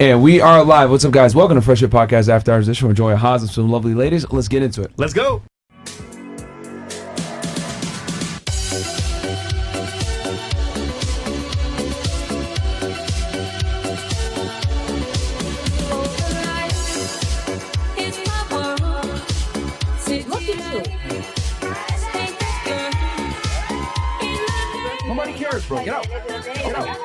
And we are live. What's up, guys? Welcome to Fresh Air Podcast After Hours Edition. We're enjoying Haas and some lovely ladies. Let's get into it. Let's go. Nobody cares, bro. Get out. Get out.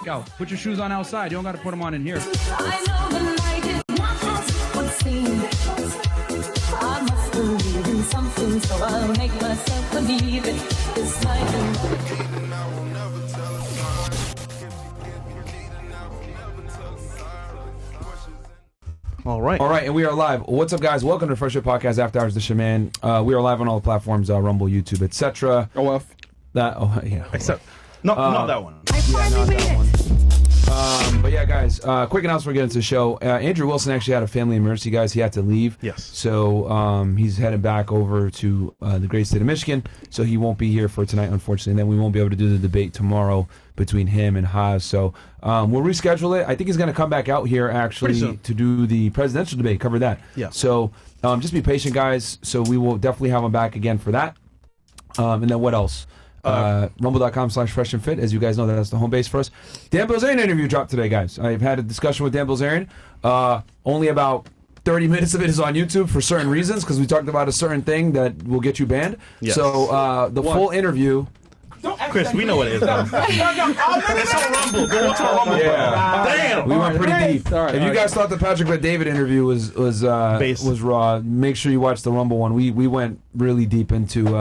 Go. Put your shoes on outside. You don't got to put them on in here. I know the night is not as would seem. I must believe in something, so I'll make myself believe it. This night. All right. All right, and we are live. What's up, guys? Welcome to Fresh Air Podcast After Hours Edition, man. We are live on all the platforms, Rumble, YouTube, etc. OF. Yeah. Except, not that one. Yeah, not that one. But yeah, guys, quick announcement before we get into the show. Andrew Wilson actually had a family emergency, guys. He had to leave. Yes. So he's headed back over to the great state of Michigan. So he won't be here for tonight, unfortunately. And then we won't be able to do the debate tomorrow between him and Haas. So we'll reschedule it. I think he's going to come back out here, actually, to do the presidential debate, cover that. Yeah. So just be patient, guys. So we will definitely have him back again for that. And then what else? Rumble.com/FreshAndFit. As you guys know, that's the home base for us. Dan Bilzerian interview dropped today, guys. I've had a discussion with Dan Bilzerian. Only about 30 minutes of it is on YouTube for certain reasons, because we talked about a certain thing that will get you banned. Yes. So the full interview... Chris, we know what it is, bro. It's on Rumble. Go watch our Rumble. Yeah. Damn. We went pretty deep. All right, If you guys thought the Patrick Bet-David interview was raw, make sure you watch the Rumble one. We went really deep into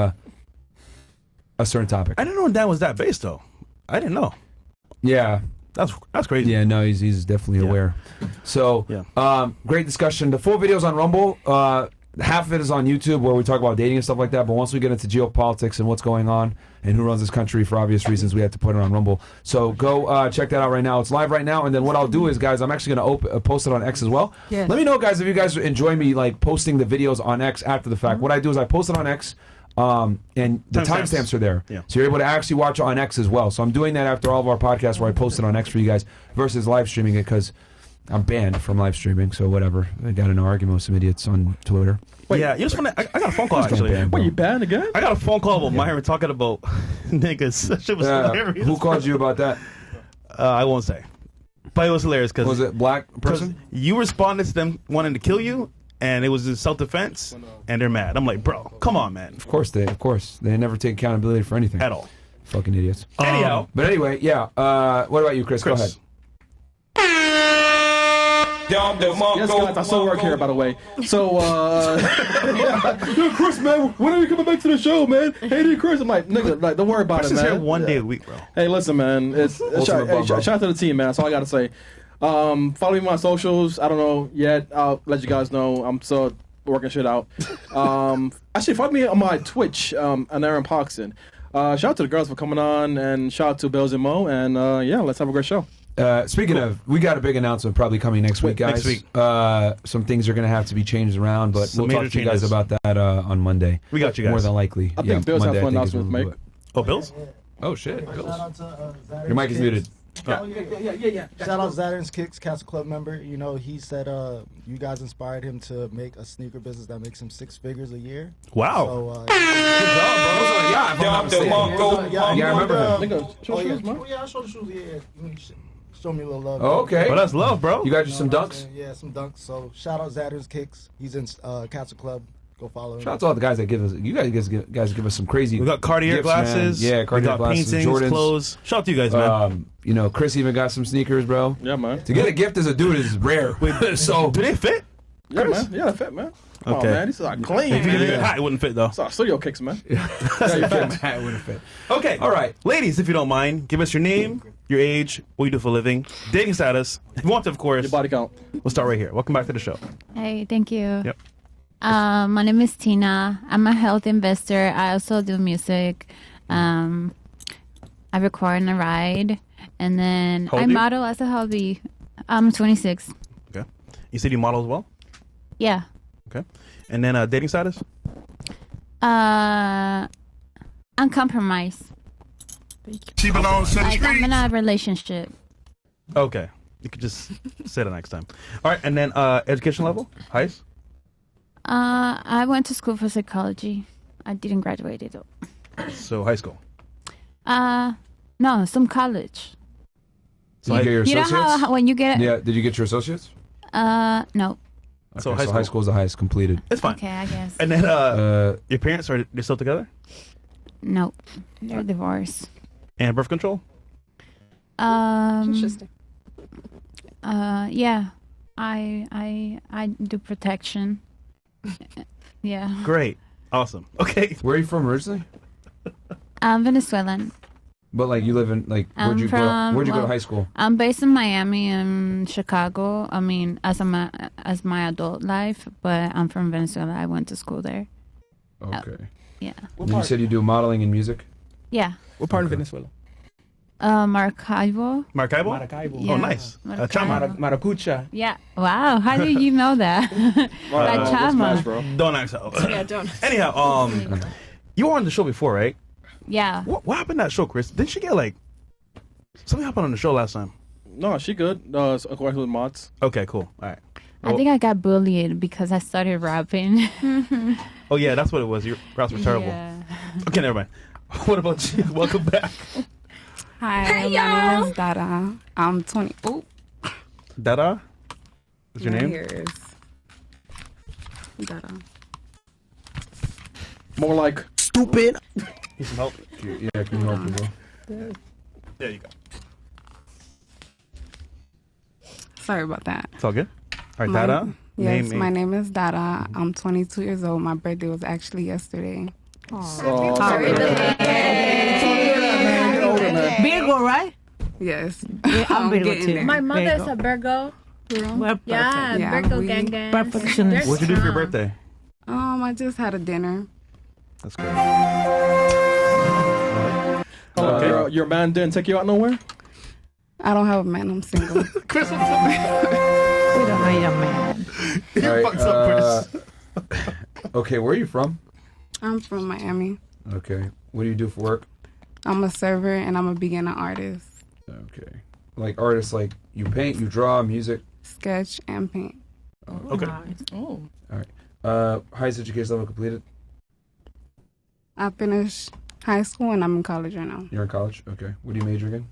a certain topic. I didn't know Dan was that based, though. I didn't know. Yeah. That's crazy. Yeah, no, he's definitely aware. So, great discussion. The full video's on Rumble. Half of it is on YouTube, where we talk about dating and stuff like that. But once we get into geopolitics and what's going on and who runs this country, for obvious reasons, we have to put it on Rumble. So go check that out right now. It's live right now. And then what I'll do is, guys, I'm actually going to post it on X as well. Yeah. Let me know, guys, if you guys enjoy me like posting the videos on X after the fact. What I do is I post it on X. And the timestamps are there. Yeah. So you're able to actually watch it on X as well. So I'm doing that after all of our podcasts where I post it on X for you guys versus live streaming it, because I'm banned from live streaming. So whatever. I got in an argument with some idiots on Twitter. Wait, yeah, you just want to... I got a phone call, actually. What, you banned again? I got a phone call about Myron talking about niggas. That shit was hilarious. Who called you about that? I won't say. But it was hilarious because... Was it black person? You responded to them wanting to kill you, and it was in self-defense, and they're mad. I'm like, bro, come on, man. Of course. They never take accountability for anything. At all. Fucking idiots. Anyhow. But anyway, yeah. What about you, Chris? Go ahead. Yes, guys, I still work here, by the way. So, yo, Chris, man, when are you coming back to the show, man? Hey, Chris, I'm like, nigga, like, don't worry about Chris it, man. is here one day a week, bro. Hey, listen, man, shout out to the team, man. That's all I gotta say. Follow me on my socials. I don't know yet. I'll let you guys know. I'm still working shit out. Actually, follow me on my Twitch, Aaron Poxon. Shout out to the girls for coming on, and shout out to Bills and Mo, and yeah, let's have a great show. Speaking of, we got a big announcement probably coming next week, guys. Next week. Some things are going to have to be changed around, but Some we'll talk major to you guys changes. about that on Monday. We got you guys. More than likely. I think Bills have Monday, one I think, is announcement when to we'll make. do it. Oh, Bills? Oh, shit. Bills. Shout out to Your mic is muted. Yeah. Shout out Zaturn's Kicks, Castle Club member. You know, he said you guys inspired him to make a sneaker business that makes him 6 figures a year. Wow. So, Good job, bro. Yeah, if I'm not mistaken. Yeah, I remember him. Nigga, show shoes, man. Yeah, I showed the shoes. Yeah, show me a little love. Oh, okay. Well, that's love, bro. You got you some dunks? Yeah, some dunks. So shout out Zaturn's Kicks. He's in Castle Club. Go follow him. Shout out to all the guys that give us. You guys give us some crazy. We got Cartier gifts, glasses. Man. Yeah, Cartier we got glasses, paintings, Jordans. clothes. Shout out to you guys, man. You know, Chris even got some sneakers, bro. Yeah, man. To get a gift as a dude is rare. So Do they fit? Yeah, man. Yeah, they fit, man. Come on, Okay. man. These are clean, If you get a man. hat, it wouldn't fit, though. It's our studio kicks, man. Hat wouldn't fit. Okay. All right. Ladies, if you don't mind, give us your name, your age, what you do for a living, dating status. If you want to, of course. Your body count. We'll start right here. Welcome back to the show. Hey, thank you. Yep. My name is Tina. I'm a health investor. I also do music. I record and I ride. And then How old I are you? model as a hobby. I'm 26. Okay. You said you model as well? Yeah. Okay. And then dating status? Uncompromised. She belongs to the Like, I'm streets. in a relationship. Okay. You could just say that next time. All right, and then education level? Highest? I went to school for psychology. I didn't graduate though. So high school. No, some college. Did you get your You know associates? how when you get Yeah. Did you get your associates? no. Okay, So high high school. school is the highest completed. It's fine. Okay, I guess. And then your parents, are they still together? Nope. They're divorced. And birth control? Interesting. Yeah. I do protection. Yeah. Great. Awesome. Okay. Where are you from originally? I'm Venezuelan. But like you live in like I'm where'd you go to high school? I'm based in Miami and Chicago. I mean, as my adult life, but I'm from Venezuela. I went to school there. Okay. Yeah. And you said you do modeling and music? Yeah. What part of Venezuela? Maracaibo. Maracaibo? Maracaibo. Yeah. Oh, nice. Maracaibo. Chama. Maracucha. Yeah. Wow. How did you know that? Like Smash, Chama. bro. Don't ask how. Yeah, don't. Anyhow, you were on the show before, right? Yeah. What happened to that show, Chris? Didn't she get like something happened on the show last time? No, she good. According to the mods. Okay, cool. All right. I think I got bullied because I started rapping. Oh yeah, that's what it was. Your raps were terrible. Yeah. Okay, never mind. What about you? Welcome back. Hi, my name is Dada. I'm 20. Oh, Dada? What's your my name? hair is Dada. More like Stupid. Need some help? Yeah, can you help me, bro? There you go. Sorry about that. It's all good. All right, My- Dada. Yes, Name, my name is Dada. I'm 22 years old. My birthday was actually yesterday. Virgo, right? Yes. I'm Virgo getting too. there. My mother's a Virgo. Yeah, Yeah, Virgo we- gang gang. Perfectionist. What'd you do for your birthday? I just had a dinner. That's good. your man didn't take you out nowhere? I don't have a man. I'm single. Chris, We don't know your man. All right, okay, where are you from? I'm from Miami. Okay. What do you do for work? I'm a server and I'm a beginner artist. Okay. Like artists, like you paint, you draw, music. Sketch and paint. Okay. Oh. Highest education level completed? I finished high school and I'm in college right now. You're in college? Okay. What do you major again?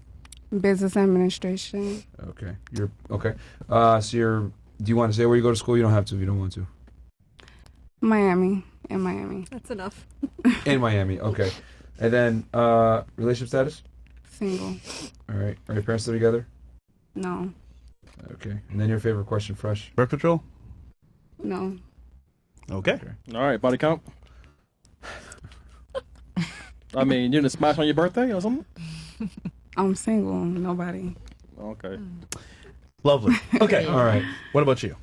Business administration. Okay. You're okay. Do you want to say where you go to school? You don't have to if you don't want to. Miami. In Miami. That's enough. In Miami, okay. And then relationship status? Single. All right. Are your parents still together? No. Okay. And then your favorite question, Fresh? Birth control? No. Okay. All right, body count. I mean, you didn't smash on your birthday or something? I'm single. Nobody. Okay. Lovely. Okay. All right. What about you?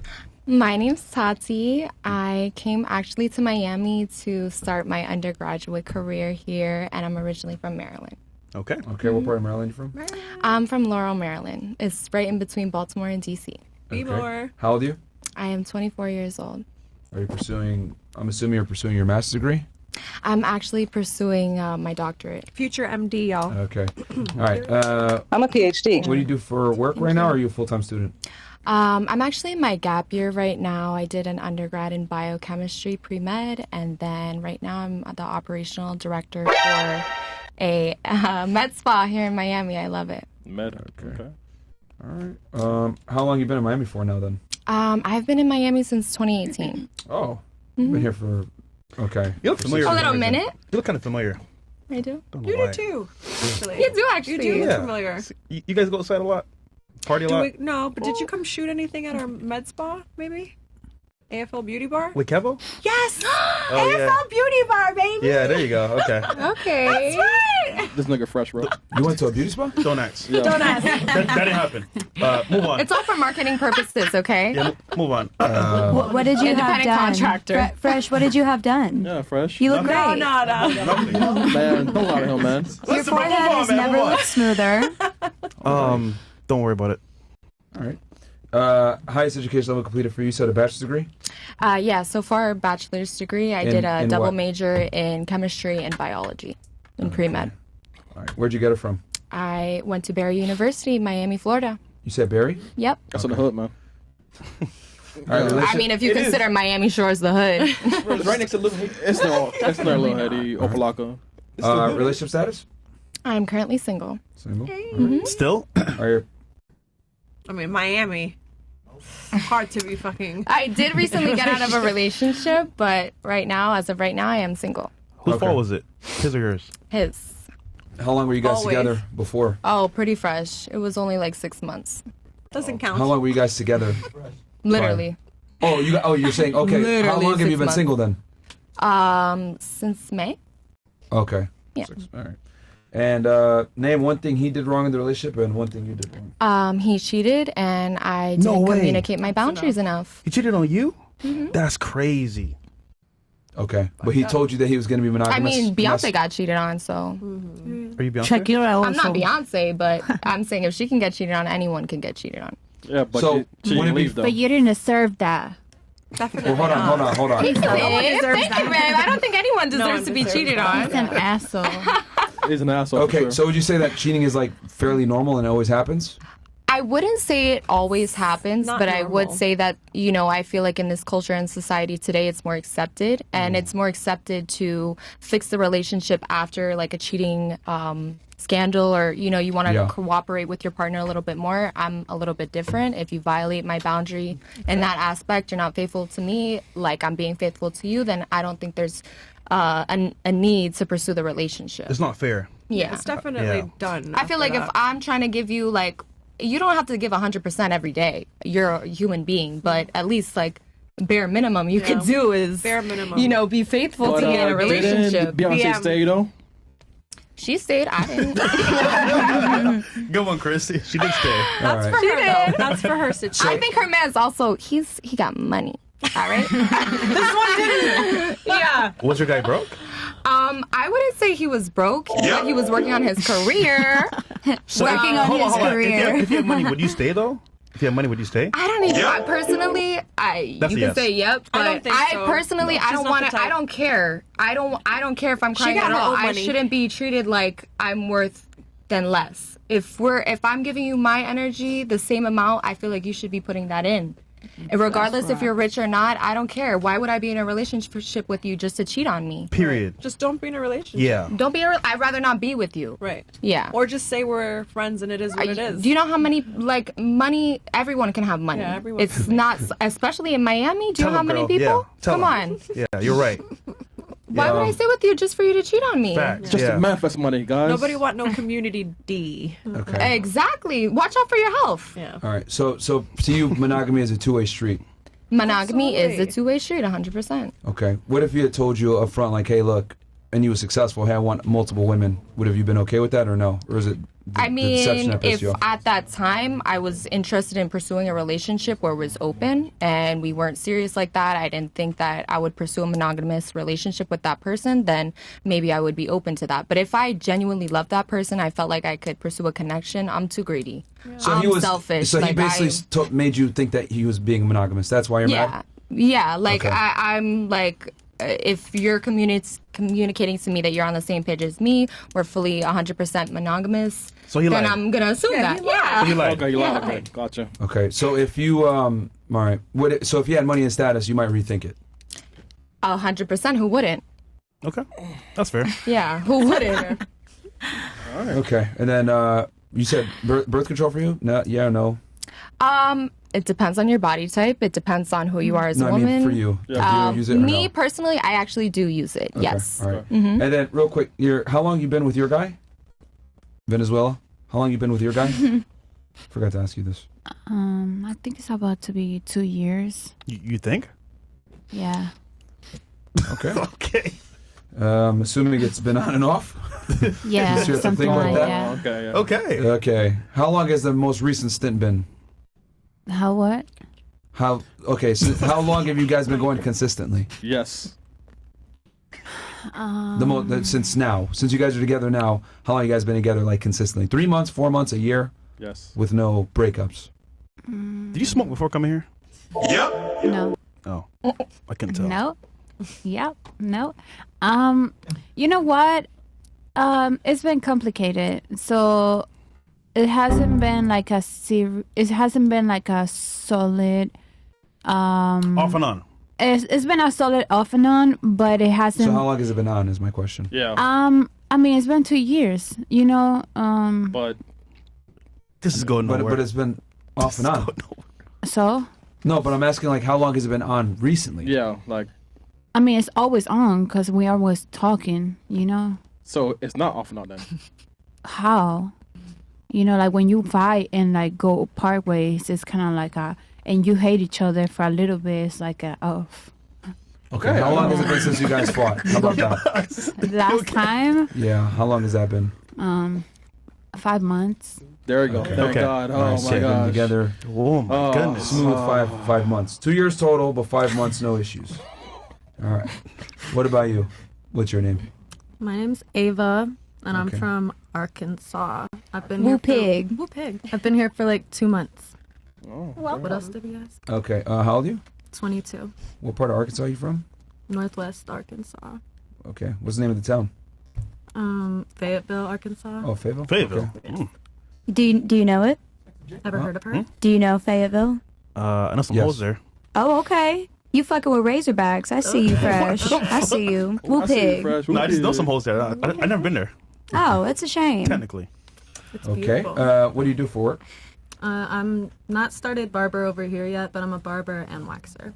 My name's Tati. I came actually to Miami to start my undergraduate career here, and I'm originally from Maryland. Okay. Okay. What part of Maryland are you from? I'm from Laurel, Maryland. It's right in between Baltimore and DC. Be more. How old are you? I am 24 years old. Are you pursuing? I'm assuming you're pursuing your master's degree. I'm actually pursuing my doctorate. Future MD, y'all. Okay. All right. I'm a PhD. What do you do for work right now? Or are you a full-time student? I'm actually in my gap year right now. I did an undergrad in biochemistry pre-med, and then right now I'm the operational director for a med spa here in Miami. I love it. Med. Okay. All right. How long you been in Miami for now then? I've been in Miami since 2018. Oh, you've been here for. Okay. You look familiar. A little minute. You look kind of familiar. I do. Don't know You why. do too. Actually. You do actually. You do look Yeah. familiar. You guys go outside a lot? Party a lot? No, but did you come shoot anything at our med spa, maybe? AFL Beauty Bar? With Kevo? Yes! Oh, AFL yeah. Beauty Bar, baby! Yeah, there you go. Okay. Okay. That's right! This nigga fresh, bro. You went to a beauty spa? Don't ask. Yeah. Don't ask. That didn't happen. Move on. It's all for marketing purposes, okay? Yeah, move on. What did you have Independent done? contractor. Fresh, what did you have done? Yeah, fresh. You look No, great. No. Man, don't lie to him, man. Your Listen, but forehead move on, has man, never move on. looked smoother. Don't worry about it. All right. Highest education level completed for you? You said a bachelor's degree? Yeah, so far a bachelor's degree. I did a double major in chemistry and biology in pre-med. All right. Where'd you get it from? I went to Barry University, Miami, Florida. You said Barry? Yep. That's in the hood, man. All right, I mean, if you consider Miami Shores the hood. It's right next to Little. It's not Little Heady, Opalaka. Relationship status? I'm currently single. Single? Still? Are you? I mean, Miami. Hard to be fucking. I did recently get out of a relationship, but as of right now, I am single. Whose fault was it? His or yours? His. How long were you guys Always. together before? Oh, pretty fresh. It was only like 6 months. Doesn't count. How long were you guys together? Literally. You're saying, okay. Literally How long have 6 you been months. single then? Since May. Okay. Yeah. All right. And name one thing he did wrong in the relationship and one thing you did wrong. He cheated, and I No didn't way. communicate my boundaries enough. He cheated on you? Mhm. That's crazy. Okay. But he told you that he was going to be I monogamous? mean, Beyonce got cheated on, so. Are you Beyonce? I'm not Beyonce, but I'm saying if she can get cheated on, anyone can get cheated on. Yeah, but So, she would it didn't be- leave though. But you didn't deserve that. Definitely. Well, hold on. Thank deserves you, that. man. I don't think anyone No deserves one to be deserves cheated that. on. He's an asshole. He's an asshole. for Okay, sure. so would you say that cheating is like fairly normal and it always happens? I wouldn't say it always happens, Not but I would normal. say that, I feel like in this culture and society today, it's more accepted. And it's more accepted to fix the relationship after like a cheating scandal or, you want to Yeah. cooperate with your partner a little bit more. I'm a little bit different. If you violate my boundary in that aspect, you're not faithful to me, like I'm being faithful to you, then I don't think there's a need to pursue the relationship. It's not fair. Yeah. It's definitely Yeah. done. I feel like if I'm trying to give you like, you don't have to give 100% every day. You're a human being, but at least like bare minimum you could do is bare minimum. be faithful But, to me in a relationship. Didn't Beyonce BM. stay though? She stayed. I didn't. Good one, Christy. She did stay. That's for She her. did. Though. That's for her situation. I think her man's also he got money. All right. yeah. Was your guy broke? I wouldn't say he was broke, but he was working on his career. Working on his career. If you had money, would you stay though? If you had money, would you stay? I don't even. I personally, That's you a can yes. say yep, but I don't think so. personally, No. I She's don't not want the to. I type. don't care. I don't care if I'm crying got at her all. own I money. shouldn't be treated like I'm worth than less. If I'm giving you my energy, the same amount, I feel like you should be putting that in. And regardless if you're rich or not, I don't care. Why would I be in a relationship with you just to cheat on me? Period. Just don't be in a relationship. Yeah. Don't be. I'd rather not be with you. Right. Yeah. Or just say we're friends and it is what it is. Do you know how many money? Everyone can have money. Yeah, everyone It's can. not, especially in Miami. Do you Tell know how him, many girl. people? Yeah. Tell Come him. on. Yeah, you're right. Why would I stay with you just for you to cheat on me? Facts. Just yeah. to manifest money, guys. Nobody want no community D. Okay. Exactly. Watch out for your health. Yeah. All right. So to you, monogamy is a two-way street. Monogamy is a Absolutely. two-way street, 100%. Okay. What if he had told you up front, like, hey, look, and you were successful, had multiple women? Would have you been okay with that or no? Or is it I the deception mean, that pissed if you off? at that time I was interested in pursuing a relationship where it was open and we weren't serious like that, I didn't think that I would pursue a monogamous relationship with that person, then maybe I would be open to that. But if I genuinely loved that person, I felt like I could pursue a connection, I'm too greedy. So I'm he was selfish. So he Like, basically made you think that he was being monogamous. That's why you're mad? Yeah, like Okay. I'm like, if you're communicating to me that you're on the same page as me, we're fully 100% monogamous, So he then lied. I'm gonna assume that. So Yeah. you lied. Okay, you lied. Yeah. Okay, gotcha. Okay. So if you all right. So if you had money and status, you might rethink it. 100%. Who wouldn't? Okay. That's fair. Yeah, who wouldn't? Okay. And then you said birth control for you? No. Yeah. Or no. It depends on your body type. It depends on who you are as No. a I woman. mean for you. Do you use it or Me no? personally, I actually do use it. Okay, Yes. All right. And then real quick, how long you been with your guy? Venezuela. How long you been with your guy? Forgot to ask you this. I think it's about to be 2 years. You think? Yeah. Okay. Okay. Assuming it's been on and off. Yeah, Is there a something thing like like that? that. Okay, yeah. Okay. Okay. How long has the most recent stint been? How what? How long have you guys been going consistently? Yes. Since you guys are together now, how long you guys been together like consistently? 3 months, 4 months, a year, Yes. with no breakups. Did you smoke before coming here? No. Oh, I couldn't tell. No. Yep. No. You know what? It's been complicated. So it hasn't been like a it hasn't been like a solid Off and on. It's been a solid off and on, but it hasn't. So how long has it been on? Is my question. Yeah. I mean, it's been 2 years. You know. But this is going nowhere. But it's been off and on. So. No, but I'm asking like how long has it been on recently? yeah, like I mean, it's always on because we always talking. You know. so it's not off and on then. How? You know, like when you fight and like go part ways, it's kind of like and you hate each other for a little bit. It's like off. Okay. How long has it been since you guys fought? How about that? Last time, Yeah. How long has that been? 5 months. There we go. Okay. Thank Okay. God. All right, Oh so my you've been gosh. together. Oh my Oh. goodness. Smooth 5 months. 2 years total, but 5 months no issues. All right. What about you? What's your name? My name's Ava, and I'm Okay. from Arkansas. I've been Woo here pig. Woo pig. I've been here for like 2 months. Oh, What else did we ask? Okay. How old are you? 22. What part of Arkansas are you from? Northwest Arkansas. Okay. What's the name of the town? Fayetteville, Arkansas. Oh, Fayetteville. Fayetteville. Okay. Mm. Do you know it? Ever heard of her? Do you know Fayetteville? I know some Yes. hoes there. Oh, okay. You fucking with Razorbacks. I see you fresh. I see you. Woo I see you pig. fresh. No, I just know Woo some pig. hoes there. I never been there, Oh, that's a shame. technically. It's Okay. beautiful. What do you do for work? I'm not started barber over here yet, but I'm a barber and waxer.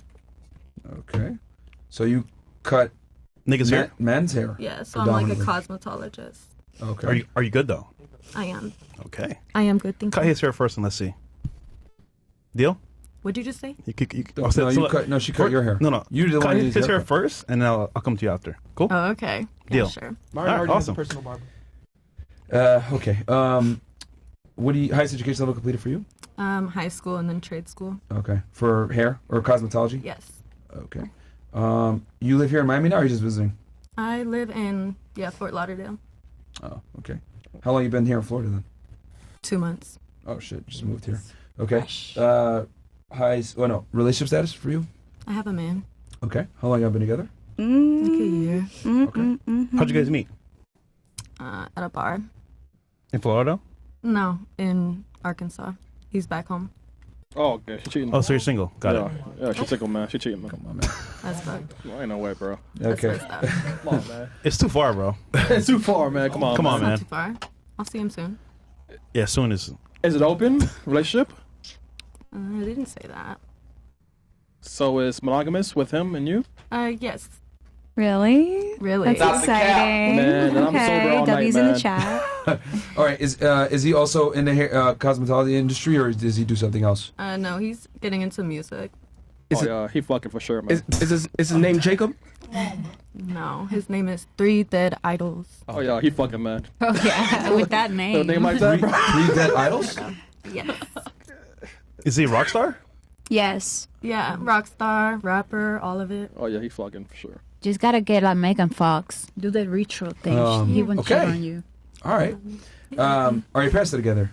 Okay. So you cut Niggas here. men's hair. Yeah, so I'm like a predominantly. cosmetologist. Okay. Are you good though? I am. Okay. I am good, thank Cut you. his hair first and let's see. Deal? What'd you just say? She cut your hair. No. You did the cut one who his needs hair haircut. first, and then I'll come to you after. Cool. Oh, okay. Yeah, Deal. sure. Mario All right, already has a awesome. personal barber. Okay. What do you highest education level completed for you? High school and then trade school. Okay. For hair or cosmetology? Yes. Okay. You live here in Miami now, or are you just visiting? I live in Fort Lauderdale. Oh, okay. How long you been here in Florida then? 2 months. Oh shit, just moved here. Okay. Relationship status for you? I have a man. Okay. How long y'all been together? Like a year. How'd you guys meet? At a bar. In Florida? No, in Arkansas. He's back home. Oh, okay. She cheating. Oh, so you're single. Got yeah. it. Yeah, she single, man. She cheating, man. Come on, man. That's fucked. Well, ain't no way, bro. Okay. That's messed up. Come on, man. It's too far, bro. It's too far, man. Come on. Come on, Not man. too far. I'll see him soon. Yeah, soon as. Is it open relationship? I didn't say that. So it's monogamous with him and you? Yes. Really? Really? That's exciting. Man, and I'm okay. sober all night, W's in man. the chat. All right. Is he also in the hair, cosmetology industry, or does he do something else? No, he's getting into music. Yeah, he fucking for sure, man. Is his name Jacob? No, his name is Three Dead Idols. Oh yeah, he fucking man. Oh yeah, with that A name. name like that, bro. Three Dead Idols? Yes. Is he a rock star? Yes. Yeah, rock star, rapper, all of it. Oh yeah, he fucking for sure. Just gotta get like Megan Fox. Do the retro thing. He won't cheat okay. on you. All right. Are your parents still together?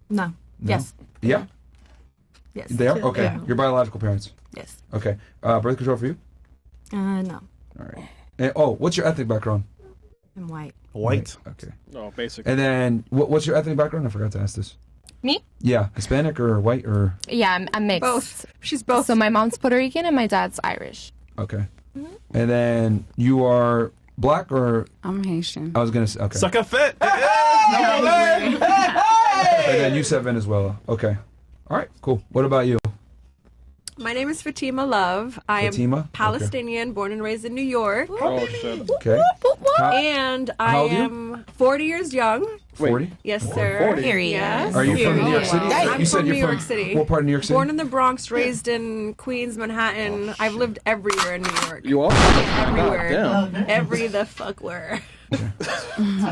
No. No? Yes. Yeah. Yes. They are? Okay. Yeah. Your biological parents? Yes. Okay. Birth control for you? No. All right. And, what's your ethnic background? I'm white. White. Okay. Oh, basically. And then, what's your ethnic background? I forgot to ask this. Me? Yeah. Hispanic or white or? Yeah, I'm mixed. Both. She's both. So my mom's Puerto Rican and my dad's Irish. Okay. And then you are black or? I'm Haitian. I was going to say, okay. Suck a fit. And then you said Venezuela. Okay. All right. Cool. What about you? My name is Fatima Love. I Fatima? am Palestinian, born and raised in New York. Oh shit. Okay. And I how old are you? am 40 years young. 40? Yes, sir. 40? Yes. Are you from New York City? I'm You said from you're New York City. What part of New York City? Born in the Bronx, raised in Queens, Manhattan. I've lived everywhere in New York. You are? Everywhere. God damn. Every the fuck where.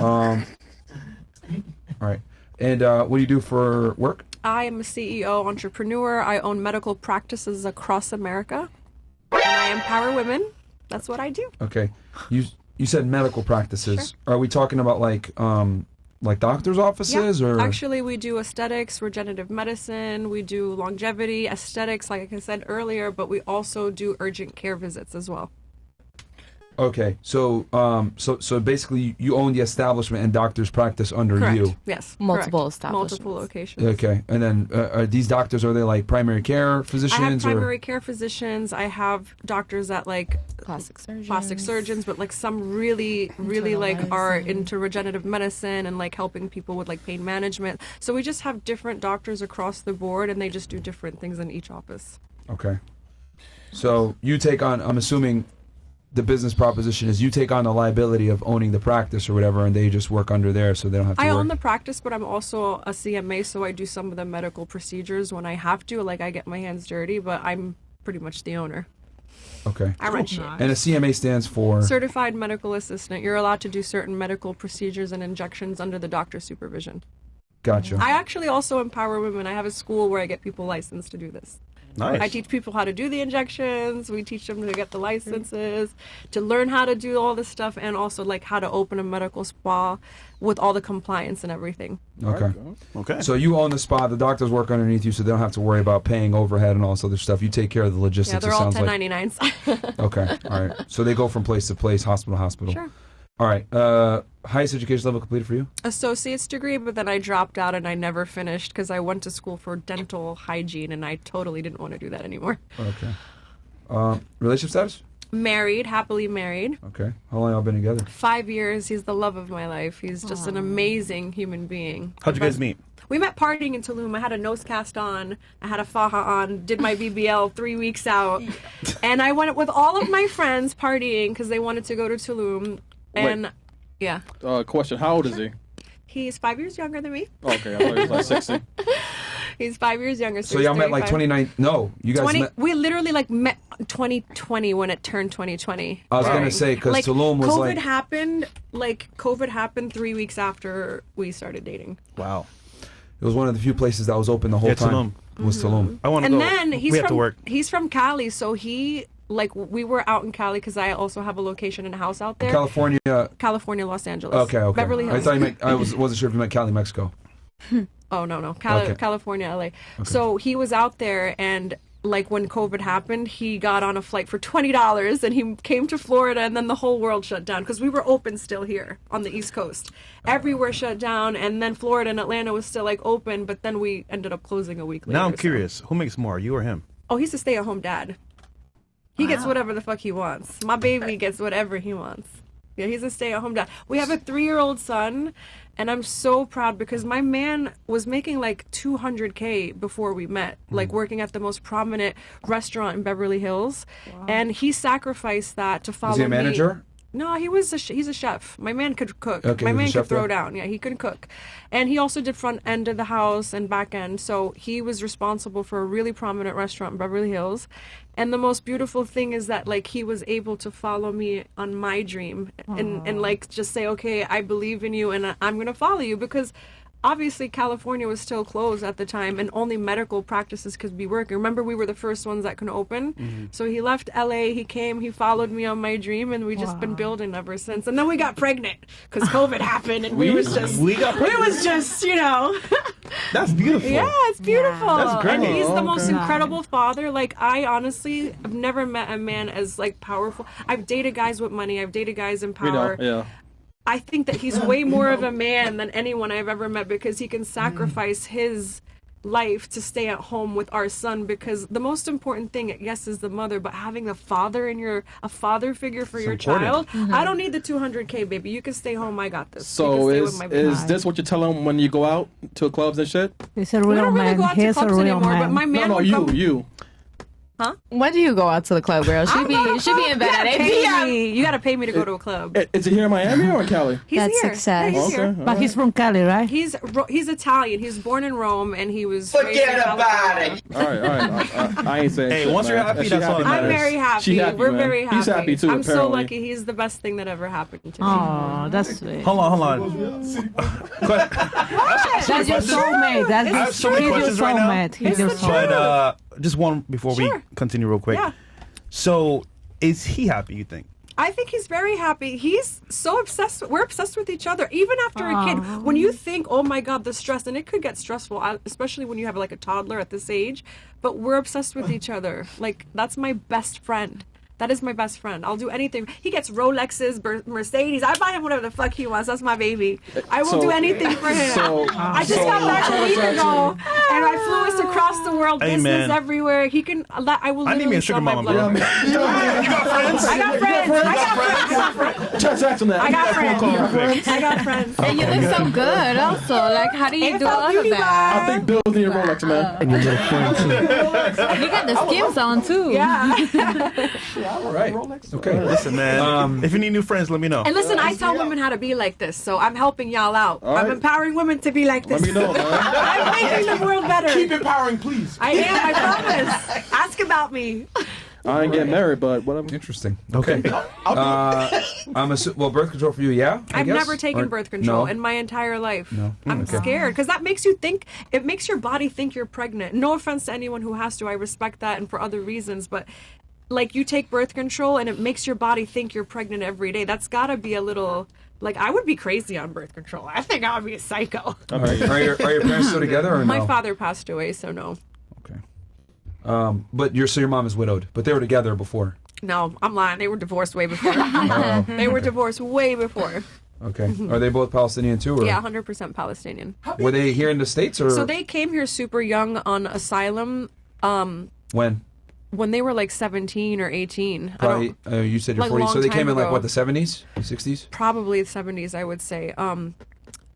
All right. And what do you do for work? I am a CEO, entrepreneur. I own medical practices across America. And I empower women. That's what I do. Okay. You said medical practices. Are we talking about like like doctor's offices, or actually we do aesthetics, regenerative medicine, we do longevity, aesthetics, like I said earlier, but we also do urgent care visits as well. Okay, so so basically you own the establishment and doctors practice under Correct. you. Yes. Multiple correct. establishments. Multiple locations. Okay, and then are these doctors, are they like primary care I physicians? have primary care physicians. I have doctors that like Plastic surgeons. plastic surgeons, but like some really like are into regenerative medicine and like helping people with like pain management. So we just have different doctors across the board, and they just do different things in each office. Okay, so you take on, I'm assuming the business proposition is you take on the liability of owning the practice or whatever, and they just work under there, so they don't have to I work. own the practice, but I'm also a CMA, so I do some of the medical procedures when I have to. Like I get my hands dirty, but I'm pretty much the owner. Okay. I run shit. And a CMA stands for? Certified Medical Assistant. You're allowed to do certain medical procedures and injections under the doctor's supervision. Gotcha. I actually also empower women. I have a school where I get people licensed to do this. Nice. I teach people how to do the injections. We teach them to get the licenses, to learn how to do all this stuff, and also like how to open a medical spa with all the compliance and everything. Okay. Okay. So you own the spa, the doctors work underneath you, so they don't have to worry about paying overhead and all this other stuff. You take care of the logistics. Yeah, they're it all sounds like. 1099s. Okay. All right. So they go from place to place, hospital to hospital. Sure. All right. Highest education level completed for you? Associate's degree, but then I dropped out and I never finished because I went to school for dental hygiene and I totally didn't want to do that anymore. Okay. Relationship status? Married, happily married. Okay. How long y'all been together? 5 years. He's the love of my life. He's just an amazing human being. How'd you guys meet? We met partying in Tulum. I had a nose cast on. I had a faja on. Did my BBL 3 weeks out. And I went with all of my friends partying because they wanted to go to Tulum. And, Wait. yeah. Question, how old is he? He's 5 years younger than me. Okay, I thought he was like 60. He's 5 years younger. So y'all met like 29? No, you guys met. We literally like met 2020 when it turned 2020. I was gonna say because like, Tulum was COVID happened 3 weeks after we started dating. Wow. It was one of the few places that was open the whole time. Tulum. Was Tulum. I want to And go. then we have to work. he's from Cali, so we were out in Cali because I also have a location and a house out there. California, Los Angeles. Okay. Beverly Hills. I thought you meant, wasn't sure if you meant Cali, Mexico. Oh, no. Okay. California, LA. So he was out there, and like when COVID happened, he got on a flight for $20 and he came to Florida, and then the whole world shut down because we were open still here on the East Coast. Everywhere shut down, and then Florida and Atlanta was still like open, but then we ended up closing a week later. Now I'm so. curious. Who makes more, you or him? Oh, he's a stay-at-home dad. He gets whatever the fuck he wants. My baby gets whatever he wants. Yeah, he's a stay-at-home dad. We have a 3-year-old son, and I'm so proud because my man was making like $200K before we met, like working at the most prominent restaurant in Beverly Hills, and he sacrificed that to follow me. Is he a manager? No, he's a chef. My man could cook. Okay, My he was a man could chef throw there? down. Yeah, he could cook. And he also did front end of the house and back end. So he was responsible for a really prominent restaurant in Beverly Hills. And the most beautiful thing is that like he was able to follow me on my dream and like just say, okay, I believe in you and I'm going to follow you, because obviously California was still closed at the time and only medical practices could be working. Remember, we were the first ones that could open. So he left LA, he came, he followed me on my dream, and we just been building ever since. And then we got pregnant because COVID happened, and we was just, you know. That's beautiful. Yeah, it's beautiful. That's great. And he's the most incredible father. Like, I honestly have never met a man as like powerful. I've dated guys with money. I've dated guys in power. Yeah. I think that he's way more of a man than anyone I've ever met, because he can sacrifice his life to stay at home with our son, because the most important thing, yes, is the mother, but having a father in a father figure for your child. I don't need the $200K, baby. You can stay home. I got this. So is this what you tell him when you go out to clubs and shit? He's a We real don't really man. go out to He's a clubs real anymore, but man. my man would come. You. Huh? When do you go out to the club, girl? She be in bed at 8 p.m. You gotta pay me to go to a club. Is he here in Miami or in Cali? He's That's here. success. Yeah, he's here. Okay. But he's from Cali, right? He's Italian. He's born in Rome, and he was raised in Forget about California. it. All right. I ain't saying Hey, shit, once man. you're happy, that's all that I'm matters. very happy. She happy, We're man. very happy. He's happy too, I'm so apparently. lucky. He's the best thing that ever happened to me. Oh, that's sweet. Hold on. That's your soulmate. I have so many he's your questions right now. soulmate. He's your soulmate. But just one before we Sure. continue real quick. Yeah. So, is he happy, you think? I think he's very happy. He's so obsessed. We're obsessed with each other. Even after a kid, when you think, oh my God, the stress, and it could get stressful, especially when you have like a toddler at this age, but we're obsessed with each other. Like, that's my best friend. That is my best friend. I'll do anything. He gets Rolexes, Mercedes. I buy him whatever the fuck he wants. That's my baby. I will do anything for him. I just got back a week ago, and I flew us across the world, business everywhere. He can. I will. I need me a sugar mama, bro. You got friends? I got friends. I got friends. Transact on that. I got friends. I got friends. And you look so good, also. Like, how do you do all of that? I think Bill's in your Rolex, man. And your little friend too. You got the skims on too. Yeah. All right. Okay. Listen, man. If you need new friends, let me know. And listen, I tell women how to be like this, so I'm helping y'all out. All right. I'm empowering women to be like this. Let me know, man. I'm making the world better. Keep empowering, please. I am. I promise. Ask about me. I ain't getting married, but whatever. Interesting. Okay. Well, birth control for you, yeah? I I've guess? never taken Or- birth control no? in my entire life. No. I'm Okay. scared because that makes you think. It makes your body think you're pregnant. No offense to anyone who has to. I respect that, and for other reasons, but. Like, you take birth control and it makes your body think you're pregnant every day. That's gotta be a little, like, I would be crazy on birth control. I think I would be a psycho. All right. Are your parents still together or no? My father passed away, so no. But your mom is widowed, but they were together before. No, I'm lying. They were divorced way before. They were divorced way before. Okay. Are they both Palestinian too? Or? Yeah, 100% Palestinian. Were they here in the States or? So they came here super young on asylum. When they were like 17 or 18. Probably, you said you're like 40, so they long came in time like what, ago. the 70s, 60s? Probably the 70s, I would say.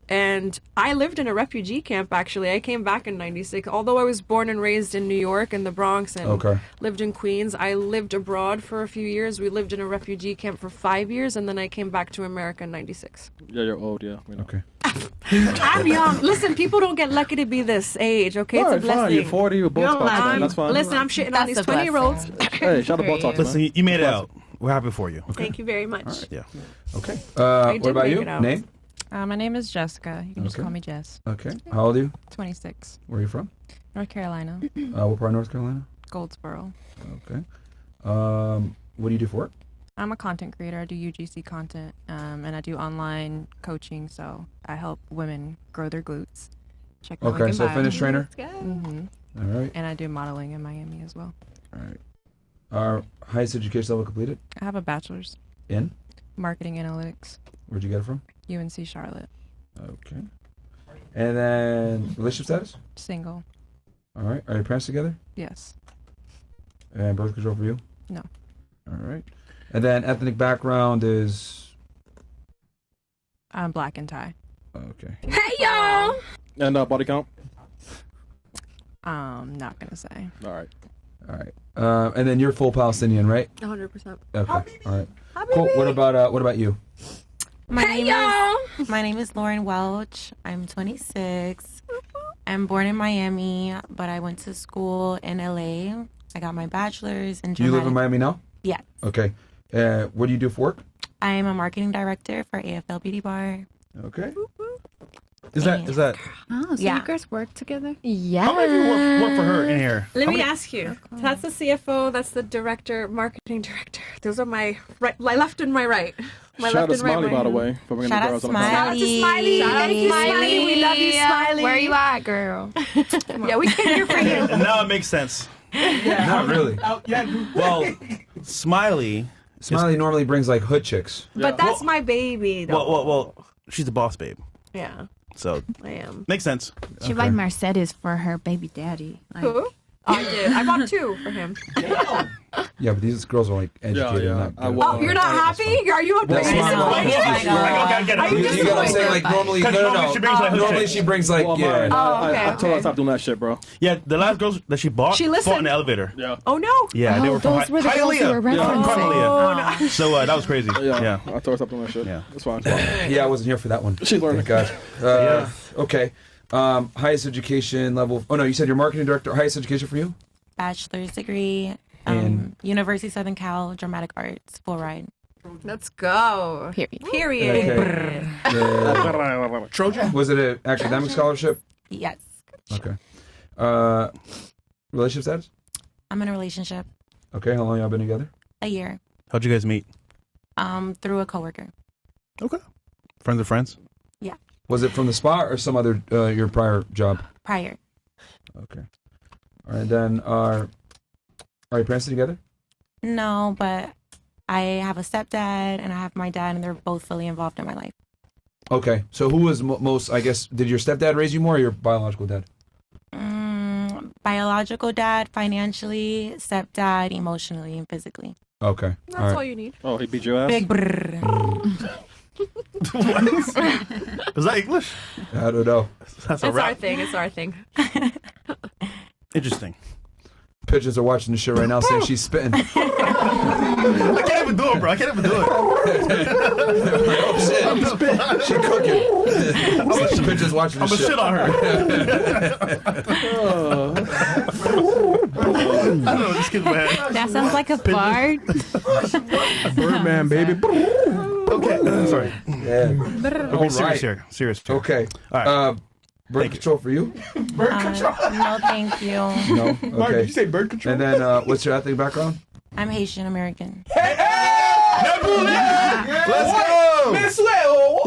And I lived in a refugee camp, actually. I came back in 96. Although I was born and raised in New York in the Bronx and lived in Queens, I lived abroad for a few years. We lived in a refugee camp for 5 years, and then I came back to America in 96. Yeah, you're old, yeah. Okay. I'm young. Listen, people don't get lucky to be this age, okay? It's a blessing. Fine. You're 40, you're both that's fine. Listen, I'm shitting on these 20-year-olds. Hey, shout out to Botox. Listen, you made it out. We're happy for you. Thank you very much. Right. Yeah. Okay. I What did about make you? it out. Name? My name is Jessica. You can just Okay. call me Jess. Okay. How old are you? 26. Where are you from? North Carolina. What part of North Carolina? Goldsboro. Okay. What do you do for work? I'm a content creator. I do UGC content, and I do online coaching. So I help women grow their glutes. Check my link Okay, in so bio. fitness trainer? Mm-hmm. All right. And I do modeling in Miami as well. All right. Highest education level completed? I have a bachelor's. In? Marketing analytics. Where'd you get it from? UNC Charlotte. Okay. And then relationship status? Single. All right. Are your parents together? Yes. And birth control for you? No. All right. And then ethnic background is? I'm black and Thai. Okay. Hey, y'all. And body count? Not gonna say. All right. All right. And then you're full Palestinian, right? 100%. Okay. All right. Cool. What about you? My name is Lauren Welch. I'm 26. I'm born in Miami, but I went to school in LA. I got my bachelor's in Do you live in Miami now? Yes. Okay. What do you do for work? I am a marketing director for AFL Beauty Bar. Okay. Is that? Oh, so Yeah. you guys work together? Yeah. How many of you work for her in here? Let How me many- ask you. That's the CFO. That's the director, marketing director. Those are my right, my left and my right. My Shout left out to and right. Smiley, by the hand. way, for bringing Shout the out girls on the Shout out to Smiley. Shout out Thank you, Smiley. Smiley. We love you, Smiley. Where you at, girl? Yeah, we came here for you. And now it makes sense. Not really. Well, Smiley. Smiley normally brings like hood chicks. But that's my baby, though. Well, she's the boss babe. Yeah, So I am. makes sense. She bought Mercedes for her baby daddy. Like, Who? I did. I bought 2 for him. Yeah, but these girls are like educated. Yeah, Not I good. will. Oh, you're not happy? Are you That's disappointed? fine. Like, okay, I get it. You get what I'm saying? Like normally, Because no. normally she brings, like, hood Normally chicks. she brings like Well, yeah. mine, Oh, okay, I told her okay. to stop doing that shit, bro. Yeah, the last girls that she bought She fought listened. in the elevator. Yeah. Oh, no. Yeah, they Oh, were from those were the girls you were Hialeah. referencing. Hialeah. So that was crazy. Yeah. Yeah. I told her to stop doing that shit. Yeah. It's fine. It's fine. Yeah, I wasn't here for that one. She learned. Thank God. Okay. Highest education level. Oh no, you said you're marketing director. Highest education for you? Bachelor's degree. In? University of Southern Cal, Dramatic Arts, full ride. Let's go. Period. Period. Okay. Trojan? Was it an academic scholarship? Yes. Okay. Relationship status? I'm in a relationship. Okay. How long y'all been together? A year. How'd you guys meet? Through a coworker. Okay. Friends of friends? Yeah. Was it from the spa or some other your prior job? Prior. Okay. All right. Then are your parents together? No, but I have a stepdad and I have my dad, and they're both fully involved in my life. Okay. So who was most? I guess did your stepdad raise you more, or your biological dad? Biological dad, financially, stepdad, emotionally, and physically. Okay. That's all you need. Oh, he beat your ass? Big brrr. Is that English? I don't know. That's a It's rap. our thing. It's our thing. Interesting. Pigeons are watching the shit right now, saying she's spitting. I can't even do it, bro. I can't even do it. Oh shit! She cooking. Pigeons watching the I'm shit. shit on her. I don't know. This kid's bad. That sounds like a fart. Birdman, baby. Okay. Sorry. Yeah. Okay, serious here. Serious here. Okay. All right. Bird control for you? No, thank you. No. Okay. Mark, did you say bird control? And then, what's your ethnic background? I'm Haitian American. Let's go!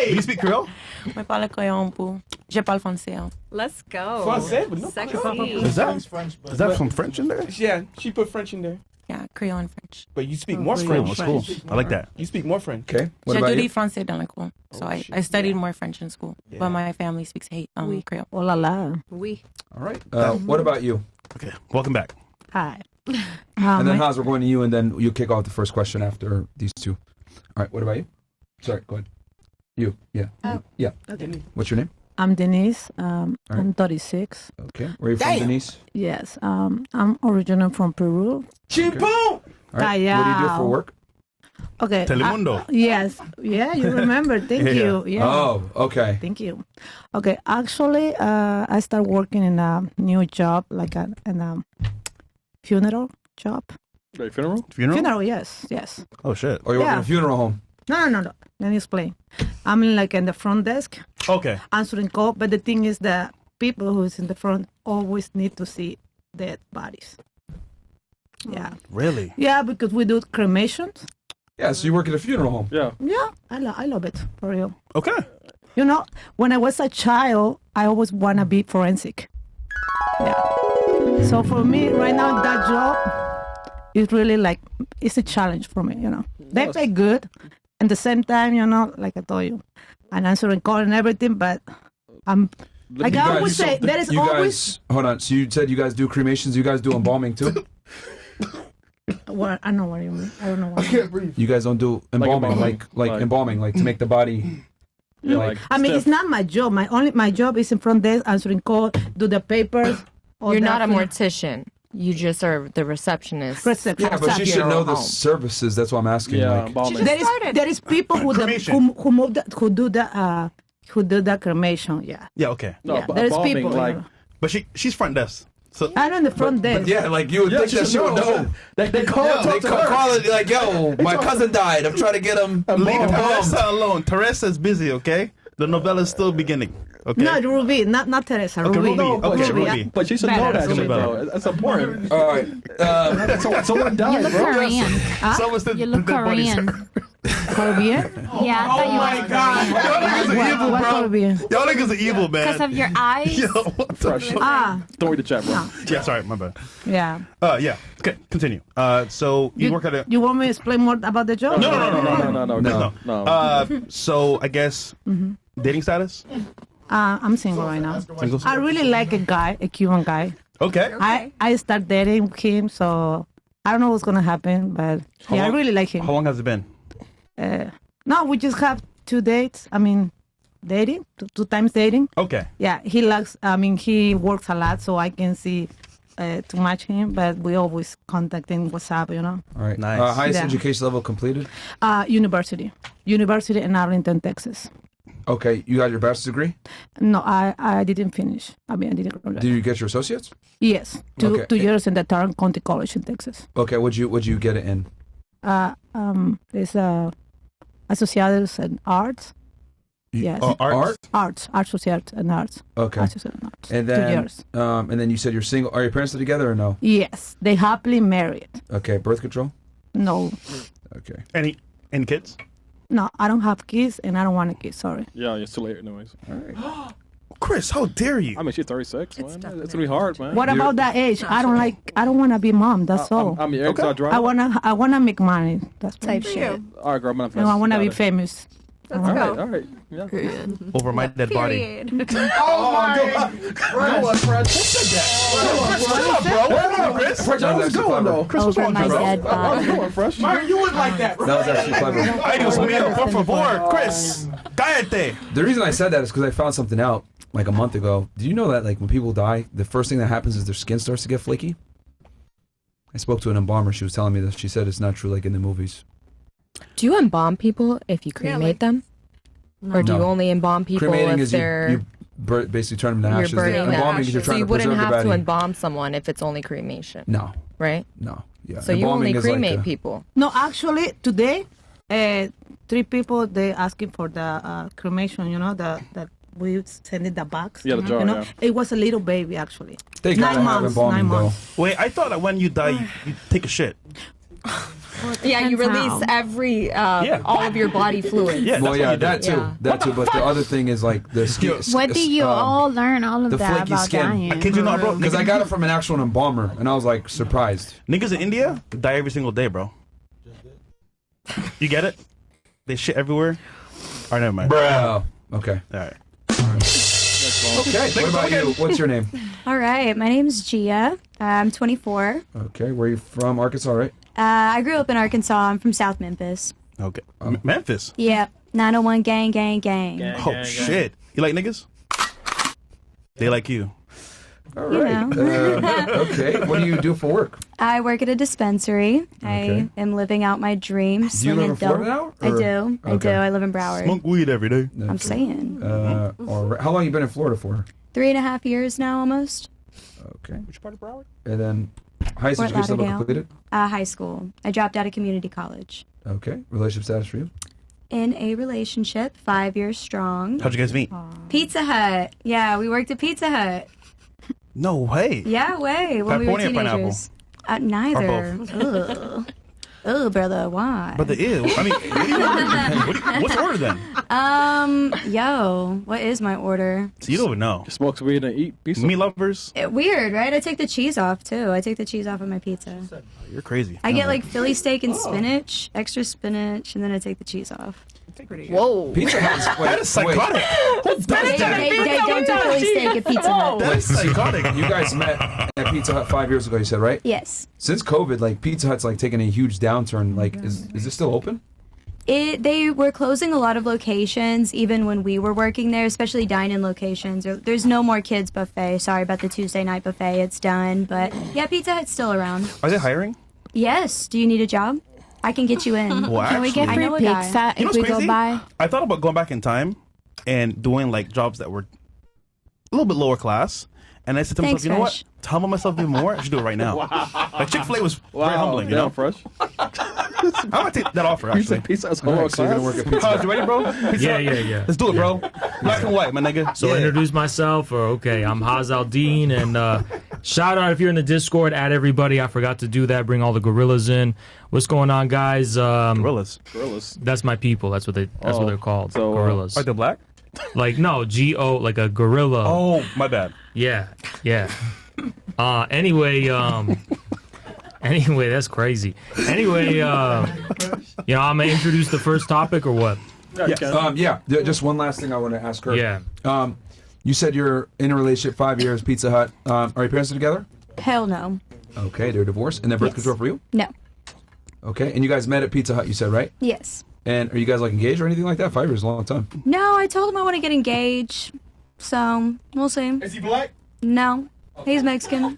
Do you speak Creole? Je parle créole un peu. Je parle français. Let's go. Français, but no Sexy. Is that some French in there? Yeah, she put French in there. Yeah, Creole and French. But you speak more Creole, French. that's cool. I like that. You speak more French. Okay. What Je about dis you? français dans l'école. So I studied more French in school. Yeah. But my family speaks Creole. Oh la la. Oui. All right. What about you? Okay. Welcome back. Hi. And then Haas, we're going to you, and then you kick off the first question after these two. All right. What about you? Sorry. Go ahead. You. Yeah. Yeah. Okay. What's your name? I'm Denise. right. I'm 36. Okay. Where are you from, Denise? Yes. I'm originally from Peru. Chimpoo! All right. What do you do for work? Okay. Telemundo. Yes. Yeah, you remember. Thank you. Yeah. Oh, okay. Thank you. Okay. Actually, I started working in a new job, like in a funeral job. Wait, funeral? Funeral, yes. Yes. Oh, shit. Or you work in Yeah. a funeral home? No. Let me explain. I'm like in the front desk. Okay. Answering call, but the thing is that people who's in the front always need to see dead bodies. Yeah. Really? Yeah, because we do cremations. Yeah, so you work at a funeral home. Yeah. Yeah, I love it, for real. Okay. You know, when I was a child, I always want to be forensic. Yeah. So for me, right now, that job is really like, it's a challenge for me, you know. They pay good. At the same time, you know, like I told you, I'm answering call and everything, but I'm, like I always say, there is you always... guys, hold on. So you said you guys do cremations. You guys do embalming too? Well, I know what you mean. I don't know what you mean. You guys don't do embalming, like embalming, like to make the body. Yeah, like I mean, it's not my job. My job is in front desk, answering call, do the papers. all You're that not a thing. mortician. You just are the receptionist. Yeah, but she should know the services. That's what I'm asking. Yeah, like, embalming. There is people who who do the cremation. Yeah. Yeah, okay. No, Yeah, but there's embalming, people, like, you know. But she's front desk. So I'm in the front desk. But yeah, like you would think that she would know. They call Yeah, they call it like, yo, my cousin died. I'm trying to get him leave embalmed. Teresa alone. Teresa's busy, okay? The novella's still beginning. Okay. No, Ruby, not Teresa. Okay, Ruby. Ruby. Okay, Ruby. But she should know Better, that shit, better. though. That's important. All right. Someone died, You look bro. Korean. Someone's You look Korean. Caribbean? Yeah, I thought you my God. Y'all niggas are evil, What bro. Caribbean? Y'all niggas are evil, man. because of your eyes. Yo, what the fuck? Ah, Don't read the chat, bro. Yeah, sorry, my bad. yeah. Yeah. Okay, continue. So you work at a... You want me to explain more about the job? No. So I guess dating status? I'm single right now. Single? I really like a Cuban guy. Okay. I start dating him, so I don't know what's gonna happen, but I really like him. How long has it been? No, we just have 2 dates. I mean, dating, two times dating. Okay. Yeah, he works a lot, so I can see to match him, but we always contact in WhatsApp, you know. All right. Nice. Highest Yeah. education level completed? University in Arlington, Texas. Okay. You got your bachelor's degree? No, I didn't finish. I mean, I didn't. Did you get your associates? Yes, two Okay. years in the Tarrant County College in Texas. Okay. Would you get it in? It's associates in arts. Yes. Art? Arts, associates and arts. Okay. Associates and arts. And 2 then, years. and then you said you're single. Are your parents still together or no? Yes, they happily married. Okay. Birth control? No. Okay. Any kids? No, I don't have kids, and I don't want a kid. Sorry. Yeah, it's too late anyways. All right. Chris, how dare you? I mean, she's 36, man. It's gonna be hard, man. What about that age? I don't want to be mom. That's all. I'm your ex. Okay. I wanna make money. That's Type shit. shit. All right, girl. I'm gonna No, I wanna be famous. All right. Yeah. Over my dead body. Oh my God. What, Fred? Who said that? Chris, chill out, bro. What up, Chris? Fresh, I was going, though. Chris, what's wrong, bro? I was going, Fresh. Mark, you look like that, bro. That was actually clever. Ay, Dios mío, por favor, Chris. Cállate. The reason I said that is because I found something out like a month ago. Do you know that like when people die, the first thing that happens is their skin starts to get flaky? I spoke to an embalmer. She was telling me this. She said it's not true like in the movies. Do you embalm people if you cremate them? Or do you only embalm people Cremating if is they're... you basically turn them to ashes. You're burning them. Embalming is you're So trying you to wouldn't preserve have the to body. embalm someone if it's only cremation. No. Right? No. Yeah. So you only Embalming is like cremate a- people. No, actually, today, 3 people they asking for the cremation. You know that we send it the box. Yeah, the jar, You know, yeah. it was a little baby actually. They 9 gotta have months. embalming, 9 months. Wait, I thought that when you die, you take a shit. Yeah, you release every all of your body fluids. Yeah, well, that's yeah, what you that do. too. Yeah. That too. But the other thing is like the skin. When do you all learn all of the that flaky about skin. dying? I kid you not, bro. Because I got it from an actual embalmer, and I was like surprised. Niggas in India die every single day, bro. You get it? They shit everywhere. All right, never mind. Bro. Okay. All right. Okay. What about you? What's your name? All right, my name's Gia. I'm 24. Okay. Where are you from? Arkansas, right? I grew up in Arkansas. I'm from South Memphis. Okay. Memphis. Yep, 901 gang, gang, gang. Oh shit! You like niggas? They like you. All You right. know. Okay. What do you do for work? I work at a dispensary. Okay. I am living out my dreams. Do you live in Florida now, I or- do. I do. Okay. I live in Broward. Smoke weed every day. I'm saying. All right. How long you been in Florida for? 3.5 years now, almost. Okay. Which part of Broward? And then highest Fort education level Lauderdale. completed? High school. I dropped out of community college. Okay. Relationship status for you? In a relationship, 5 years strong. How'd you guys meet? Pizza Hut. Yeah, we worked at Pizza Hut. No way. Yeah, way. When we were Pepperoni or pineapple? teenagers. Neither. Or Ugh. Ugh, brother, why? But the ew. I mean, what's the order then? Yo, what is my order? So you don't even know. Smokes weed and eat pizza. Meat lovers. Weird, right? I take the cheese off too. I take the cheese off of my pizza. You're crazy. I get like Philly steak and spinach, extra spinach, and then I take the cheese off. Whoa. Pizza Hut's That is psychotic. Who does They that? don't do Philly steak at Pizza Hut. That is psychotic. You guys met at Pizza Hut 5 years ago, you said, right? Yes. Since COVID, like Pizza Hut's like taking a huge downturn. Like, is it still open? They were closing a lot of locations even when we were working there, especially dine-in locations. There's no more kids buffet. Sorry about the Tuesday night buffet. It's done. But yeah, Pizza Hut's still around. Are they hiring? Yes. Do you need a job? I can get you in. Well, Can we get actually- free I know a guy. pizza You know if we what's go crazy? by? I thought about going back in time and doing like jobs that were a little bit lower class. And I said to myself, Thanks, you know what? Fresh. To humble myself even more, I should do it right now. Like Chick-fil-A was very humbling, you know? Fresh. I'm gonna take that offer You said actually. pizza is All lower right, so you're gonna class? work at Pizza Hut. You ready, bro? Pizza Yeah, Hut? yeah, yeah. Let's do it, bro. Black and white, my nigga. So Yeah. introduce myself, or okay, I'm Haz Al-Din, and shout out if you're in the Discord, add everybody. I forgot to do that. Bring all the gorillas in. What's going on, guys? Gorillas. That's my people. That's what they're called. So, gorillas. Are they black? Like no, G-O, like a gorilla. Oh, my bad. Yeah, yeah. Anyway, that's crazy. Anyway, I'm gonna introduce the first topic or what? Just one last thing I want to ask her. Yeah. You said you're in a relationship 5 years, Pizza Hut. Are your parents together? Hell no. Okay, they're divorced. And then birth Yes. control for you? No. Okay, and you guys met at Pizza Hut, you said, right? Yes. And are you guys like engaged or anything like that? 5 years is a long time. No, I told him I want to get engaged. So, we'll see. Is he black? No. He's Mexican.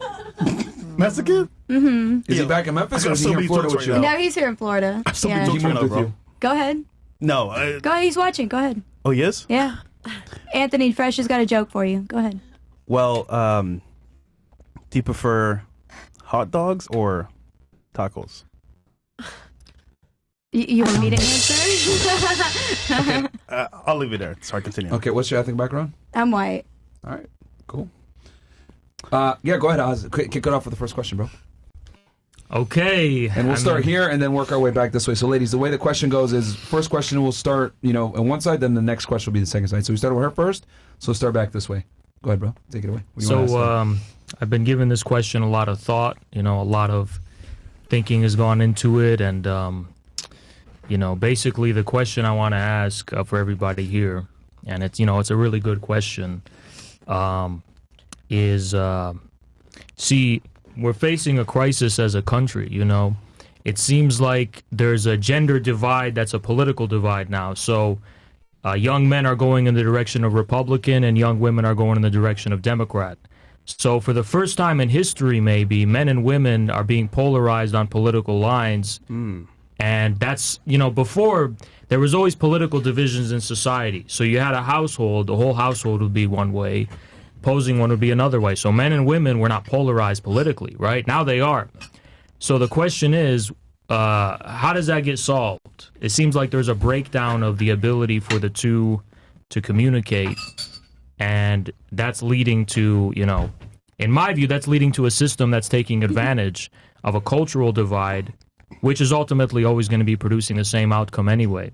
Mexican? Mm-hmm. Is he back in Memphis I or got is he so here in many Florida jokes with you? right now. No, he's here in Florida. So Yeah. many jokes He right moved now, with bro. you. Go ahead. No. Go ahead. He's watching. Go ahead. Oh, he is? Yeah. Anthony Fresh has got a joke for you. Go ahead. Well, do you prefer hot dogs or tacos? You want me to answer? Okay, I'll leave it there. Sorry, continue. Okay, what's your ethnic background? I'm white. All right, cool. Yeah, go ahead, Oz. Kick it off with the first question, bro. Okay. And we'll start here and then work our way back this way. So, ladies, the way the question goes is first question will start, on one side, then the next question will be the second side. So we started with her first, so start back this way. Go ahead, bro. Take it away. What do you want to ask I've been giving this question a lot of thought. A lot of thinking has gone into it. And, basically the question I want to ask for everybody here, and it's a really good question, is, see, we're facing a crisis as a country, It seems like there's a gender divide that's a political divide now. So young men are going in the direction of Republican and young women are going in the direction of Democrat. So for the first time in history, maybe, men and women are being polarized on political lines. And that's, before, there was always political divisions in society. So you had a household, the whole household would be one way. Opposing one would be another way. So men and women were not polarized politically, right? Now they are. So the question is, how does that get solved? It seems like there's a breakdown of the ability for the two to communicate. And that's leading to, in my view, that's leading to a system that's taking advantage of a cultural divide, which is ultimately always going to be producing the same outcome anyway.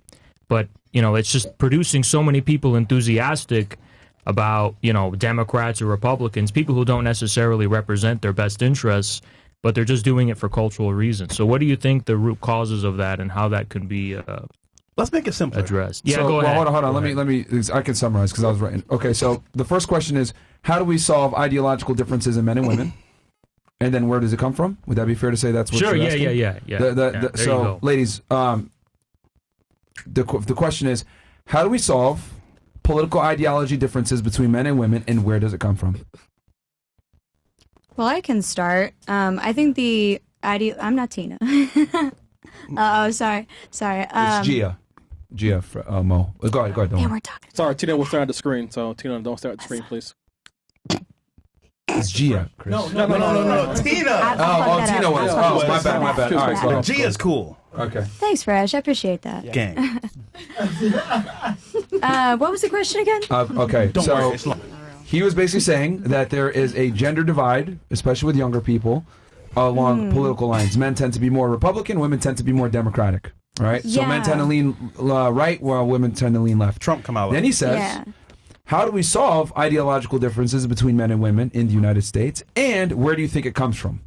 But, it's just producing so many people enthusiastic about, Democrats or Republicans, people who don't necessarily represent their best interests, but they're just doing it for cultural reasons. So what do you think the root causes of that and how that can be let's make it simpler. Addressed? Yeah, go ahead. Hold on. Let me. I can summarize because I was writing. Okay, so the first question is, how do we solve ideological differences in men and women? And then where does it come from? Would that be fair to say that's what Sure, you're asking? yeah. So, you go. ladies, the question is, how do we solve political ideology differences between men and women, and where does it come from? Well, I can start. I think I'm not Tina. Sorry. It's Gia, Mo. Go ahead. Don't worry. we're talking. Sorry, Tina will stare at the screen. So Tina, don't stare at the screen, please. It's Gia, Chris. No. Tina. Tina was. Oh, my bad. All right, go ahead. Gia's cool. Okay. Thanks, Fresh. I appreciate that. Gang. What was the question again? Okay, Don't worry, it's long. He was basically saying that there is a gender divide, especially with younger people, along political lines. Men tend to be more Republican, women tend to be more Democratic, right? So men tend to lean right, while women tend to lean left. Trump come out. Then he says, how do we solve ideological differences between men and women in the United States, and where do you think it comes from?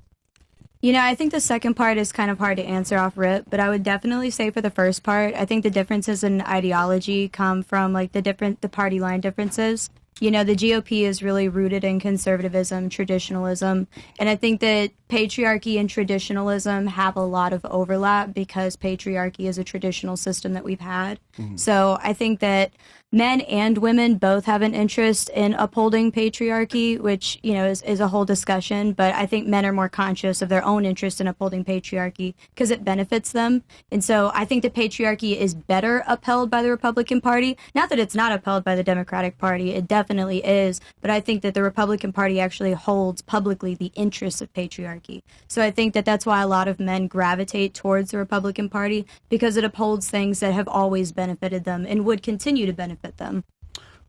I think the second part is kind of hard to answer off rip, but I would definitely say for the first part, I think the differences in ideology come from the party line differences. The GOP is really rooted in conservatism, traditionalism, and I think that patriarchy and traditionalism have a lot of overlap because patriarchy is a traditional system that we've had. So I think that men and women both have an interest in upholding patriarchy, which, is a whole discussion. But I think men are more conscious of their own interest in upholding patriarchy because it benefits them. And so I think the patriarchy is better upheld by the Republican Party. Not that it's not upheld by the Democratic Party. It definitely is. But I think that the Republican Party actually holds publicly the interests of patriarchy. So I think that that's why a lot of men gravitate towards the Republican Party, because it upholds things that have always benefited them and would continue to benefit them.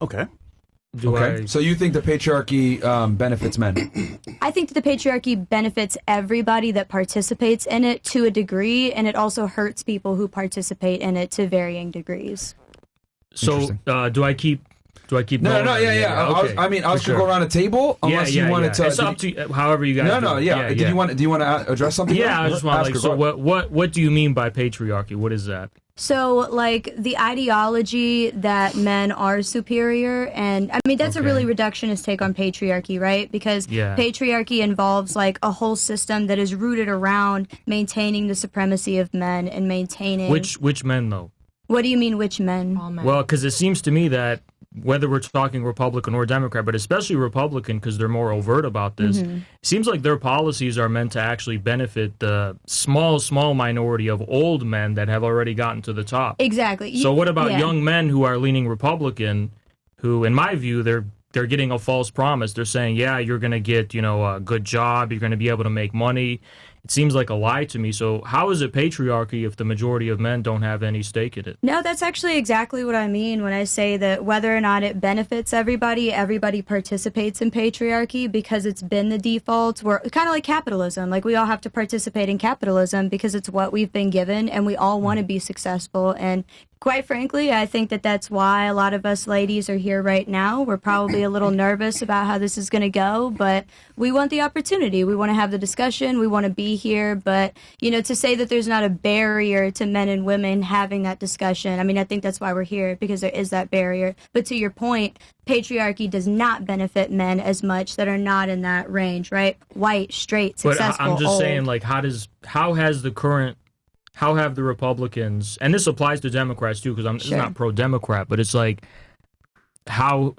Okay. So you think the patriarchy benefits men? I think that the patriarchy benefits everybody that participates in it to a degree, and it also hurts people who participate in it to varying degrees. So do I keep going? No, yeah. Okay, I was going to go around the table unless you wanted to. It's up to you, however you guys do. Do you want to address something? Yeah, I just want what do you mean by patriarchy? What is that? So, the ideology that men are superior, and that's a really reductionist take on patriarchy, right? Because patriarchy involves a whole system that is rooted around maintaining the supremacy of men and maintaining which men though? What do you mean, which men? All men. Well, because it seems to me that whether we're talking Republican or Democrat, but especially Republican because they're more overt about this, it seems like their policies are meant to actually benefit the small minority of old men that have already gotten to the top. Exactly. So what about young men who are leaning Republican, who, in my view, they're getting a false promise. They're saying, you're going to get, a good job, you're going to be able to make money, it seems like a lie to me. So how is it patriarchy if the majority of men don't have any stake in it? No, that's actually exactly what I mean when I say that whether or not it benefits everybody, everybody participates in patriarchy because it's been the default. We're kind of like capitalism. Like we all have to participate in capitalism because it's what we've been given and we all want to be successful. And quite frankly, I think that that's why a lot of us ladies are here right now. We're probably a little nervous about how this is going to go, but we want the opportunity. We want to have the discussion. We want to be here. But, you know, to say that there's not a barrier to men and women having that discussion, I mean, I think that's why we're here, because there is that barrier. But to your point, patriarchy does not benefit men as much that are not in that range, right? White, straight, successful, But I'm just old. saying, like, how have the Republicans, and this applies to Democrats too, because this is not pro-Democrat, but it's like, how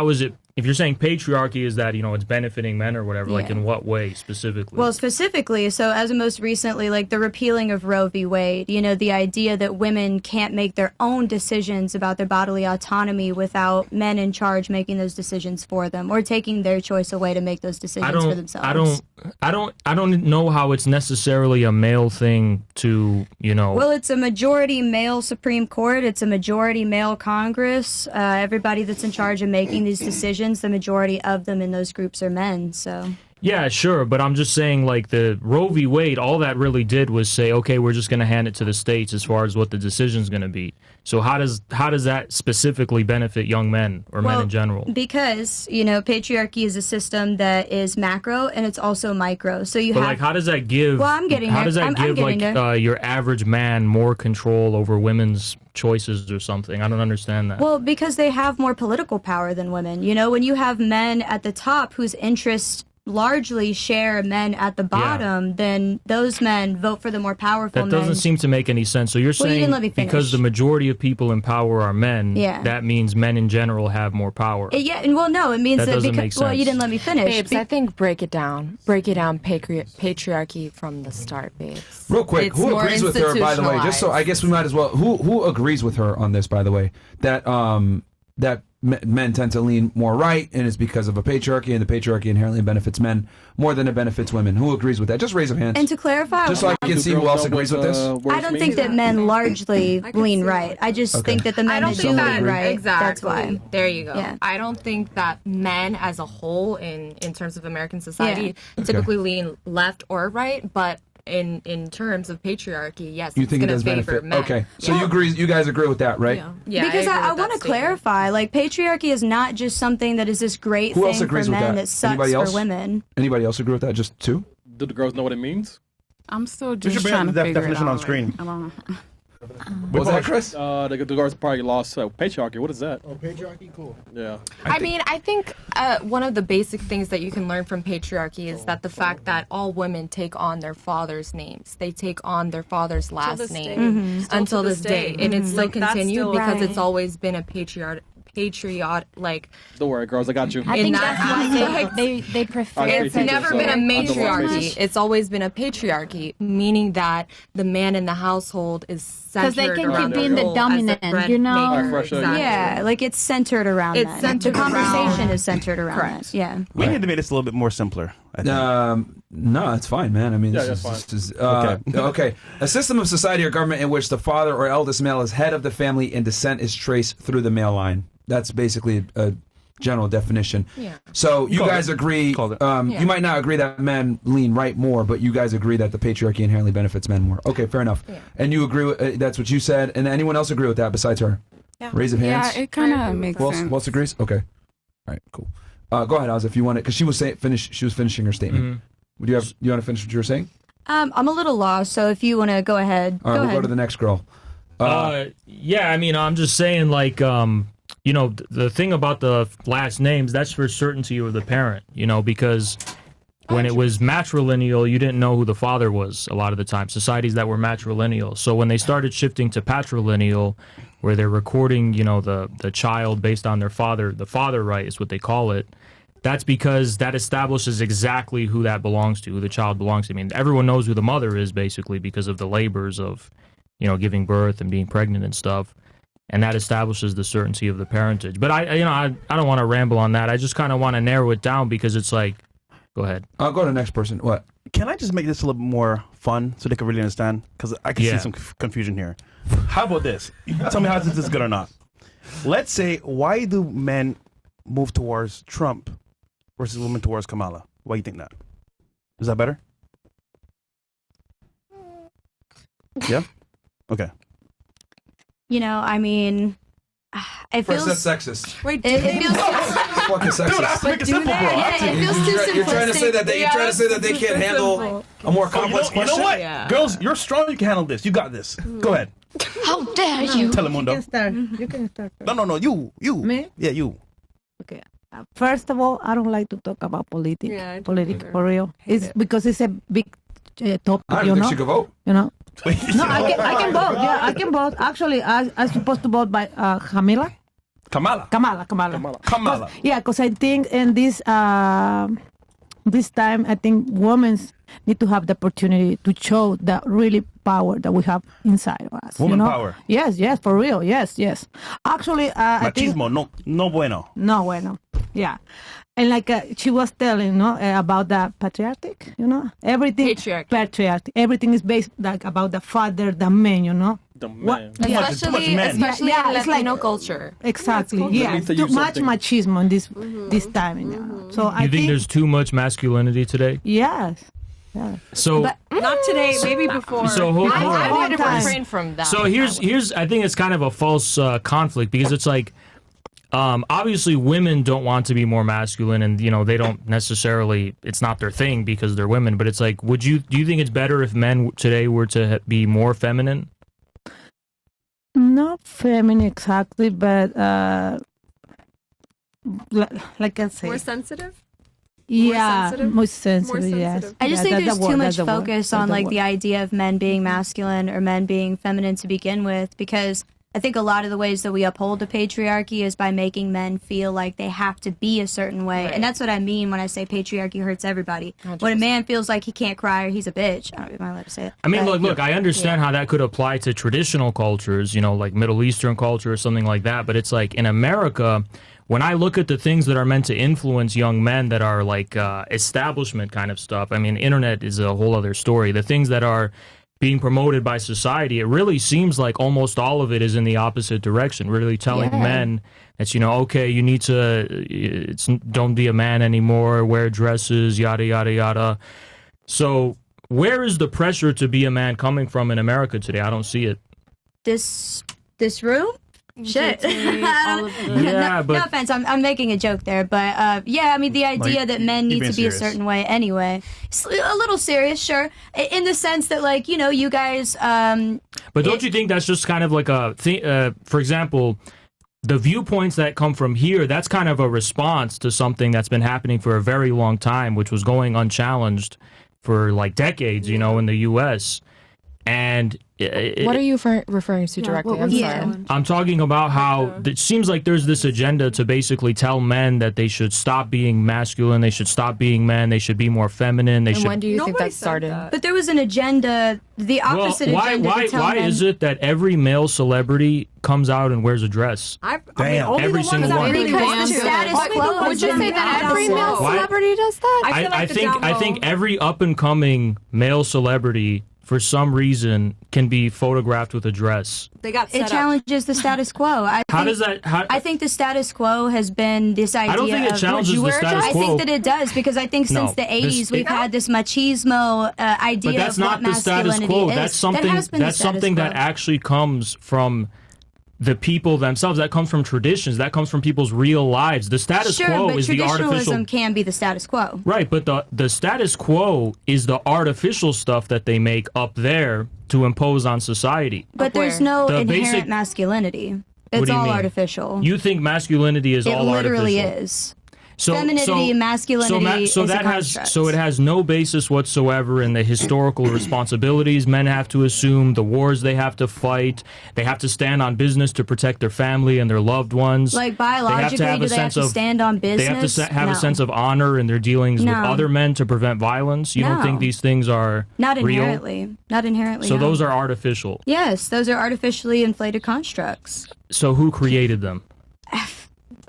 is it, if you're saying patriarchy is that, you know, it's benefiting men or whatever, like in what way specifically? Well, specifically, so as of most recently, like the repealing of Roe v. Wade, you know, the idea that women can't make their own decisions about their bodily autonomy without men in charge making those decisions for them or taking their choice away to make those decisions for themselves. I don't know how it's necessarily a male thing to, you know. Well, it's a majority male Supreme Court. It's a majority male Congress. Everybody that's in charge of making these decisions, the majority of them in those groups are men. So. Yeah, sure, but I'm just saying, like, the Roe v. Wade, all that really did was say, okay, we're just going to hand it to the states as far as what the decision's going to be. So how does that specifically benefit young men or men in general? Because, you know, patriarchy is a system that is macro and it's also micro. So you But have. like, how does that give? Well, I'm getting How there. does that I'm give getting there. your average man more control over women's choices or something? I don't understand that. Well, because they have more political power than women. You know, when you have men at the top whose interests largely share men at the bottom, then those men vote for the more powerful That men. doesn't seem to make any sense. So you're Well, you saying didn't let me finish. because the majority of people in power are men, that means men in general have more power. Yeah, and well, no, it means That that doesn't because make well, you sense. didn't let me finish. Babes, I think break it down patriarchy from the start, babes. Real quick, It's who more agrees with her, by the way? Just so I guess we might as well. Who agrees with her on this, by the way? That that men tend to lean more right, and it's because of a patriarchy, and the patriarchy inherently benefits men more than it benefits women. Who agrees with that? Just raise your hands. And to clarify, just so I can see who else agrees with this. I don't think that men largely lean right. I just think that the men that do lean right. Exactly. That's why. There you go. Yeah. I don't think that men as a whole in terms of American society typically lean left or right, but in terms of patriarchy, yes, You it's think it gonna does favor benefit? men. Okay, so you guys agree with that, right? Yeah, because I agree I with want that to clarify, like patriarchy is not just something that is this great Who else thing agrees for with men that? sucks Anybody else? for women. Anybody else agree with that? Just two? Do the girls know what it means? I'm still We just should bring trying up to the figure definition it out. on screen. I don't know. What was that, Chris? The girls probably lost patriarchy. What is that? Oh, patriarchy, cool. Yeah. I think one of the basic things that you can learn from patriarchy is that the fact that all women take on their father's names. They take on their father's last this name day. Mhm. Still until to this this day. day. And it's still Like, that's continued still because right. it's always been a patriot, like... Don't worry, girls. I got you. I think that that's why aspect. they prefer. It's never been a matriarchy. face. It's always been a patriarchy, meaning that the man in the household is centered Because they can around keep being the role as dominant, bread you know? maker. Exactly. Yeah, like it's centered around It's that. centered the conversation around- is centered around Correct. that. Yeah. We need to make this a little bit more simpler. I think. No, it's fine, man. I mean, Yeah, this that's is, fine. this is okay. A system of society or government in which the father or eldest male is head of the family and descent is traced through the male line. That's basically a general definition. Yeah. So you Called guys it. agree. Called it. Yeah. You might not agree that men lean right more, but you guys agree that the patriarchy inherently benefits men more. Okay, fair enough. Yeah. And you agree with that's what you said. And anyone else agree with that besides her? Yeah. Raise of hands. Yeah, it kind of makes Who else, sense. who else agrees? Okay. All right. Cool. Go ahead, Oz, if you want it, because she was She was finishing her statement. Would you have? You want to finish what you were saying? I'm a little lost, so if you want to go ahead, All right, go we'll ahead. go to the next girl. Yeah, I mean, I'm just saying, like, you know, the thing about the last names, that's for certainty of the parent, you know, because when it was matrilineal, you didn't know who the father was a lot of the time, societies that were matrilineal. So when they started shifting to patrilineal, where they're recording, you know, the child based on their father, the father right is what they call it, that's because that establishes exactly who that belongs to, who the child belongs to. I mean, everyone knows who the mother is, basically, because of the labors of, you know, giving birth and being pregnant and stuff. And that establishes the certainty of the parentage. But I don't want to ramble on that. I just kind of want to narrow it down because it's like, go ahead. I'll go to the next person. What? Can I just make this a little more fun so they can really understand? Because I can see some confusion here. How about this? Tell me how this is good or not. Let's say, why do men move towards Trump versus women towards Kamala? Why do you think that? Is that better? Yeah? Okay. You know, I mean, it feels... First, that's sexist. Wait, it feels... It's fucking sexist. Dude, I have to make it simple, bro. Yeah, it feels too simplistic. You're trying to say that you're trying to say that they can't handle a more complex You question. know what? Yeah. Girls, you're strong. You can handle this. You got this. Go ahead. How dare you? Telemundo. You can start. No. You. Me? Yeah, you. Okay. First of all, I don't like to talk about politics. Yeah, I don't politics either. for real. It's because it's a big topic. I don't you think know. she could vote. You know. No, I can vote. Yeah, I can vote. Actually, I'm supposed to vote by Kamala. Yeah, because I think in this this time, I think women need to have the opportunity to show the really power that we have inside of us. Woman you know? power. Yes, for real. Yes. Actually, I think Machismo, no bueno. no bueno. Yeah, and like she was telling, about the patriarchy. Everything patriarchy. Everything is based like about the father, the man. The man. Especially in it's Latino like, culture. Exactly. Yeah, Yeah, too much machismo in this time. So I You think there's too much masculinity today? yes. Yeah. So Not today, maybe before. So hold on. I would time. refrain from that. So here's I think it's kind of a false conflict because it's like obviously women don't want to be more masculine and they don't necessarily, it's not their thing because they're women, but it's like do you think it's better if men today were to be more feminine? Not feminine exactly, but like I say, More sensitive? yeah, sensitive? more sensitive. More Yes. sensitive. I just Yeah, think that's there's the too word, much that's the word, focus that's on the like word. the idea of men being masculine or men being feminine to begin with, because I think a lot of the ways that we uphold the patriarchy is by making men feel like they have to be a certain way. Right. And that's what I mean when I say patriarchy hurts everybody. 100%. When a man feels like he can't cry or he's a bitch, I don't know if I'm allowed to say it. I mean, but- look, I understand how that could apply to traditional cultures, like Middle Eastern culture or something like that. But it's like in America, when I look at the things that are meant to influence young men that are like establishment kind of stuff, I mean, internet is a whole other story. The things that are being promoted by society, it really seems like almost all of it is in the opposite direction, really telling men that, okay, you need to, don't be a man anymore, wear dresses, yada, yada, yada. So where is the pressure to be a man coming from in America today? I don't see it. This room? Shit. Yeah, but no offense, I'm making a joke there, but yeah, I mean the idea Like, that men you're need to being be a serious. certain way anyway. It's a little serious, sure, in the sense that like you guys. But don't you think that's just kind of like a thing? For example, the viewpoints that come from here, that's kind of a response to something that's been happening for a very long time, which was going unchallenged for like decades, in the U.S. And what are you referring to directly? I'm sorry. I'm talking about how it seems like there's this agenda to basically tell men that they should stop being masculine, they should stop being men, they should be more feminine. They And should. when do you think that started? But there was an agenda, the opposite agenda to tell why men. is it that every male celebrity comes out and wears a dress? Every single one. Because the status quo. Would you say that every male Why? celebrity does that? I think every up and coming male celebrity, for some reason, can be photographed with a dress. They got It challenges the status quo. I think the status quo has been this idea. I don't think it of, challenges the status I quo. think that it does because I think since the 80s we've had this machismo idea But that's of not what the status masculinity quo. is. That's something. That has been the That's status something quo. that actually comes from the people themselves. That comes from traditions. That comes from people's real lives. The status Sure, quo but is the traditionalism artificial. can be the status quo. Right, but the status quo is the artificial stuff that they make up there to impose on society. But there's no The inherent basic- masculinity. What It's do you all mean? artificial. You think masculinity is It all literally artificial? is. Femininity, masculinity so is a that has construct. so it has no basis whatsoever in the historical responsibilities men have to assume, the wars they have to fight. They have to stand on business to protect their family and their loved ones. Like biologically, do they have to stand on business? They have to have No. a sense of honor in their dealings with No. other men to prevent violence. You don't No. think these things are Not real? inherently. Not inherently. So no. those are artificial. Yes, those are artificially inflated constructs. So who created them?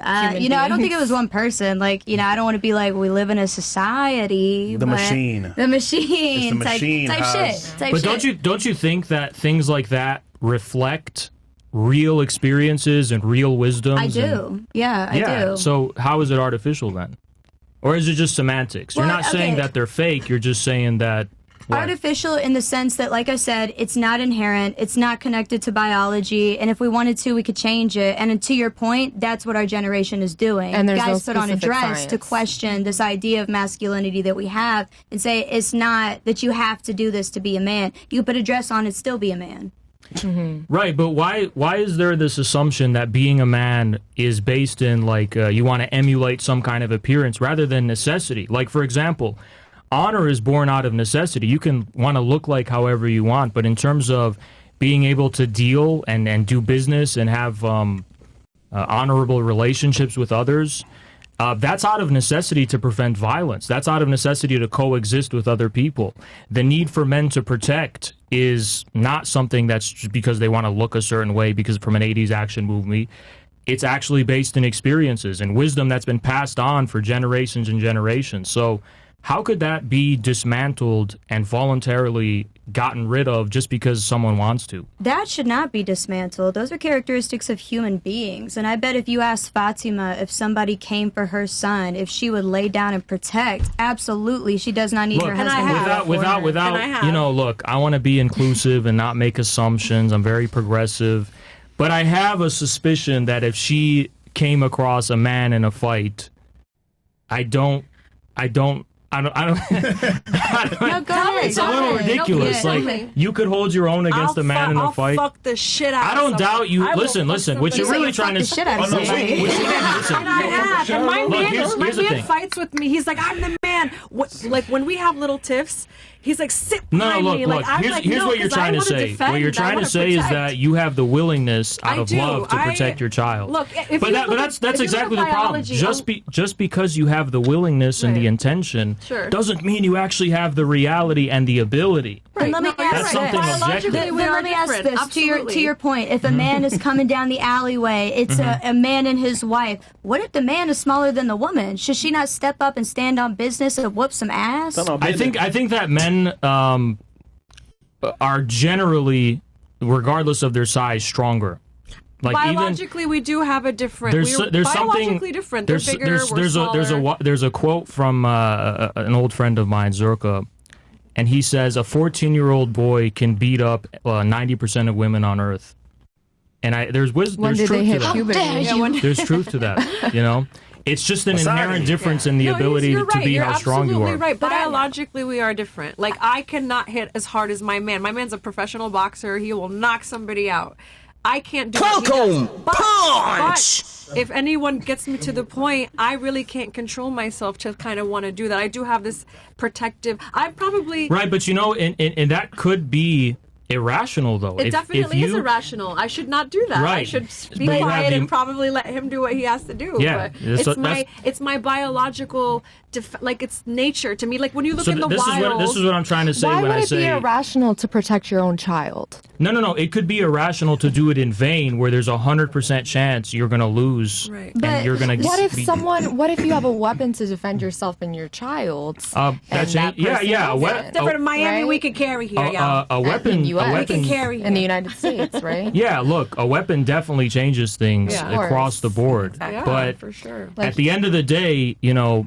human You know, I don't think it beings. was one person. Like, you know, I don't want to be like, we live in a society. The but machine. The machine. It's the machine type has- shit. Type But shit. don't you think that things like that reflect real experiences and real wisdoms? I do. Yeah, I do. So how is it artificial then? Or is it just semantics? You're Well, not saying okay. that they're fake. You're just saying that. What? Artificial in the sense that, like I said, it's not inherent, it's not connected to biology, and if we wanted to, we could change it. And to your point, that's what our generation is doing. And there's Guys no put on a specific dress to science. question this idea of masculinity that we have and say it's not that you have to do this to be a man. You can put a dress on and still be a man. Right, but why is there this assumption that being a man is based in like you want to emulate some kind of appearance rather than necessity? Like, for example, honor is born out of necessity. You can want to look like however you want, but in terms of being able to deal and do business and have honorable relationships with others, that's out of necessity to prevent violence. That's out of necessity to coexist with other people. The need for men to protect is not something that's just because they want to look a certain way because from an 80s action movie. It's actually based in experiences and wisdom that's been passed on for generations and generations. So how could that be dismantled and voluntarily gotten rid of just because someone wants to? That should not be dismantled. Those are characteristics of human beings. And I bet if you asked Fatima if somebody came for her son, if she would lay down and protect, absolutely, she does not need her husband to fight for her. without you know, look, I want to be inclusive and not make assumptions. I'm very progressive. But I have a suspicion that if she came across a man in a fight, I don't No, go ahead. it's a little ridiculous. Like, you could hold your own against a man in a fight. I'll fuck the shit out I don't of doubt you. I will Listen. What you're really trying to the shit out of somebody. And I have. And my Look, man, here's my the man thing. fights with me. He's like, I'm the man. Like when we have little tiffs, he's like, sit No, behind look, me. look. Like, I'm Here's, like, here's no, what you're 'cause I trying to wanna say. defend, What you're I trying to wanna say is protect. that you have the willingness out I of do. love to protect your child. Look, if but you that, look but at- that's if you exactly look the at problem. biology, Just because you have the willingness and the intention Sure. doesn't mean you actually have the reality and the ability. Then let me No, ask That's this. something objective. Then we are let me ask different. this to Absolutely. your point. If a man is coming down the alleyway, it's a man and his wife. What if the man is smaller than the woman? Should she not step up and stand on business and whoop some ass? I think that men are generally, regardless of their size, stronger. Like biologically, we do have a different. there's We're there's biologically something different. They're bigger. We're smaller. there's a quote from an old friend of mine, Zurka, and he says a 14-year-old boy can beat up 90% of women on Earth. And there's truth to that. There's truth to that. You know, it's just an inherent difference in the ability you're to right. be You're how strong you absolutely are. right. Biologically, we are different. Like, I cannot hit as hard as my man. My man's a professional boxer. He will knock somebody out. I can't do Welcome, punch! But if anyone gets me to the point, I really can't control myself to kind of want to do that. I do have this protective. I probably Right, but you know, and that could be irrational, though. It If definitely is you- irrational. I should not do that. I Right. should be But you have quiet the- and probably let him do what he has to do. Yeah, But so it's my biological, like it's nature to me. Like when you look So in the this wild. is what I'm trying to say Why when would I it be say irrational to protect your own child? no. It could be irrational to do it in vain, where there's 100% chance you're going to lose, and you're going to. What if you have a weapon to defend yourself and your child? That's and that yeah. person different in Miami, right? we could carry here. Yeah, a weapon, in US. a weapon we can carry in the here. United States, right? Yeah, look, a weapon definitely changes things Yeah. Of course. across the board. Yeah, but for sure. at the end of the day, you know,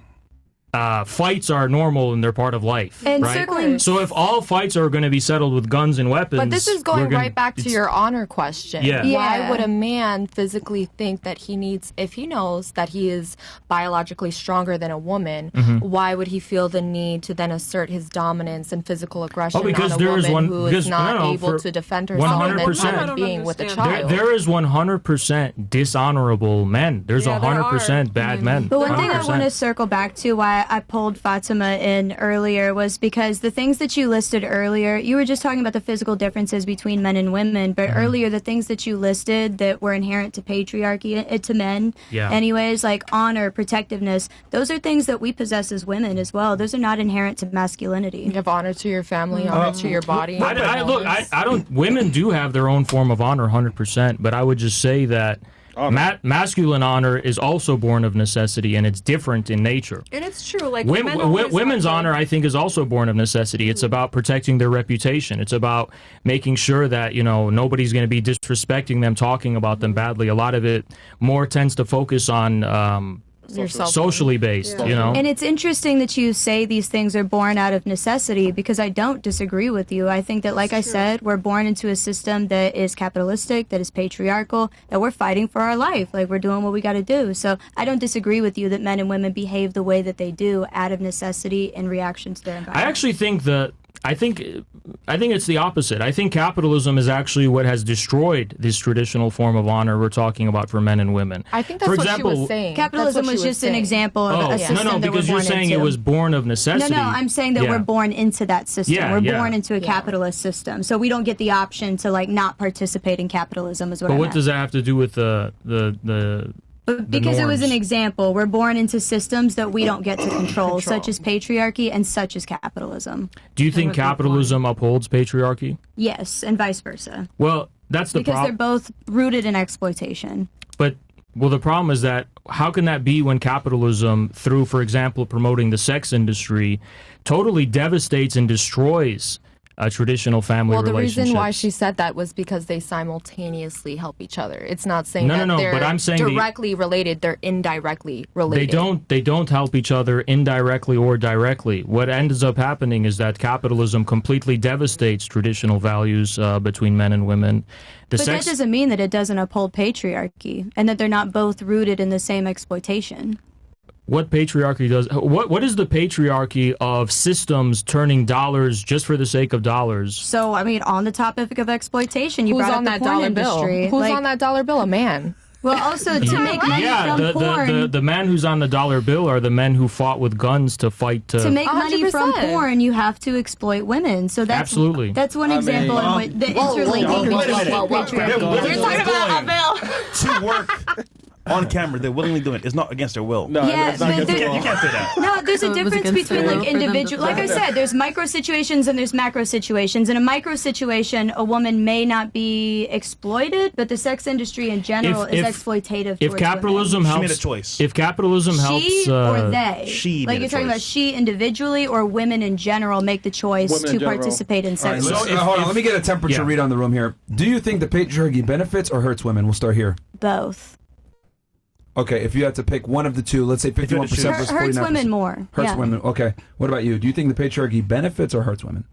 fights are normal and they're part of life, And right? circling- So if all fights are going to be settled with guns and weapons, But this is we're going gonna- right back to it's- your honor question. Yeah. Why would a man physically think that he needs, if he knows that he is biologically stronger than a woman, Mhm. why would he feel the need to then assert his dominance and physical aggression because on a there is woman one- who because- is not no, able for to defend herself and then 100%. being with a There, child? there is 100% dishonorable men. There's Yeah, there 100% bad men. But one thing I 100%. want to circle back to why I pulled Fatima in earlier was because the things that you listed earlier, you were just talking about the physical differences between men and women, but earlier the things that you listed that were inherent to patriarchy, to men, Yeah. anyways, like honor, protectiveness, those are things that we possess as women as well. Those are not inherent to masculinity. You have honor to your family, honor to your body. I don't. Women do have their own form of honor, 100%. But I would just say that Masculine honor is also born of necessity, and it's different in nature. And it's true. Like men always Women's have to- honor, I think, is also born of necessity. It's about protecting their reputation. It's about making sure that, you know, nobody's going to be disrespecting them, talking about them badly. A lot of it more tends to focus on socially based, you know. And it's interesting that you say these things are born out of necessity, because I don't disagree with you. I think that, like I said, we're born into a system that is capitalistic, that is patriarchal, that we're fighting for our life. Like, we're doing what we got to do. So I don't disagree with you that men and women behave the way that they do out of necessity in reaction to their environment. I actually think that I think it's the opposite. I think capitalism is actually what has destroyed this traditional form of honor we're talking about for men and women. I think that's for what example, she was saying. Capitalism was just an example of a system no, that because we're you're born saying into. it was born of necessity. No, I'm saying that we're born into that system. Yeah, we're yeah. born into a capitalist system, so we don't get the option to like not participate in capitalism. Is what. But I what meant. does that have to do with the But because it was an norms? example, we're born into systems that we don't get to control, such as patriarchy and such as capitalism. Do you think capitalism upholds patriarchy? Yes, and vice versa. Well, that's the Because problem. they're both rooted in exploitation. But the problem is that how can that be when capitalism, through, for example, promoting the sex industry, totally devastates and destroys traditional family Well, the relationships? reason why she said that was because they simultaneously help each other. It's not saying No, that no, they're but I'm saying directly related. They're indirectly related. They don't help each other indirectly or directly. What ends up happening is that capitalism completely devastates traditional values between men and women. But that doesn't mean that it doesn't uphold patriarchy and that they're not both rooted in the same exploitation. What patriarchy does? What is the patriarchy of systems turning dollars just for the sake of dollars? So, I mean, on the topic of exploitation, you Who's brought on up the that porn dollar industry. bill? Who's Like- on that dollar bill? A man. Well, also to make money from porn. The men who's on the dollar bill are the men who fought with guns to fight To make money from 100%. porn, you have to exploit women. So that's Absolutely. That's one example in which the interlinking between patriarchy. You're talking about a bill to work on camera. They're willingly doing it. It's not against their will. No, Yeah, it's not but against the there- law. You can't say that. No, there's So a it was difference against between their like will for them to individual. Like I fly. said, there's micro situations and there's macro situations. In a micro situation, a woman may not be exploited, but the sex industry in general is exploitative. If towards capitalism women. helps, She made a choice. If capitalism helps, She or they? she like made you're a talking about choice. she individually or women in general make the choice Women in to general. participate in All right, sex. let's- hold on. Let me get a temperature read on the room here. Do you think the patriarchy benefits or hurts women? We'll start here. Both. Okay, if you had to pick one of the two, let's say 51% versus 49%. Hurts women more. Hurts yeah. women. Okay. What about you? Do you think the patriarchy benefits or hurts women?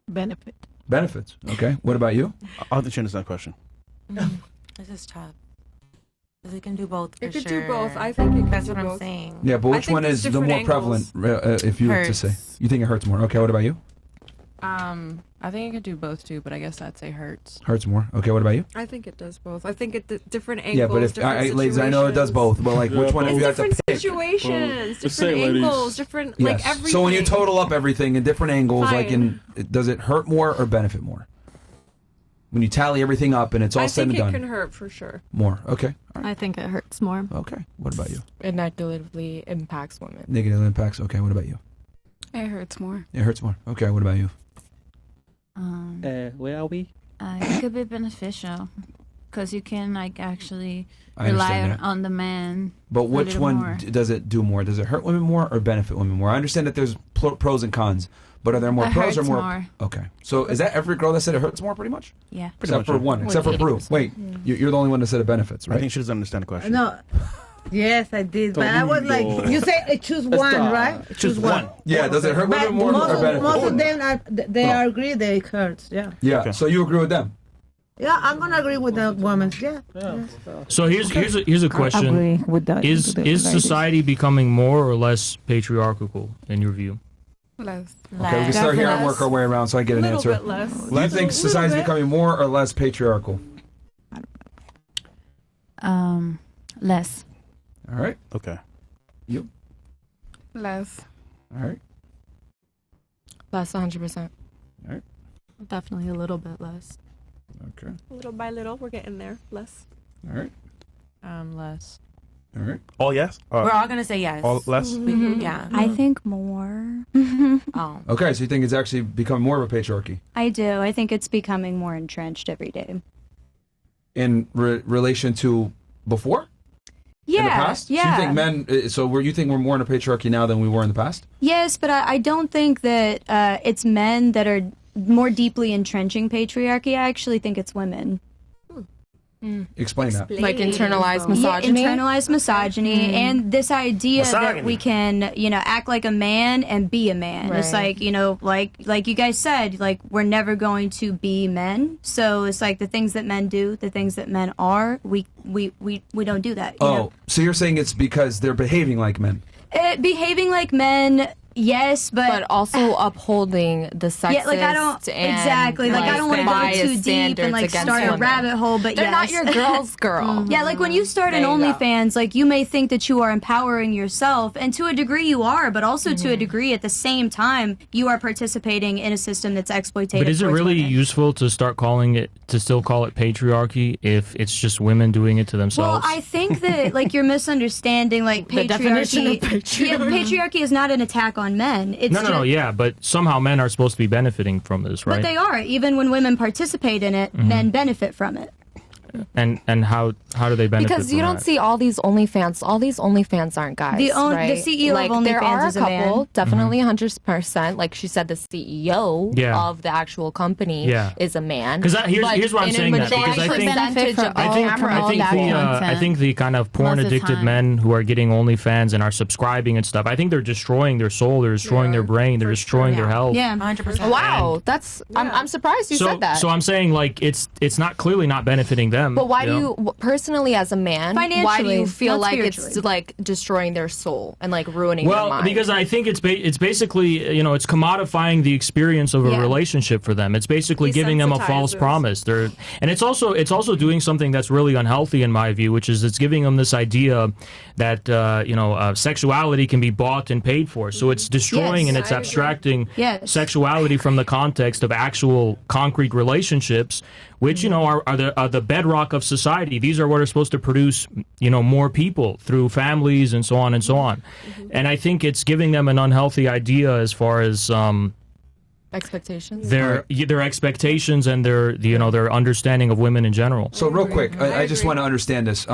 Benefit. Benefits. Okay. What about you? I don't think she understands that question. This is tough. Because it can do both. It for could sure. do both. I think it could That's do what I'm both. saying. Yeah, but I which think one there's is the different more prevalent, if you were to say? You think it hurts more. Okay, what about you? I think it could do both too, but I guess I'd say hurts. Hurts more. Okay, what about you? I think it does both. I think it different angles. Yeah, but if different ladies, I know it does situations. both, but like which one if you had to different pick? situations, Just say, different ladies. angles, different Yes. like everything. So when you total up everything in different angles, like Fine. does it hurt more or benefit more? When you tally everything up and it's all I said think and it done. can hurt for sure. More. Okay. I think it hurts more. Okay. What about you? It negatively impacts women. Negative impacts. Okay. What about you? It hurts more. It hurts more. Okay. What about you? Where are we? It could be beneficial because you can like actually I rely understand that. on the man. But a which little one more. does it do more? Does it hurt women more or benefit women more? I understand that there's pros and cons, but are there more It pros or hurts more? more. Okay. So is that every girl that said it hurts more, pretty much? Yeah. Except for one. More Except than for Brew. 80%. Wait, you're the only one that said it benefits, I right? think she doesn't understand the question. No. Yes, I did. But I was like, No. you said choose one, right? Choose one. Yeah. Does it hurt But women more most, or benefit? most of them, they agree that it hurts. Yeah. Yeah. Okay. So you agree with them? Yeah, I'm going to agree with the woman. Yeah. So here's a question: agree with that. Is society becoming more or less patriarchal in your view? Less. Okay, we can start here and work our way around so I get an Little answer. bit less. Do you think society's becoming more or less patriarchal? Less. All right. Okay. You. Less. All right. That's 100%. All right. Definitely a little bit less. Okay. Little by little, we're getting there. Less. All right. Less. All right. All yes? We're all gonna say yes. All less? Yeah. I think more. Oh. Okay, so you think it's actually becoming more of a patriarchy I do. I think it's becoming more entrenched every day. in relation to before? Yeah, in the past? yeah. So you think men? So you think we're more in a patriarchy now than we were in the past? Yes, but I don't think that it's men that are more deeply entrenching patriarchy. I actually think it's women. Explain that. Like internalized misogyny? Yeah, internalized misogyny, and this idea that we can, act like a man and be a man. It's Right. like, like you guys said, like we're never going to be men. So it's like the things that men do, the things that men are, we don't do that. You know? So you're saying it's because they're behaving like men? Behaving like men. Yes, but also upholding the sexist. Yeah, like I don't and, exactly. Like I don't want to go too deep and like start a rabbit hole. But they're yes. not your girl's girl. Yeah, like when you start an There you go. OnlyFans, like you may think that you are empowering yourself, and to a degree you are, but also to a degree at the same time you are participating in a system that's exploitative. But is it towards really women. useful to still call it patriarchy if it's just women doing it to Well, themselves? I think that like you're misunderstanding like The definition of patriarchy. Yeah, patriarchy is not an attack on men. It's no, yeah, but somehow men are supposed to be benefiting from this, right? But they are. Even when women participate in it, men benefit from it. And how do they benefit? Because you from don't that? see all these OnlyFans. All these OnlyFans aren't guys. The right? CEO like, of there OnlyFans are is a a couple, man. definitely 100%. Like she said, the CEO Yeah. of the actual company Yeah. is a man. Because here's why I'm in a saying that, because I think percentage of the I think the kind of porn addicted men who are getting OnlyFans and are subscribing and stuff, I think they're destroying their soul, they're destroying their brain, they're destroying their health. Yeah, 100%. Wow, that's I'm surprised you said that. So I'm saying like it's not clearly not benefiting them. But why do know? you personally as a man? Why do Financially, you feel not like it's spiritually. like destroying their soul and like ruining their Well, mind? because I think it's basically it's commodifying the experience of a Yeah. relationship for them. It's basically giving them a false promise. And it's also doing something that's really unhealthy in my view, which is it's giving them this idea that sexuality can be bought and paid for. So it's destroying and it's abstracting sexuality from the context of actual concrete relationships, which are the bedrock of society. These are what are supposed to produce more people through families and so on and so on. And I think it's giving them an unhealthy idea as far as expectations. their expectations and their understanding of women in general. So real quick, I just want to understand this.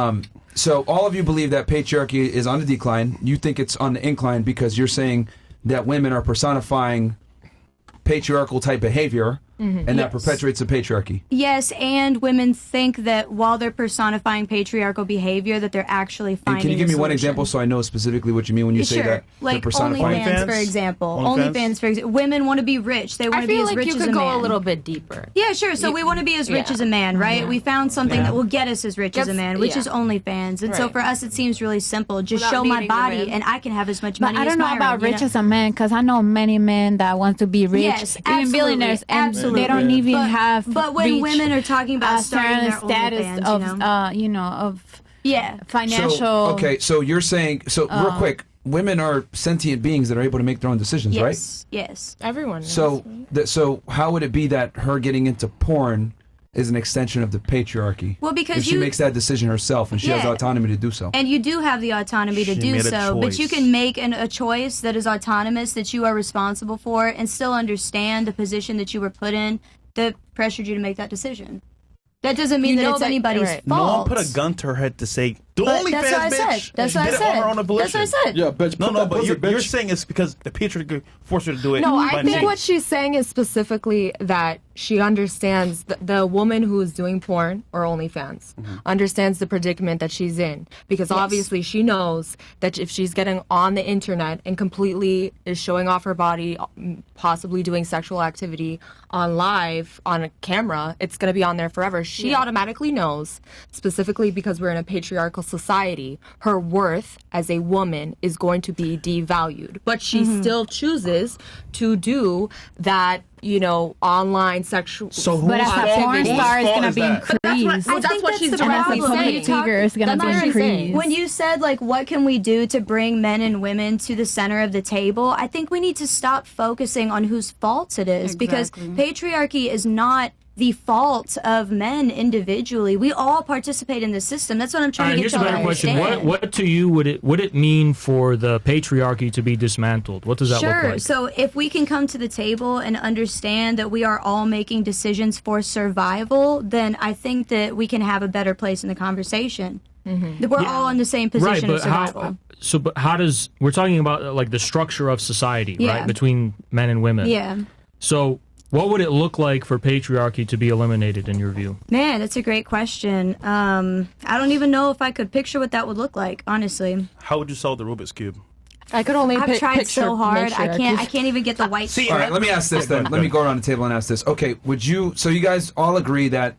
So all of you believe that patriarchy is on the decline. You think it's on the incline because you're saying that women are personifying patriarchal type behavior, and that perpetuates the patriarchy. Yes, and women think that while they're personifying patriarchal behavior, that they're actually And finding. can you give me a one solution. example so I know specifically what you mean when you say Sure. that? Like they're personifying OnlyFans, for example. OnlyFans, for example. Women want to be rich. They want I to be feel as like rich you as could a go man. a little bit deeper. Yeah, sure. So we want to be as rich as a man, right? We found something that will get us as rich as a man, which is OnlyFans. And so Right. for us, it seems really simple. Just Without show my needing the body, man. and I can have as much But money I as don't know Myron, about you rich know? as a man because I know many men that want to be rich, Yes, even absolutely, billionaires, and absolutely. they don't even have. But when reached women are talking about a starting certain their status OnlyFans, of, of yeah, financial. So, okay, so you're saying real quick, women are sentient beings that are able to make their own decisions, right? Yes. Everyone. So so how would it be that her getting into porn is an extension of the patriarchy? Well, because if she you- makes that decision herself and she has Yeah. autonomy to do so. And you do have the autonomy to She do made a so, but you choice. can make a choice that is autonomous, that you are responsible for, and still understand the position that you were put in that pressured you to make that decision. That doesn't mean You that know it's that- anybody's right. No one fault. put a gun to her head to say, "Do But OnlyFans, that's what I bitch." said. That's She what I did it on her said. own That's what I volition. said. Yeah, bitch. No, put no, that but pussy, you're bitch. saying it's because the patriarchy forced her to do it. No, I by think saying- what she's saying is specifically that she understands the woman who is doing porn or OnlyFans understands the predicament that she's in, because obviously she knows that if she's getting on the internet and completely is showing off her body, possibly doing sexual activity on live on a camera, it's going to be on there forever. She automatically knows, specifically because we're in a patriarchal society, her worth as a woman is going to be devalued, but she still chooses to do that, online sexual. So But as a porn star, it's going to be increased. Well, that's what she's And as a directly public saying. figure, it's going to That's be what she's saying. increased. When you said, like, what can we do to bring men and women to the center of the table, I think we need to stop focusing on whose faults it is, because patriarchy is not the fault of men individually. We all participate in the system. That's what I'm trying to get Here's a y'all to better question. understand. What to you would it mean for the patriarchy to be dismantled? What does that look Sure. like? So if we can come to the table and understand that we are all making decisions for survival, then I think that we can have a better place in the conversation. We're all in the same position of survival. But how does we're talking about like the structure of society, Yeah. right, between men and women? Yeah. So, what would it look like for patriarchy to be eliminated in your view? Man, that's a great question. I don't even know if I could picture what that would look like, honestly. How would you solve the Rubik's Cube? I could only I've tried picture so hard. I matriarchy. can't even get the white strip. All right, let me ask this then. Let me go around the table and ask this. Okay, so you guys all agree that,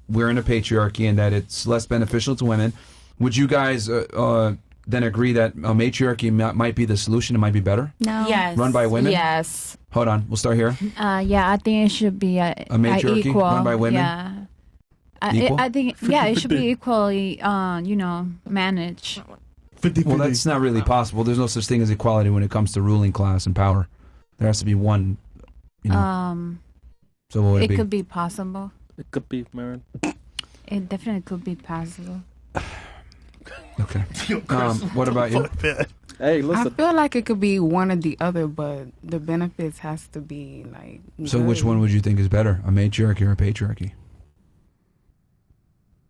we're in a patriarchy and that it's less beneficial to women. Would you guys then agree that a matriarchy might be the solution? It might be better? No. Yes. Run by women? Yes. Hold on, we'll start here. Yeah, I think it should be a matriarchy equal. run by women? Yeah. Equal? I think, it should be equally, managed. Well, that's not really possible. There's no such thing as equality when it comes to ruling class and power. There has to be one. So what would it be? It could be possible. It could be, Marin. It definitely could be possible. Okay. What about you? Hey, I listen. feel like it could be one or the other, but the benefits has to be like. So good. which one would you think is better, a matriarchy or a patriarchy?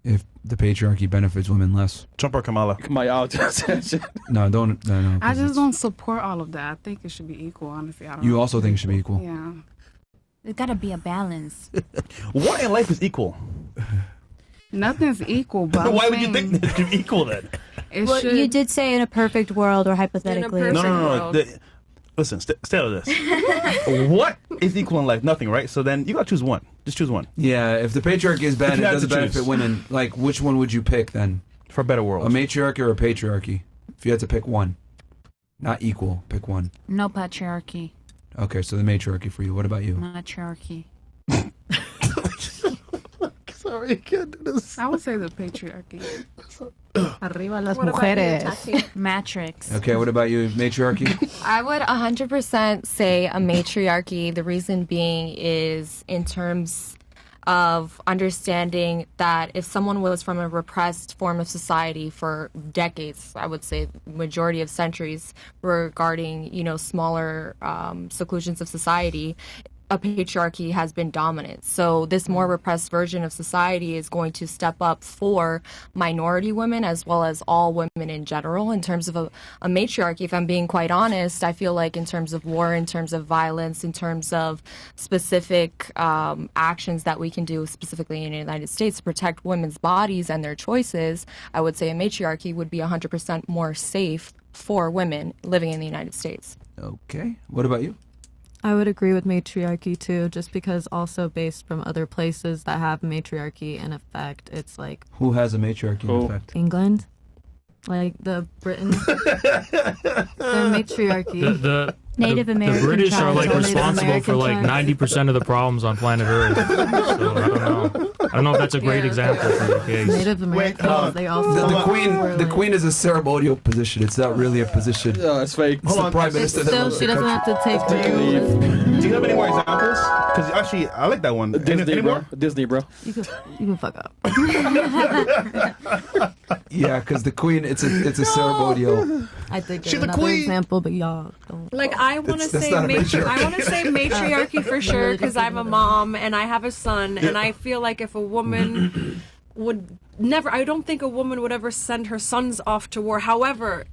If the patriarchy benefits women less. Trump or Kamala? No, don't. No, I just don't support all of that. I think it should be equal. Honestly, I don't. You know. also think it should be equal? Yeah. There's gotta be a balance. What in life is equal? Nothing's equal, but Why would you think that it should be equal then? Well, you did say in a perfect world or hypothetically. No. Listen, stay out of this. What is equal in life? Nothing, right? So then you gotta choose one. Just choose one. Yeah, if the patriarchy is bad, If it you had doesn't to benefit choose. women. Like, which one would you pick then? For a better world. A matriarchy or a patriarchy? If you had to pick one. Not equal, pick one. No patriarchy. Okay, so the matriarchy for you. What about you? Matriarchy. Sorry, I can't do this. I would say the patriarchy. Arriba las What about you, mujeres. Taxi? Matrix. Okay, what about you? Matriarchy? I would 100% say a matriarchy. The reason being is in terms of understanding that if someone was from a repressed form of society for decades, I would say majority of centuries regarding, smaller seclusions of society, a patriarchy has been dominant. So this more repressed version of society is going to step up for minority women as well as all women in general. In terms of a matriarchy, if I'm being quite honest, I feel like in terms of war, in terms of violence, in terms of specific actions that we can do specifically in the United States to protect women's bodies and their choices, I would say a matriarchy would be 100% more safe for women living in the United States. Okay. What about you? I would agree with matriarchy too, just because also based from other places that have matriarchy in effect, it's like Who has a matriarchy in effect? England, like the Britain, their matriarchy. The Native American The British are like tribes. responsible for like American 90% of the problems on planet Earth. So I don't know if that's a great example for your case. Native Americans, they also The queen is a ceremonial position. It's not really a position. No, it's fake. It's the prime minister that still, rules she the doesn't country. have to take her Do you have any more examples? Because actually, I like that one. Disney, any bro. more? Disney, bro. You can fuck up. Yeah, because the queen, it's a ceremonial. I think She's the another queen. example, but y'all don't. Like I want to That's say, not a matriarchy. I want to say matriarchy for sure because I'm a mom and I have a son, and I feel like if a woman would never, I don't think a woman would ever send her sons off to war. However,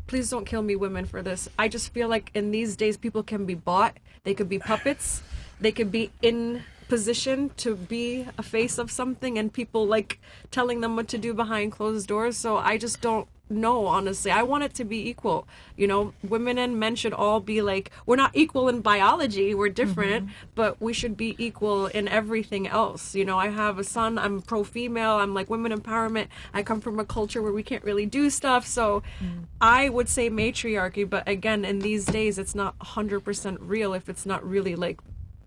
please don't kill me, women, for this. I just feel like in these days, people can be bought. They could be puppets. They could be in position to be a face of something, and people like telling them what to do behind closed doors. So I just don't know, honestly. I want it to be equal. Women and men should all be like, we're not equal in biology, we're different, but we should be equal in everything else. I have a son, I'm pro-female, I'm like women empowerment. I come from a culture where we can't really do stuff, so I would say matriarchy, but again, in these days, it's not 100% real if it's not really like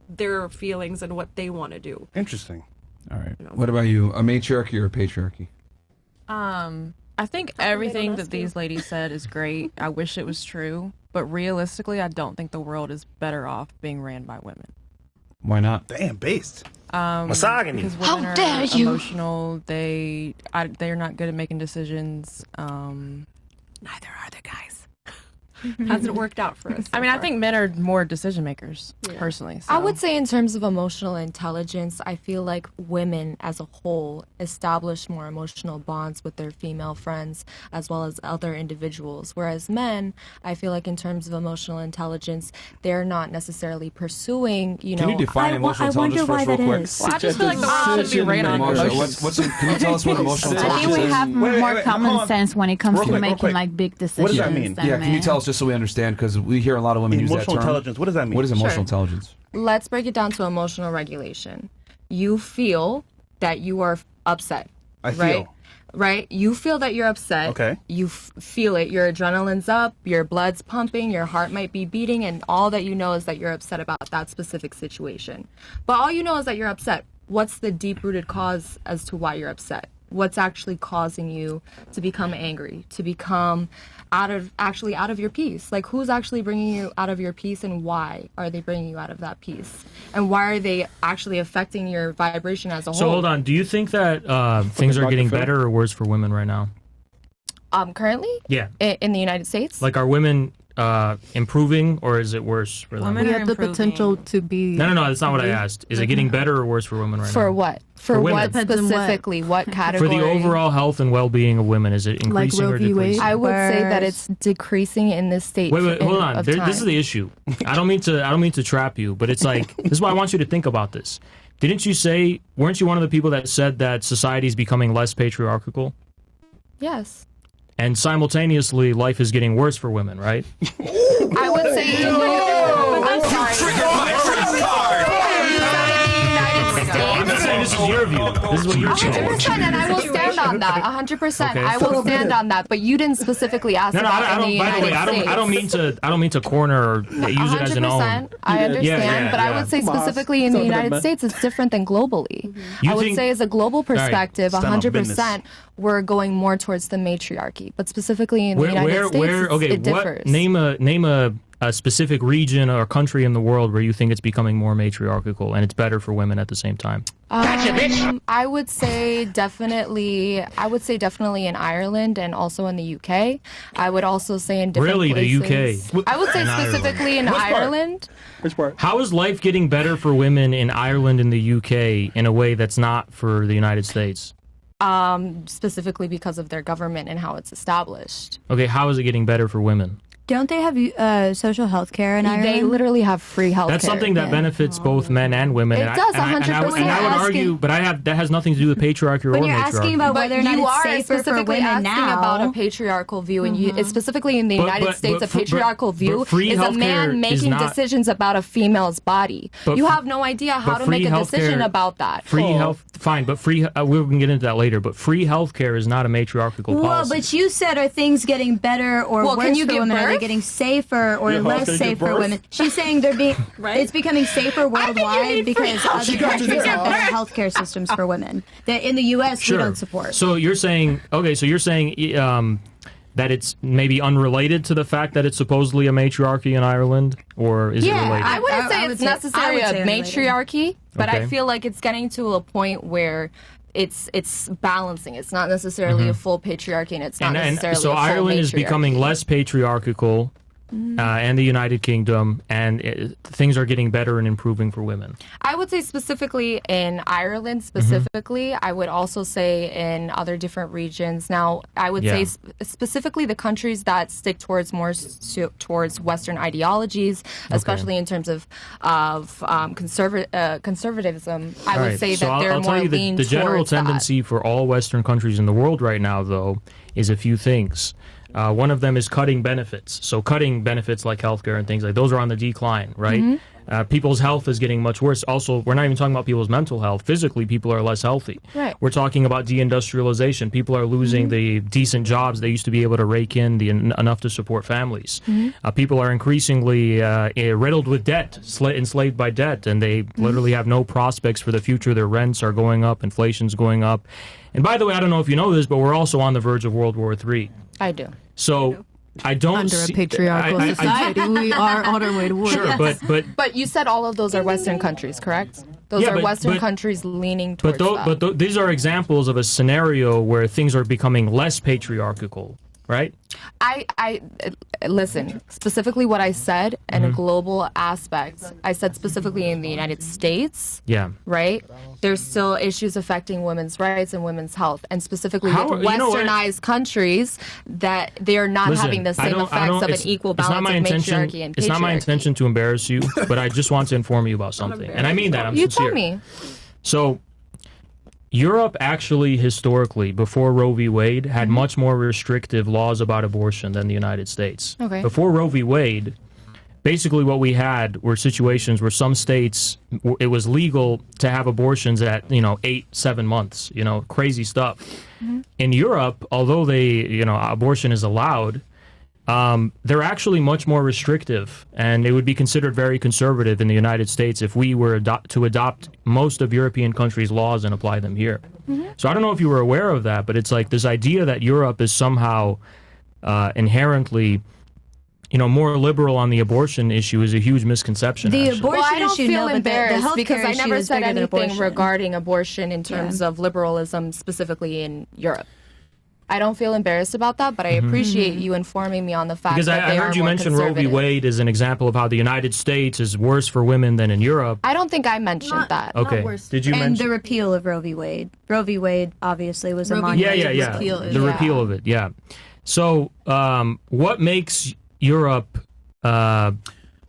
their feelings and what they want to do. Interesting. All right. What about you? A matriarchy or a patriarchy? I think everything that these ladies said is great. I wish it was true, but realistically, I don't think the world is better off being ran by women. Why not? Damn, based. Misogyny. Because women are emotional. They're not good at making decisions. Neither are the guys. Hasn't worked out for us. I mean, I think men are more decision makers. personally. I so. would say in terms of emotional intelligence, I feel like women as a whole establish more emotional bonds with their female friends as well as other individuals. Whereas men, I feel like in terms of emotional intelligence, they're not necessarily pursuing, you know. Can you define emotional intelligence for us real quick? Well, I just feel like the world should be ran on emotions. Can you tell us what emotional I intelligence think we is? have more common sense when it comes to making like big decisions. What does that mean? Yeah, can you tell us just so we understand? Because we hear a lot of women use that Emotional term. intelligence. What does that mean? What is emotional Sure. intelligence? Let's break it down to emotional regulation. You feel that you are upset. I right? feel. Right? You feel that you're upset. Okay. You feel it. Your adrenaline's up, your blood's pumping, your heart might be beating, and all that you know is that you're upset about that specific situation. But all you know is that you're upset. What's the deep-rooted cause as to why you're upset? What's actually causing you to become angry, to become out of your peace? Like, who's actually bringing you out of your peace, and why are they bringing you out of that peace? And why are they actually affecting your vibration as a whole? So hold on. Do you think that things are getting better or worse for women right now? Currently? Yeah. In the United States? Like, are women improving or is it worse for them? We have the potential to be. No, that's not what I asked. Is it getting better or worse for women right now? For what? For women. what specifically? What category? For the overall health and well-being of women, is it increasing or decreasing? I would say that it's decreasing in this state. Wait, hold on. This is the issue. I don't mean to trap you, but it's like this is why I want you to think about this. Weren't you one of the people that said that society is becoming less patriarchal? Yes. And simultaneously, life is getting worse for women, right? I would say. I'm sorry. I'm not saying this is your view. This is what you're saying. 100%, and I will stand on that. 100%, Okay. I will stand on that. But you didn't specifically ask about in the by the way, United States. I don't mean to corner or use it as an own. 100%, I understand, but I would say specifically in the United States, it's different than globally. I would say as a global perspective, 100%, we're going more towards the matriarchy. But specifically in the United States, it differs. Name a specific region or country in the world where you think it's becoming more matriarchal and it's better for women at the same time. I would say definitely in Ireland and also in the UK. I would also say in different places. The UK. I would say specifically in Ireland. Which part? How is life getting better for women in Ireland and the UK in a way that's not for the United States? Specifically because of their government and how it's established. Okay, how is it getting better for women? Don't they have social health care in Ireland? They literally have free health care. That's something that benefits both men and women. It does, 100%. And I would argue, but that has nothing to do with patriarchy or When matriarchy. you're asking about whether or not it's safer for women asking now, about a patriarchal view, and it's specifically in the United States, a patriarchal view is a man making decisions about a female's body. You have no idea how to make a decision about that. Free health, fine, but free. We can get into that later. But free health care is not a matriarchal policy. Well, but you said, are things getting better or worse for women? Are they getting safer or less safe for women? She's saying they're being it's becoming safer worldwide because other countries have better healthcare systems for women that in the U.S. we don't support. So you're saying that it's maybe unrelated to the fact that it's supposedly a matriarchy in Ireland, or is it related? I wouldn't say it's necessarily a matriarchy, but I feel like it's getting to a point where it's balancing. It's not necessarily a full patriarchy, and it's not necessarily so a full Ireland is matriarchy. becoming less patriarchal, and the United Kingdom, and things are getting better and improving for women. I would say specifically in Ireland, I would also say in other different regions. Now, I would say specifically the countries that stick towards towards Western ideologies, especially in terms of conservatism. I would say that they're more lean the general towards tendency for all Western countries in the world right now, though, is a few things. One of them is cutting benefits. So cutting benefits like healthcare and things like those are on the decline, right? People's health is getting much worse. Also, we're not even talking about people's mental health. Physically, people are less healthy. Right. We're talking about deindustrialization. People are losing the decent jobs they used to be able to rake in enough to support families. People are increasingly riddled with debt, enslaved by debt, and they literally have no prospects for the future. Their rents are going up, inflation's going up. And by the way, I don't know if you know this, but we're also on the verge of World War III. I do. So I don't Under a patriarchal society, we are on our way to war. Sure, but you said all of those are Western countries, correct? Those are Western countries leaning towards that. But these are examples of a scenario where things are becoming less patriarchal. right? I listen, specifically what I said in a global aspect. I said specifically in the United States. Yeah. Right? There's still issues affecting women's rights and women's health, and specifically with you know what? westernized countries that they are not Listen, having the same effects of an equal balance of matriarchy and patriarchy. It's not my intention to embarrass you, but I just want to inform you about something. And I mean that. I'm you sincere. tell me. So, Europe actually, historically, before Roe v. Wade, had much more restrictive laws about abortion than the United States. Okay. Before Roe v. Wade, basically what we had were situations where some states, it was legal to have abortions at, 8-7 months, crazy stuff. In Europe, although abortion is allowed, they're actually much more restrictive, and it would be considered very conservative in the United States if we were to adopt most of European countries' laws and apply them here. So I don't know if you were aware of that, but it's like this idea that Europe is somehow inherently more liberal on the abortion issue is a huge misconception. The actually. abortion I don't issue, feel no, but the embarrassed healthcare because I issue never is said bigger than anything abortion. regarding abortion in terms of liberalism, specifically in Europe. I don't feel embarrassed about that, but I appreciate you informing me on the fact Because that they I are heard you more mention Roe v. conservative. Wade as an example of how the United States is worse for women than in Europe. I don't think I mentioned that. Okay. Did you and mention the repeal of Roe v. Wade. Roe v. Wade obviously was a Roe v. monumental Yeah. The repeal of it, yeah. So, what makes Europe,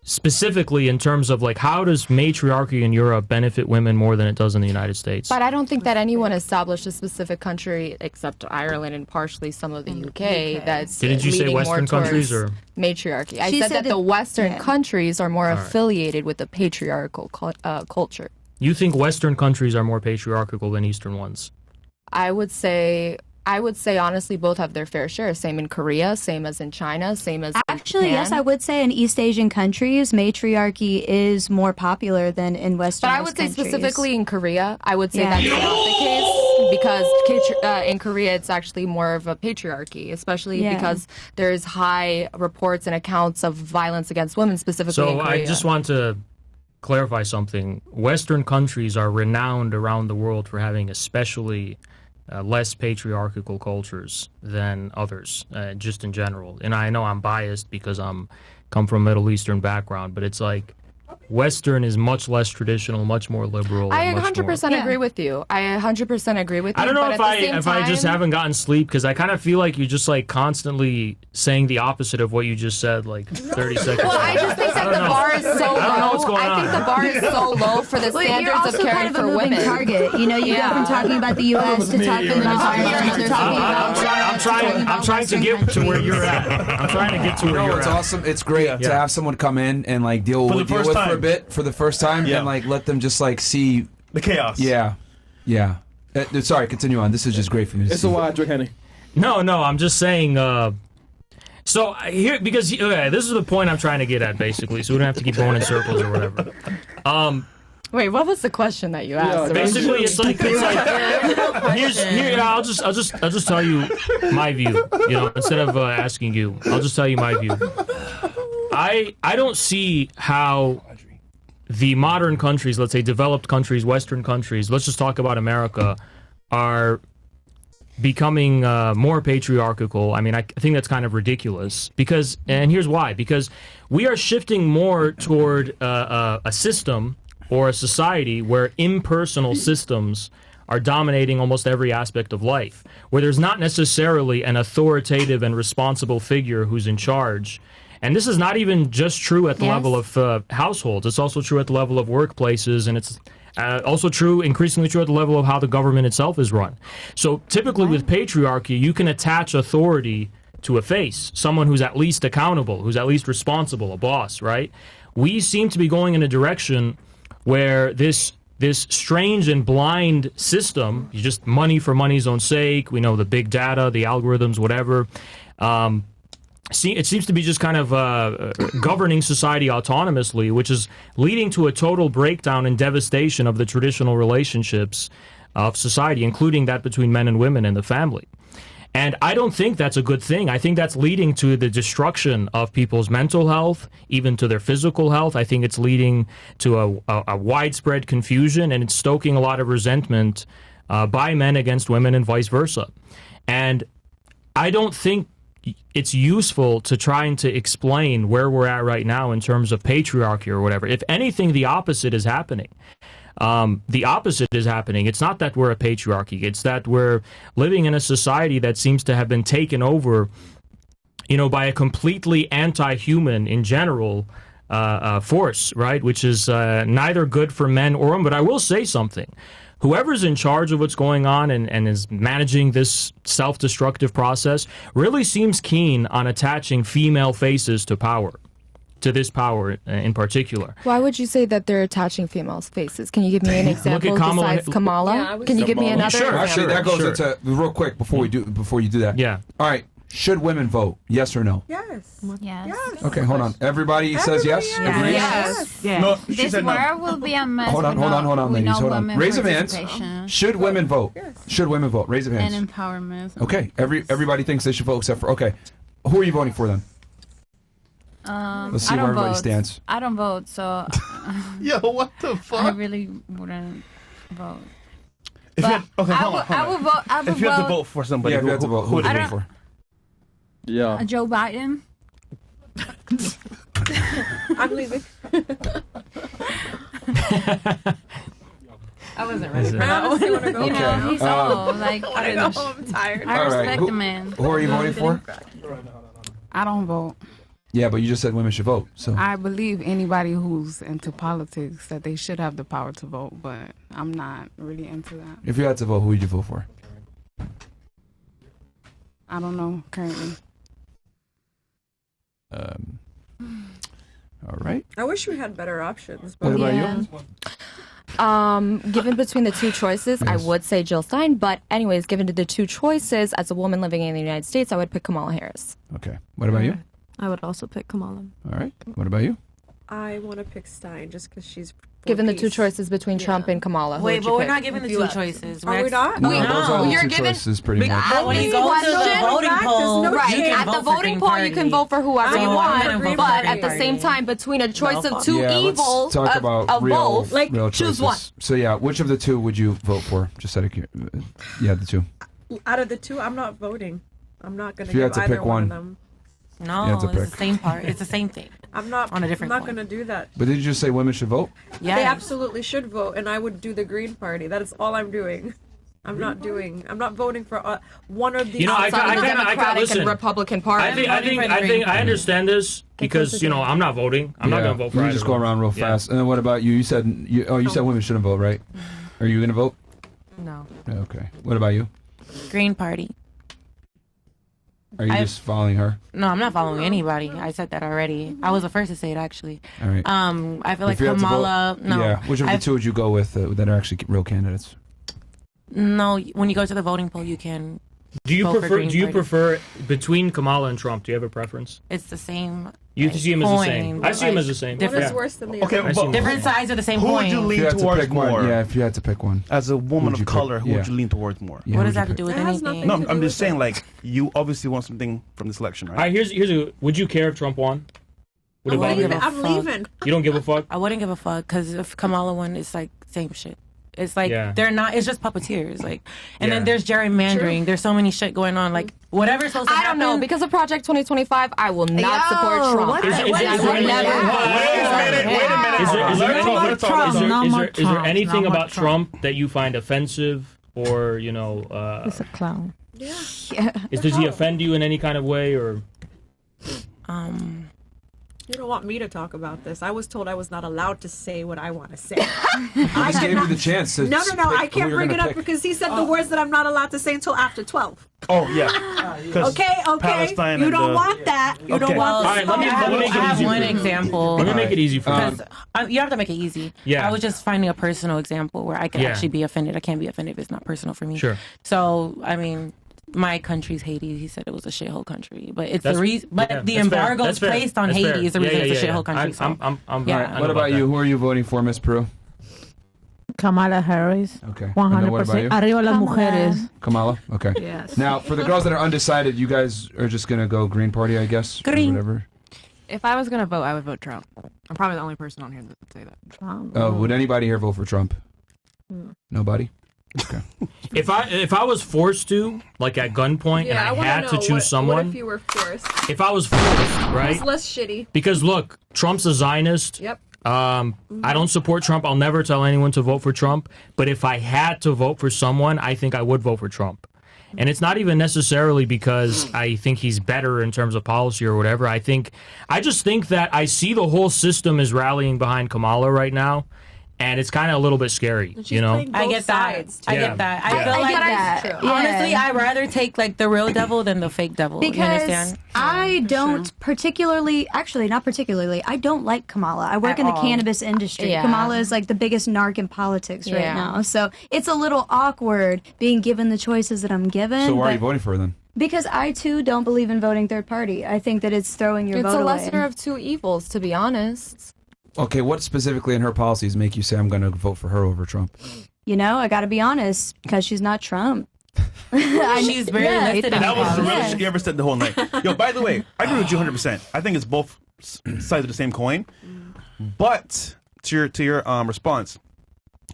specifically in terms of how does matriarchy in Europe benefit women more than it does in the United States? But I don't think that anyone established a specific country, except Ireland and partially some of the UK, that's Didn't you say leading Western more countries towards or matriarchy. I She said said that the Western yeah. countries are more All right. affiliated with the patriarchal culture. You think Western countries are more patriarchal than Eastern ones? I would say honestly both have their fair share. Same in Korea, same as in China, same as Actually, in Japan. yes, I would say in East Asian countries, matriarchy is more popular than in Western But I would say countries. specifically in Korea, I would say Yeah. that's not the case because in Korea it's actually more of a patriarchy, especially Yeah. because there's high reports and accounts of violence against women, specifically in So Korea. I just want to clarify something. Western countries are renowned around the world for having especially less patriarchal cultures than others, just in general. And I know I'm biased because I'm come from a Middle Eastern background, but it's like Western is much less traditional, much more liberal. I and much 100% more... agree with you. I 100% agree with you. I don't know but if at the same I just time- haven't gotten sleep because I kind of feel like you're just constantly saying the opposite of what you just said 30 seconds ago. Well, I just think that the bar is so low. I don't know what's going I think on. the bar is so low for the Well, you're standards also of caring kind of a for moving women. target. You know, you go from talking about the U.S. to talking about Ireland to talking about I'm trying to get to where you're at. I'm trying to get to where you're it's at. awesome. It's great to have someone come in and deal For the with first for a time. bit for the first time Yeah. and let them just see the chaos. Yeah. Sorry, continue on. This is just great for me. To It's see. a wide drink, Henny. No, I'm just saying. So here, because this is the point I'm trying to get at, basically. So we don't have to keep going in circles or whatever. Wait, what was the question that you asked? Basically, it's like I'll just tell you my view. Instead of asking you, I'll just tell you my view. I don't see how the modern countries, let's say developed countries, Western countries, let's just talk about America, are becoming more patriarchal. I mean, I think that's kind of ridiculous and here's why. Because we are shifting more toward a system or a society where impersonal systems are dominating almost every aspect of life, where there's not necessarily an authoritative and responsible figure who's in charge. And this is not even just true at the level of households. It's also true at the level of workplaces, and it's also increasingly true at the level of how the government itself is run. So typically with patriarchy, you can attach authority to a face, someone who's at least accountable, who's at least responsible, a boss, right? We seem to be going in a direction where this strange and blind system, just money for money's own sake, we know the big data, the algorithms, whatever, it seems to be just kind of governing society autonomously, which is leading to a total breakdown and devastation of the traditional relationships of society, including that between men and women in the family. And I don't think that's a good thing. I think that's leading to the destruction of people's mental health, even to their physical health. I think it's leading to a widespread confusion, and it's stoking a lot of resentment by men against women and vice versa. And I don't think it's useful to trying to explain where we're at right now in terms of patriarchy or whatever. If anything, the opposite is happening. The opposite is happening. It's not that we're a patriarchy. It's that we're living in a society that seems to have been taken over, by a completely anti-human in general force, right? Which is neither good for men or women. But I will say something. Whoever's in charge of what's going on and is managing this self-destructive process really seems keen on attaching female faces to power. To this power in particular. Why would you say that they're attaching females' faces? Can you give me an example besides Kamala? Yeah, Can you give me another? Sure. Actually, that goes into real quick before you do that. Yeah. All right. Should women vote? Yes or no? Yes. Yes. Okay, hold on. Everybody says yes. Agrees? Yes. No, she This said no. world will be a mess. Hold on, ladies. Hold on. Raise of hands. participation. Should women vote? Yes. Should women vote? Raise of hands. And empowerment. Okay. Everybody thinks they should vote except for. Okay. Who are you voting for then? Let's see I where don't everybody vote. stands. I don't vote, so Yo, what the fuck? I really wouldn't vote. If you had, okay, I hold would, on, hold I on. would vote. I would If you had to vote vote for somebody, Yeah, if you had to vote, who would you I vote don't- for? Yeah. Joe Biden. I'm leaving. I wasn't ready for I that honestly one. want to go. You know, he's old. Like I know. I'm tired. I All right, respect who- the man. Who are you voting for? I don't vote. Yeah, but you just said women should vote. So I believe anybody who's into politics that they should have the power to vote, but I'm not really into that. if you had to vote, who would you vote for? I don't know currently. All right. I wish we had better options. What But about Yeah. you? Given between the two choices, I Yes. would say Jill Stein. But anyways, given the two choices, as a woman living in the United States, I would pick Kamala Harris. Okay. What about you? I would also pick Kamala. All right. What about you? I want to pick Stein just because she's for Given the two peace. choices between Trump and Kamala, who Wait, would but you we're pick? not giving the two choices. Are we not? No, Wait, those are the you're two given- choices pretty much. When you go to the Question? voting poll, Right. you can At the vote for voting Green poll, you can Party. vote for whoever So you I'm want, gonna vote for but Green at the same Party. time, between a choice No, of two Yeah, evils, let's talk about of real, both, Like, real choose choices. one. So yeah, which of the two would you vote for? Just out of yeah, the two. Out of the two, I'm not voting. I'm not going If to you give had to either pick one one. of them. No, You have to it's pick. the same part. It's the same thing. I'm not On a different I'm not coin. going to do that. But did you just say women should vote? Yeah. They absolutely should vote, and I would do the Green Party. That is all I'm doing. I'm not voting for one of the You know, I outside of the kinda- Democratic listen, and Republican Party. I understand this because I'm not voting. I'm not going to vote for You either just go one. around real Yeah. fast. And then what about you? You said said women shouldn't vote, right? Are you going to vote? No. Okay. What about you? Green Party. Are you I- just following her? No, I'm not following anybody. I said that already. I was the first to say it, actually. All right. I feel like If you had to vote- Kamala. No. Yeah. Which of the I- two would you go with that are actually real candidates? No, when you go to the voting poll, you can. Do you vote for prefer? Green Do you Party. prefer between Kamala and Trump? Do you have a preference? It's the same. You see him as the coin, same. I but, see him like, as the same. What different- is worse than the Okay, other? I see but him. Different sides of the same who coin. would you If you lean had to towards pick one, more? yeah. If you had to pick one, As a woman Who'd of you pick? color, who would Yeah. you lean towards more? Yeah, What who'd does that have you to do pick? with It has anything? nothing No, to I'm do just with saying, it. like, you obviously want something from this election, right? All right, here's a. Would you care if Trump won? Would I it wouldn't bother give you? a I'm fuck. leaving. You don't give a fuck. I wouldn't give a fuck because if Kamala won, it's like same shit. It's like Yeah. they're not. It's just puppeteers. Like, and Yeah. then there's gerrymandering. There's so many shit going on. Like whatever's supposed to I happen. don't know. Because of Project 2025, I will not Yo, support Trump. what Is the- there- what is is there that? any- Wait a minute. Is there- is there Let's any- talk, let's talk, let's talk. No more Is there Trump, anything no more about Trump that you find offensive or He's a clown. does he offend you in any kind of way or? You don't want me to talk about this. I was told I was not allowed to say what I want to say. I just gave you the chance to. No, pick I who can't you're bring it gonna up pick. because he said the words that I'm not allowed to say until after 12. Oh, yeah. 'Cause Okay. Palestine You and don't the- want that. You don't Okay. want Well, the All right, let me I make it have easy one for you. example. Let me make it easy for you. Because you have to make it easy. Yeah. I was just finding a personal example where I could Yeah. actually be offended. I can't be offended if it's not personal for me. Sure. So, I mean, my country's Haiti. He said it was a shithole country, but it's That's- the reason. But yeah, the that's fair. embargo That's is fair. placed on That's Haiti fair. is the reason it's a Yeah. shithole country. so. I'm Yeah. I know What about that. you? Who are you voting for, Miss Peru? Kamala Harris. Okay. And then what about you? 100%. Arriba las Kamala. mujeres. Kamala. Okay. Yes. Now, for the girls that are undecided, you guys are just gonna go Green Party, I guess. or Green. Whatever. If I was gonna vote, I would vote Trump. I'm probably the only person on here that would say that. Would anybody here vote for Trump? Nobody. If I was forced to, like at gunpoint, and I had to choose someone. What if you were forced? If I was forced, right? It's less shitty. Because look, Trump's a Zionist. Yep. I don't support Trump. I'll never tell anyone to vote for Trump. But if I had to vote for someone, I think I would vote for Trump. And it's not even necessarily because I think he's better in terms of policy or whatever. I just think that I see the whole system is rallying behind Kamala right now. And it's kind of a little bit scary, you know? I get that. I get that. I feel like that. honestly, Yeah. I'd rather take like the real devil than the fake devil. You Because understand? I don't particularly, actually not particularly, I don't like Kamala. I work At in the all. cannabis industry. Yeah. Kamala is like the biggest narc in politics right Yeah. now. So it's a little awkward being given the choices that I'm given. So why are you but- voting for her then? Because I too don't believe in voting third party. I think that it's throwing your It's vote a away. lesser of two evils, to be honest. Okay, what specifically in her policies make you say I'm going to vote for her over Trump? You know, I got to be honest, because she's not Trump. She's very listed in That was the policy. realest shit you ever said the whole night. Yo, by the way, I agree with you 100%. I think it's both sides of the same coin. But to your response,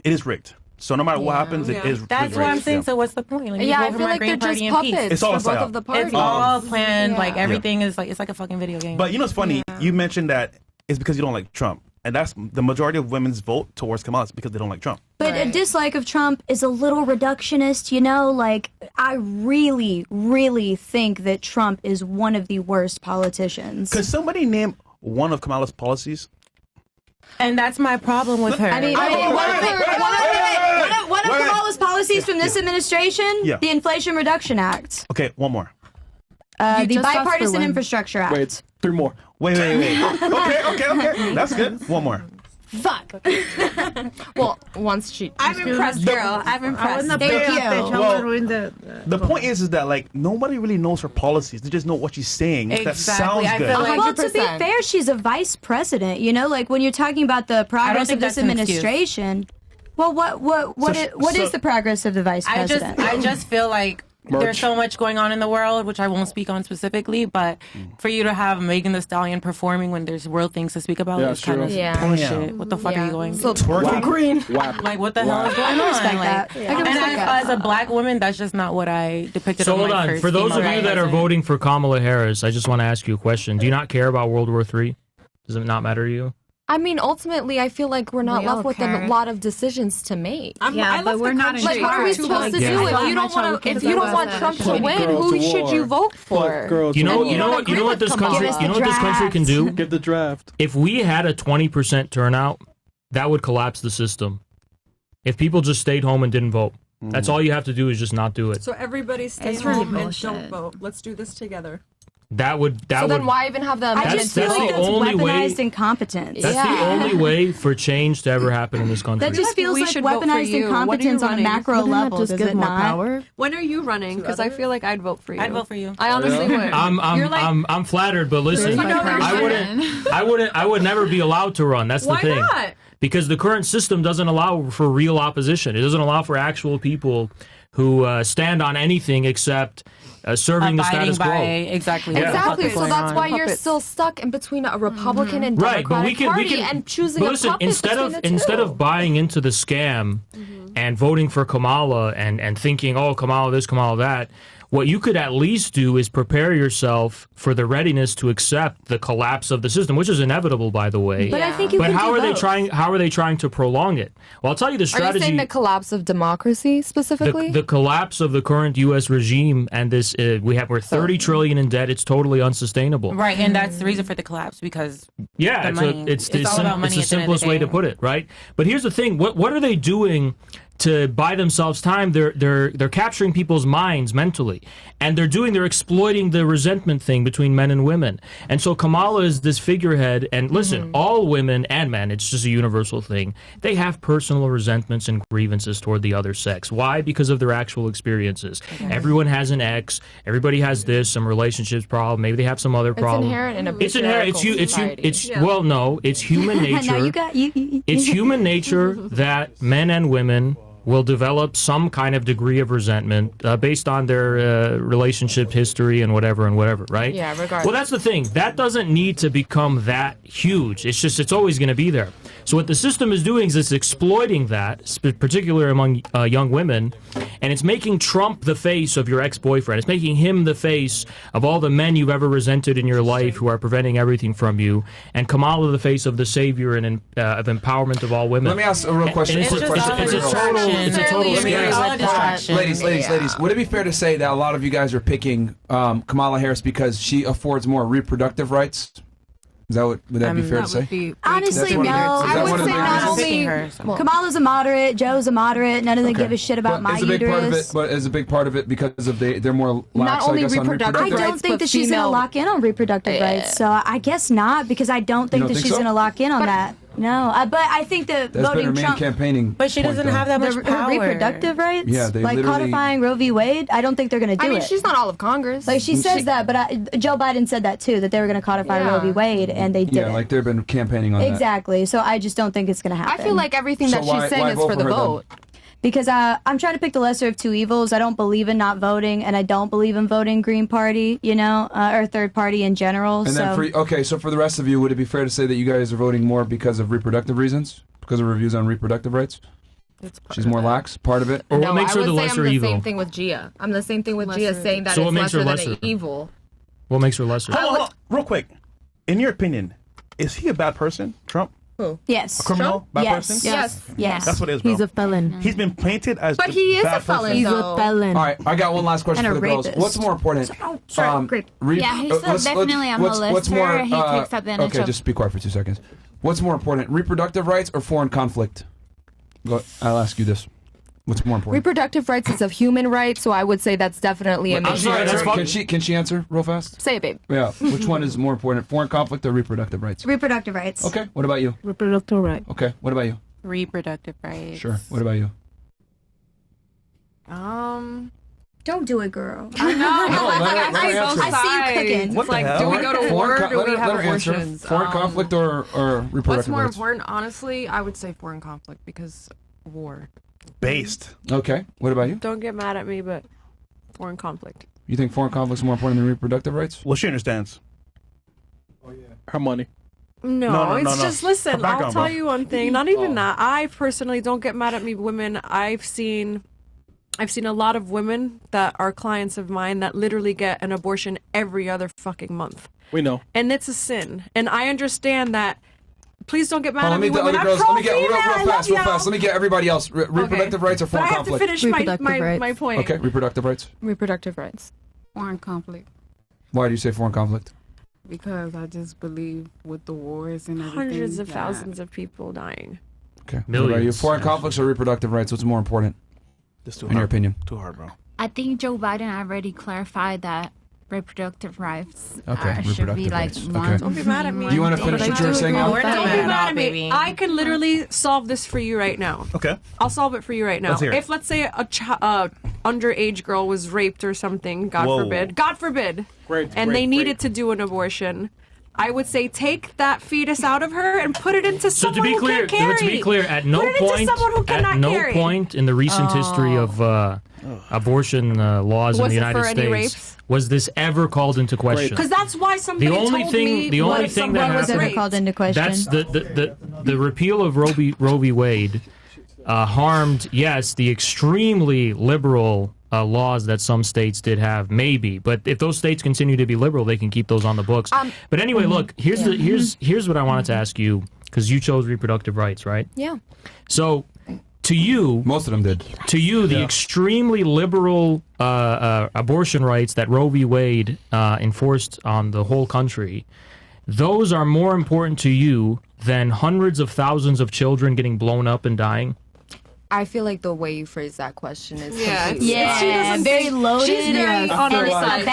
it is rigged. So no matter what happens, it is. That's what I'm saying. So what's the point? Like, you Yeah, I vote for feel my like they're Green just Party in peace. puppets It's all for a both psyop. of the parties. It's all planned. Yeah. Like everything is like it's like a fucking video game. But you know what's funny? You mentioned that it's because you don't like Trump. And that's the majority of women's vote towards Kamala is because they don't like Trump. But a dislike of Trump is a little reductionist, you know? Like, I really, really think that Trump is one of the worst politicians. Could somebody name one of Kamala's policies? And that's my problem with her. I mean, one of Kamala's policies from this administration, Yeah. the Inflation Reduction Act, Okay, one more. the just asked for Bipartisan one. Infrastructure Act. Wait, 3 more. Wait. Okay. That's good. One more. Fuck. Well, once she. I'm impressed, girl. I'm impressed. Thank you. Well, the point is that like nobody really knows her policies. They just know what she's saying. That Exactly. sounds I good. feel like- Well, to be 100%. fair, she's a vice president. You know, like when you're talking about the progress think of this that's an excuse. administration. Well, what is the progress of the vice president? I just feel like there's so much going on in the world, which I won't speak on specifically, but for you to have Megan Thee Stallion performing when there's real things to speak about Yeah, is kind of Yeah. bullshit. What the fuck are you going? So Twerking? green. Like, what the hell is going I on? respect Like, that. I can and respect that. as a black woman, that's just not what I depicted So on hold my on. first For those of female you that are resume. voting for Kamala Harris, I just want to ask you a question. Do you not care about World War III? Does it not matter to you? I mean, ultimately, I feel like we're not We all left with care. a lot of decisions to make. Yeah, but we're not in Like, what are we charge. supposed to Yeah. do Yeah. if you don't want to? If you don't want Trump to Put win, girls who to should war. you vote Put for? girls You to know, war. you know what, you know what this Kamala. country, Give us you know what this country can do. Give the draft. If we had a 20% turnout, that would collapse the system. If people just stayed home and didn't vote, that's all you have to do is just not do it. So everybody stay It's really home and bullshit. don't vote. Let's do this together. That would So would. then why even have the I amendment? just feel that's like the that's only way- weaponized incompetence. That's the only way for change to ever happen in this country. That just feels We like should vote for weaponized you. What are you incompetence on a running? macro Wouldn't that level, just does give it more not? power? When are you running? Because I feel like I'd vote for you. I'd vote for you. I honestly would. I'm flattered, but listen, You know I would never be allowed to run. That's the Why thing. not? Because the current system doesn't allow for real opposition. It doesn't allow for actual people who stand on anything except serving the Abiding status quo. by exactly. Yeah. what the fuck Exactly. is So going that's on. why you're still stuck in between a Republican and Right, but Democratic Party and choosing but a listen, puppet instead between the instead two. of buying into the scam and voting for Kamala and thinking, oh, Kamala this, Kamala that, what you could at least do is prepare yourself for the readiness to accept the collapse of the system, which is inevitable, by the way. But I think you But can how do are they both. trying? How are they trying to prolong it? Well, I'll tell you the Are you strategy. saying the collapse of democracy specifically? The collapse of the current U.S. regime and this we're 30 trillion in debt. It's totally unsustainable. Right, and that's the reason for the collapse because Yeah, the money. it's all about money the at the end of the simplest way day. to put it, right? But here's the thing: what are they doing to buy themselves time? They're capturing people's minds mentally, and they're exploiting the resentment thing between men and women. And so Kamala is this figurehead. And listen, all women and men, it's just a universal thing. They have personal resentments and grievances toward the other sex. Why? Because of their actual experiences. Everyone has an ex. Everybody has this, some relationships problem. Maybe they have some other problem. inherent in a It's inherent. It's Yeah. well, no, it's human nature. Now you got you. It's human nature that men and women will develop some kind of degree of resentment based on their relationship history and whatever, right? Yeah, regardless. Well, that's the thing. That doesn't need to become that huge. It's always going to be there. So what the system is doing is it's exploiting that, particularly among young women, and it's making Trump the face of your ex-boyfriend. It's making him the face of all the men you've ever resented in your life who are preventing everything from you, and Kamala the face of the savior and of empowerment of all women. Let me ask a real question. It's a total scam. Ladies, would it be fair to say that a lot of you guys are picking Kamala Harris because she affords more reproductive rights? Is that would that be fair to say? Honestly, no. I would say not only Kamala's a moderate, Joe's a moderate. None of them give a shit about my uterus. But is a big part of it because of they're more lax, Not only I guess, reproductive rights, I don't think that she's going to lock in on reproductive rights. So I guess not, because I don't think that she's going to lock in on that. No, but I think that that's voting been her main Trump, campaigning. But she doesn't have that much power. Reproductive rights, yeah, they like codifying Roe v. Wade. I don't think they're going to do it. I mean, she's not all of Congress. Like she says that, but Joe Biden said that too, that they were going to codify Roe v. Wade, and they didn't. Yeah, like they've been campaigning on that. Exactly. So I just don't think it's going to happen. I feel like everything that she's saying is for the vote. Because I'm trying to pick the lesser of two evils. I don't believe in not voting, and I don't believe in voting Green Party, or third party in general. And then so for the rest of you, would it be fair to say that you guys are voting more because of reproductive reasons? Because of reviews on reproductive rights? She's more lax, part of it? Or what makes her the lesser evil? I'm the same thing with Gia. I'm the same thing with Gia saying that So it's what makes her lesser than lesser? evil. What makes her lesser? Hold on, real quick. In your opinion, is he a bad person, Trump? Who? Yes. A criminal? Bad person? Yes. That's what it is, bro. He's a felon. He's been painted as But he is bad a felon, person. He's a felon. All right, I got one last question And for a the girls. rapist. What's more important? Great. Yeah, he's definitely a molester. What's more, He takes advantage okay, of... just be quiet for 2 seconds. What's more important, reproductive rights or foreign conflict? I'll ask you this. What's more important? Reproductive rights is a human right, so I would say that's definitely a major. Can she answer real fast? Say it, babe. Yeah. Which one is more important, foreign conflict or reproductive rights? Reproductive rights. Okay. What about you? Reproductive right. Okay. What about you? Reproductive rights. Sure. What about you? Don't do it, girl. I see you cooking. What It's like, the do hell? we go to war or do we have let her answer. abortions? Foreign conflict or reproductive What's more rights? important, honestly? I would say foreign conflict because war. Based. Okay. What about you? Don't get mad at me, but foreign conflict. You think foreign conflict is more important than reproductive rights? Well, she understands. Oh yeah. Her money. No, it's just listen. Her background, I'll tell bro. you one thing. Not even that. I personally don't get mad at me, women. I've seen a lot of women that are clients of mine that literally get an abortion every other fucking month. We know. And it's a sin. And I understand that. Please don't get mad at Let me, me the women. other girls. Let me get real pro-female, fast. Let me get everybody else. Reproductive rights or But foreign I have conflict? to finish my point. Okay. Reproductive rights. Reproductive rights. Foreign conflict. Why do you say foreign conflict? Because I just believe with the wars and everything. Hundreds of thousands of people dying. Okay. What about you? Millions. Foreign conflicts or reproductive rights? What's more important? This too In your hard. opinion? Too hard, bro. I think Joe Biden already clarified that reproductive rights Okay, should be reproductive like rights. one. Okay. Don't be mad at me. Do you want to finish what you were saying? Don't Al? be mad at me. I can literally solve this for you right now. Okay. I'll solve it for you right now. Let's hear it. If let's say a underage girl was raped or something, God forbid, and they needed to do an abortion, I would say take that fetus out of her and put it into So someone who can't carry. to be clear, at no Put it into someone who cannot carry. point in the recent history of abortion laws in Was the it United for any States rapes? was this ever called into question. Because that's why somebody The only told thing- me the only what thing someone that was happened- raped. Called into question. That's the repeal of Roe v. Wade harmed, yes, the extremely liberal laws that some states did have, maybe. But if those states continue to be liberal, they can keep those on the books. But anyway, look, here's what I wanted to ask you, because you chose reproductive rights, right? Yeah. So, to you, most of them did. To you, the extremely liberal abortion rights that Roe v. Wade enforced on the whole country, those are more important to you than hundreds of thousands of children getting blown up and dying? I feel like the way you phrase that question is very loaded. She's very on her side.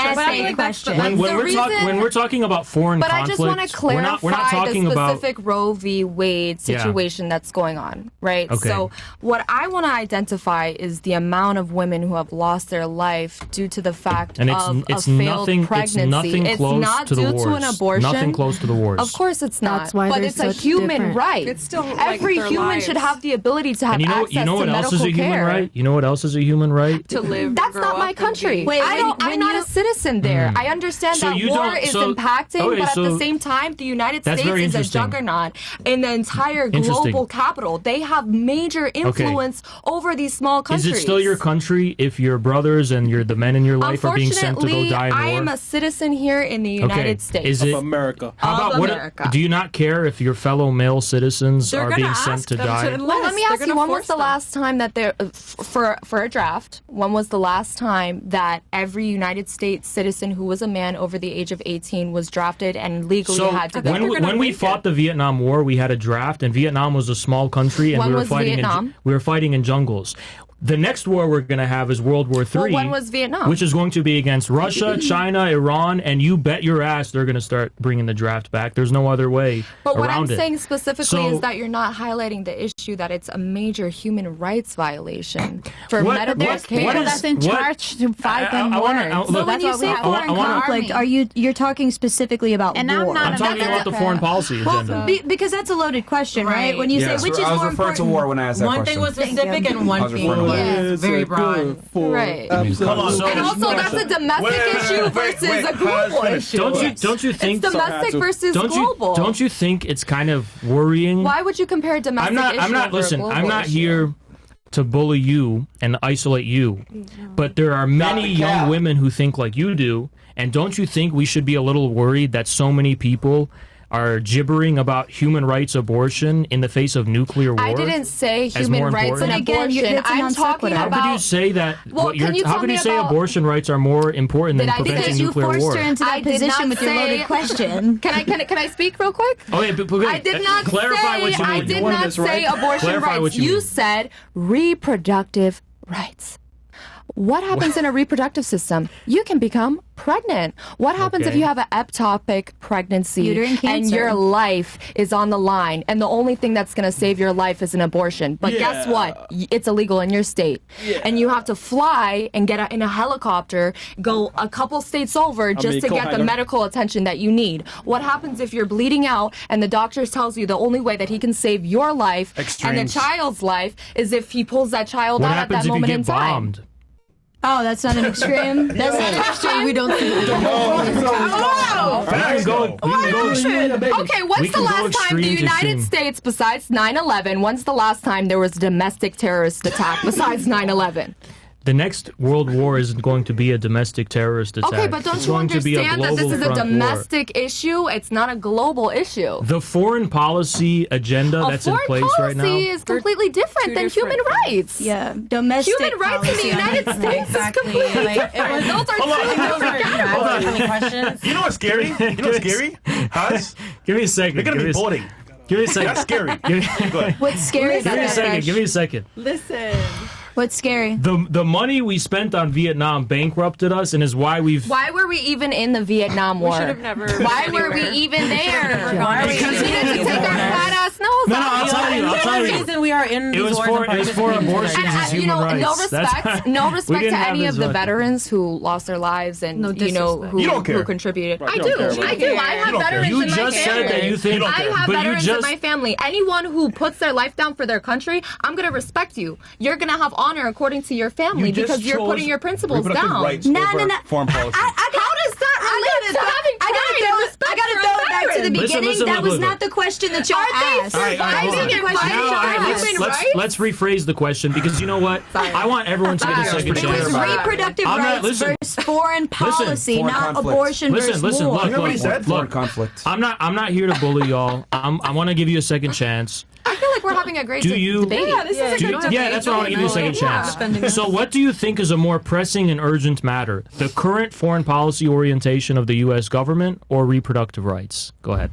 When we're talking about foreign but conflict, I just want to clarify we're not talking the about specific Roe v. Wade situation that's going on, right? Okay. So what I want to identify is the amount of women who have lost their life due to the fact and of it's a failed nothing. pregnancy. It's nothing close not to the due wars. to an abortion. Nothing close to the wars. Of course it's not. That's why but they're it's a such human different- right. It's still like every their human lives. should have the ability to have And you know access know to what else medical is a human care. right? You know what else is a human right? To live. That's grow not my up, and country. be- Wait, I'm not a citizen there. I understand So that you war don't- is so- impacting, okay, but at so the same time, the United that's States very is a interesting. juggernaut in the entire Interesting. global capital. They have major influence over these small countries. Is it still your country if your brothers and the men in your life are being sent to go Unfortunately, die in war? I am a citizen here in the United States. Is it America? How Of about America. do you not care if your fellow male citizens They're are gonna being ask sent to them die? Well, let me ask you, when was the last time that for a draft, when was the last time that every United States citizen who was a man over the age of 18 was drafted and legally So had to go? when we fought the Vietnam War, we had a draft, and Vietnam was a small country, and When we were was fighting. Vietnam? We were fighting in jungles. The next war we're going to have is World War III. Well, when was Vietnam? Which is going to be against Russia, China, Iran, and you bet your ass they're going to start bringing the draft back. There's no other way But what I'm around it. saying specifically So- is that you're not highlighting the issue that it's a major human rights violation for What- medical what- care. what is- That's in what- charge to fight them I wanna- wars. But when you say foreign conflict, you're talking specifically about And war? I'm I'm talking about the foreign policy agenda. Because that's a loaded question, right? Right. When you Yes, say which is I was more referring important. to war when I asked that One question. thing was Thank specific you. and one I was thing referring to was very broad. Right. So- And also, that's a domestic issue versus a global issue. Don't you think it's domestic versus global? Don't you think it's kind of worrying? Why would you compare domestic issue I'm not over a listen, global I'm not issue? here to bully you and isolate you. But there are many young women who think like you do, and don't you think we should be a little worried that so many people are gibbering about human rights abortion in the face of nuclear war? I didn't say as human more rights and important? abortion. that's a I'm non talking sequitur. How about. could you say that? Well, can you how tell could me you say about- abortion rights are more important than Did I preventing because you nuclear forced war? her into that I did position not with your say- loaded question. Can I speak real quick? Okay, but okay, I did not clarify say. what you mean. I did not say abortion Clarify rights. what you You mean. said reproductive rights. What happens in a reproductive system? You can become pregnant. What happens if Okay. you have an ectopic pregnancy Uterine and cancer. your life is on the line, and the only thing that's going to save your life is an abortion? But guess Yeah. what? It's illegal in your state, and you have to fly and get in a helicopter, go a couple states over just to get the medical attention that you need. What happens if you're bleeding out and the doctor tells you the only way that he can save your life and Extremes. the child's life is if he pulls that child What out at happens that if you moment in get time? bombed? Oh, that's not an extreme. That's not an extreme. We don't see Wow. We can go. Okay, We what's the can go last time the extreme to United extreme. States, besides 9/11, when's the last time there was a domestic terrorist attack besides 9/11? The next world war isn't going to be a domestic terrorist attack. Okay, but don't it's you going to be a understand that global this is a front war. domestic issue? It's not a global issue. The foreign policy agenda A that's in foreign place right now. policy is completely different than human rights. Yeah, domestic Human rights in the policy. United States is completely different. Those are two different questions. You know what's scary? You know what's scary? Haz? Give me a second. You're gonna Give be me a- boarding. Give me a second. That's scary. Go ahead. What's scary Give about me a that? second. Fresh? Give me a second. Listen. What's scary? The money we spent on Vietnam bankrupted us, and is why we've. Why were we even in the Vietnam War? should have never Why been were we anywhere. even there? Why are we Because we even need to take our fat ass nose No, off. I'll tell you. I'll tell you. The reason we are in It these was wars for and it was for participating in abortions them. as You human know, rights. no That's respect, why- no we respect didn't to have any as of the much. veterans who lost their lives and No you know disrespect. who, You don't care. who contributed. Right, I you do, don't care, right? I do. I You have don't care. veterans You in my just family. said that you think. I have but you veterans just. in my family. Anyone who puts their life down for their country, I'm gonna respect you. You're gonna have honor according to your family because you're putting your principles reproductive down. rights No, over no, no. foreign policy. How does that relate to having I gotta throw it back to the Listen, beginning. listen, that was look. not the question that y'all asked. All right, hold on. Fighting and Now, fighting all right, for let's, human let's, rights? let's rephrase the question because you know what? I want everyone to get a second It chance. was reproductive I'm not- rights listen. versus foreign policy, foreign not conflict. abortion versus Listen, war. look, You know what he look, said? Foreign look. conflict. I'm not here to bully y'all. I want to give you a second chance. I feel like we're having a great Do you? debate. Yeah, this is a Do good you- debate. yeah, that's why I want to give you a second Yeah. chance. So, what do you think is a more pressing and urgent matter? The current foreign policy orientation of the U.S. government or reproductive rights? Go ahead.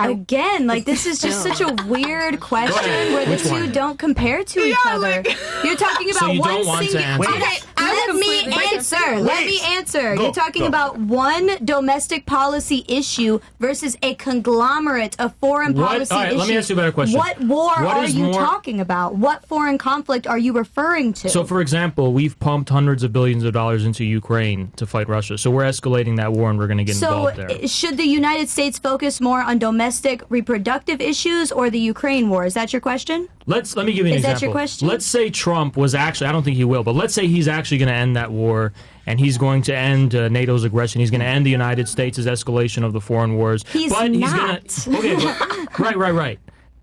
Again, like this is just such a weird question where the Which two one? don't compare to each other. You're talking about So you one don't want to single. answer. Okay, let me answer. Let Wait. me answer. Go, You're talking go. about one domestic policy issue versus a conglomerate of foreign What- policy all right, issues. let me ask you a better question. What war What are is you more- talking about? What foreign conflict are you referring to? So, for example, we've pumped hundreds of billions of dollars into Ukraine to fight Russia. So we're escalating that war, and we're going to get So, involved there. should the United States focus more on domestic domestic reproductive issues or the Ukraine war? Is that your question? Let me give you an example. Is that your question? Let's say Trump was actually, I don't think he will, but let's say he's actually going to end that war and he's going to end NATO's aggression. He's going to end the United States' escalation of the foreign wars. He's but not. He's gonna, okay, right.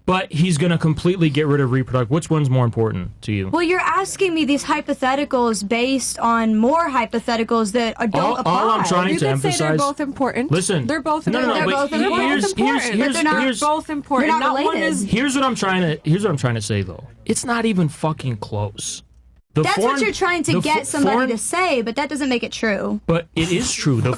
But he's going to completely get rid of reproductive. Which one's more important to you? Well, you're asking me these hypotheticals based on more hypotheticals that don't apply. All I'm trying you to can emphasize. say they're both important. Listen, they're both no, important. but They're both important. But they're not both important. They're not one related. is. Here's what I'm trying to say though. It's not even fucking close. That's what you're trying to get somebody to say, but that doesn't make it true. But it is true. The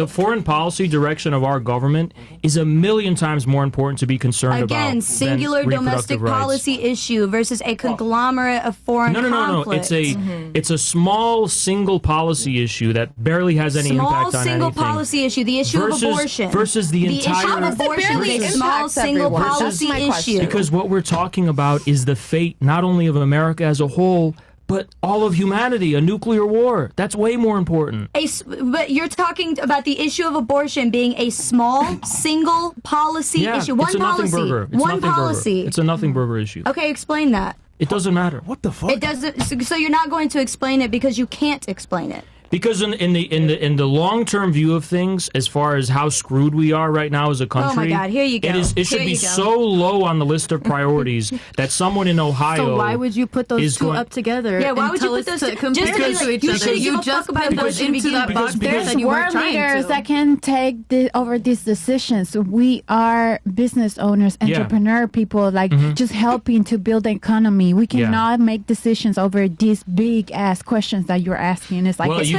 foreign policy direction of our government is a million times more important to be concerned about. Again, singular than domestic reproductive policy issue versus a conglomerate of foreign No. conflicts. It's a small single policy issue that barely has any impact on anything. Small single policy issue, the issue of abortion. Versus the entire issue of abortion is a small single policy issue. Because what we're talking about is the fate not only of America as a whole, but all of humanity, a nuclear war. That's way more important. But you're talking about the issue of abortion being a small, single policy issue. One it's a policy. nothing burger. It's One nothing policy. Burger. It's a nothing burger issue. Okay, explain that. It doesn't matter. What the fuck? It doesn't. So you're not going to explain it because you can't explain it. Because in the long term view of things, as far as how screwed we are right now as a country, oh my God, here you go. It should be so low on the list of priorities that someone in Ohio. So why would you put those two up together? Yeah, why and would you tell put us those to compare just to each other? You just put those into that box there that you weren't trying leaders to. that can take over these decisions. We are business owners, entrepreneur people, like just helping to build the economy. We cannot make decisions over these big ass questions that you're asking. It's like you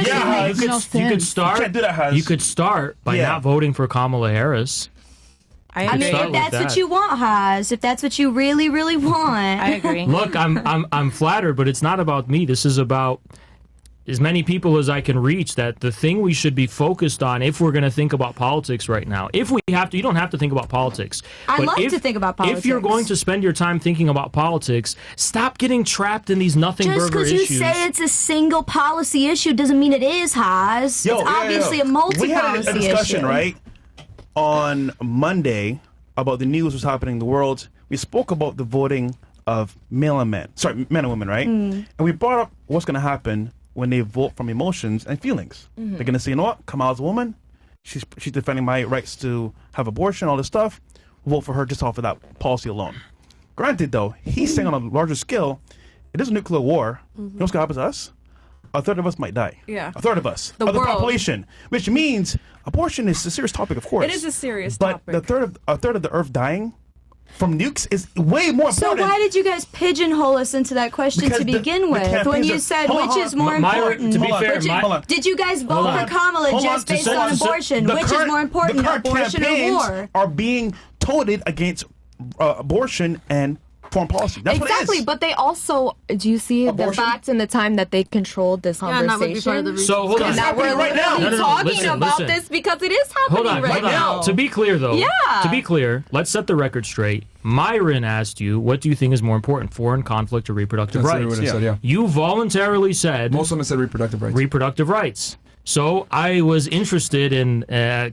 could start by not voting for Kamala Harris. I mean, if that's what you want, Haas, if that's what you really, really want. I agree. Look, I'm flattered, but it's not about me. This is about as many people as I can reach. That the thing we should be focused on, if we're going to think about politics right now, if we have to, you don't have to think about politics. I love to think about politics. If you're going to spend your time thinking about politics, stop getting trapped in these nothing burger issues. Just because you say it's a single policy issue doesn't mean it is, Haas. It's obviously a multi-policy issue. We had a discussion, issue. right, on Monday about the news was happening in the world. We spoke about the voting of men and women, right? And we brought up what's going to happen when they vote from emotions and feelings. They're going to say, you know what, Kamala's a woman. She's defending my rights to have abortion, all this stuff. Vote for her just off of that policy alone. Granted, though, he's saying on a larger scale, it is a nuclear war. You know what's going to happen to us? A third of us might die. Yeah. A third of us. The of the world. population. Which means abortion is a serious topic, of course. It is a serious topic. topic. But a third of the earth dying from nukes is way more important. So why did you guys pigeonhole us into that question to begin with? When you said which is more important? To be fair, did you guys vote for Kamala just based on abortion? Which is more important, abortion or war? Are being toted against abortion and foreign policy. That's what it is. But they also, do you see the fact in the time that they controlled this conversation? So hold on. Now we're right now. talking about this because it is happening right now. To be clear, though. Yeah. To be clear, let's set the record straight. Myron asked you, what do you think is more important, foreign conflict or reproductive That's rights? what I said, yeah. You voluntarily said... Most women said reproductive rights. Reproductive rights. So I was interested in,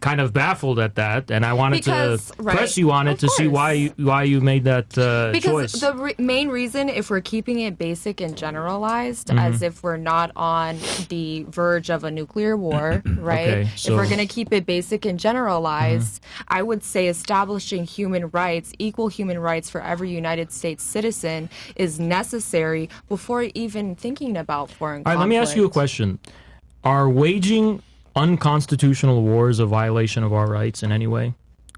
kind of baffled at that, and I wanted to press you on it to see why you made that because choice. the main reason, if we're keeping it basic and generalized, as if we're not on the verge of a nuclear war, right? Okay, if we're going to keep it basic and generalized, I would say establishing human rights, equal human rights for every United States citizen is necessary before even thinking about foreign conflict. All right, let me ask you a question. Are waging unconstitutional wars a violation of our rights in any way?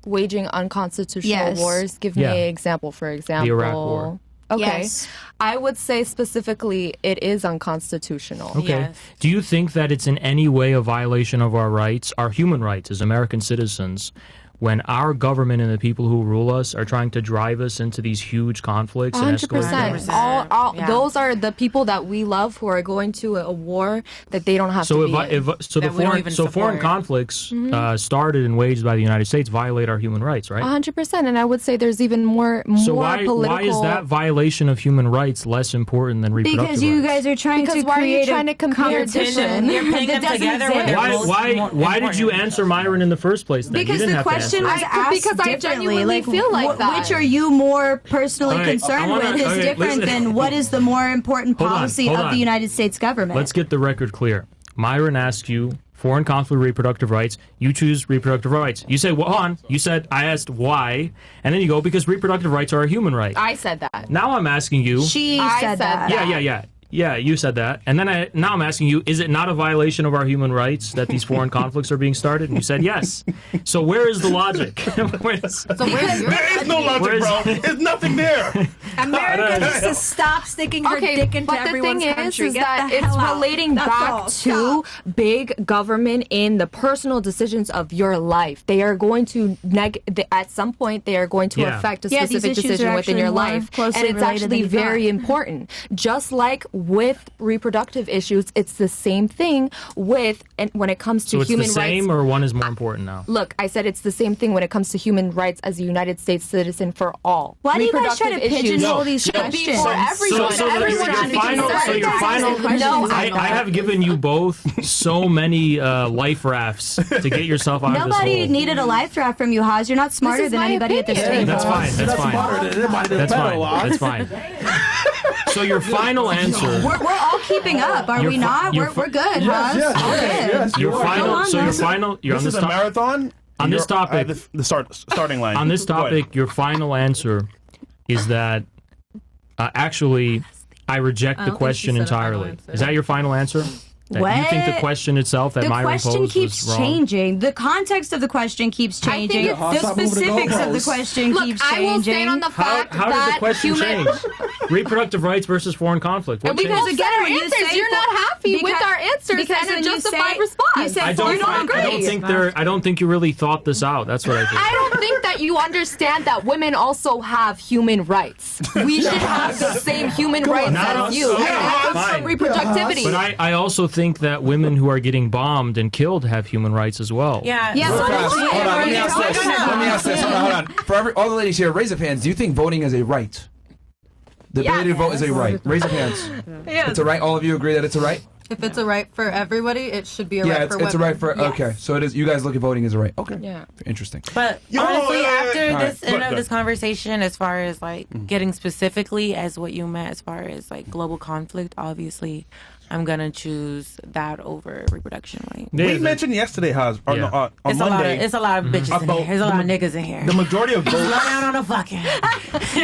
Waging unconstitutional wars? Give me an example, for example. The Iraq War. Okay. Yes. I would say specifically it is unconstitutional. Okay. Yes. Do you think that it's in any way a violation of our rights, our human rights as American citizens, when our government and the people who rule us are trying to drive us into these huge conflicts and escalate them? 100%. All those are the people that we love who are going to a war that they don't have to be in. So foreign conflicts started and waged by the United States violate our human rights, right? 100%. And I would say there's even more So political... why is that violation of human rights less important than reproductive Because you guys are trying to create a competition. You're putting them together. Why did you answer Myron in the first place then? Because you didn't the have question question was asked because I differently. genuinely feel like that. Which are you more personally All right, concerned I wanna- with is okay, different listen. than what is the more important Hold on, policy hold of on. the United States government. Let's get the record clear. Myron asked you foreign conflict reproductive rights. You choose reproductive rights. You say, well, hold on. You said, I asked why. And then you go, because reproductive rights are a human right. I said that. Now I'm asking you. I said that. Yeah. Yeah, you said that. And then now I'm asking you, is it not a violation of our human rights that these foreign conflicts are being started? And you said yes. So where is the logic? There is no logic, bro. There's nothing there. America needs to stop sticking her dick into but the everyone's thing country. is Get that the it's hell out. relating That's back all. to Stop. big government in the personal decisions of your life. They are going to at some point they are going to affect a these specific issues decision are within actually your more life, closely and it's related than actually you thought. very important. Just like with reproductive issues, it's the same thing with and when it comes to So it's human the same, rights. or one is more important now? Look, I said it's the same thing when it comes to human rights as a United States citizen for all. Why do you guys try to Reproductive issues pigeonhole these should be questions? for everyone. So Everyone your should be final, considered. No, I have given you both so many life rafts to get yourself out of this Nobody hole. needed a life draft from you, Haas. You're not smarter is than my anybody at this opinion. table. That's fine. That's fine. That's fine. So your final answer. We're all keeping up, are we not? We're good, Haas. Yes, Your you are. final. So your final. You're This on is this a marathon. On this You're topic. at the starting line. On this Go ahead. topic, your final answer is that actually I reject I the don't think question she said a final entirely. answer. Is that your final answer? That you think the What? question itself that The Myron question posed keeps was wrong? changing. The context of the question keeps I think changing. it's- The specifics of the question Look, keeps I changing. will stand on the fact How did that the question human. change? Reproductive rights versus foreign conflict. What Because changed? again, when you answers, say you're not happy with because- our answers because and a when you justified say- response. you say I you don't agree. think I don't think you really thought this out. That's what I think. I don't think that you understand that women also have human rights. We should have the same human rights Not as us. you. Okay, And that comes fine. from reproductivity. But I also think that women who are getting bombed and killed have human rights as well. Yeah. Real fast. Hold on, let me ask this. Let me ask this. Hold on. For all the ladies here, raise of hands. Do you think voting is a right? The ability to vote is a right. Raise of hands. Yeah. It's a right. All of you agree that it's a right? If it's a right for everybody, it should be a Yeah, right it's, for it's a women. right for. Yes. Okay, so it is. You guys look at voting as a right. Okay. Yeah. Interesting. But Yo, honestly, yeah, after yeah. this All right, end of good. this conversation, as far as like getting specifically as what you meant, as far as like global conflict, obviously, I'm gonna choose that over reproduction rights. We mentioned yesterday, on It's Monday. it's a lot of bitches in here. There's a lot of niggas in here. The majority of Slow votes. down on the fucking.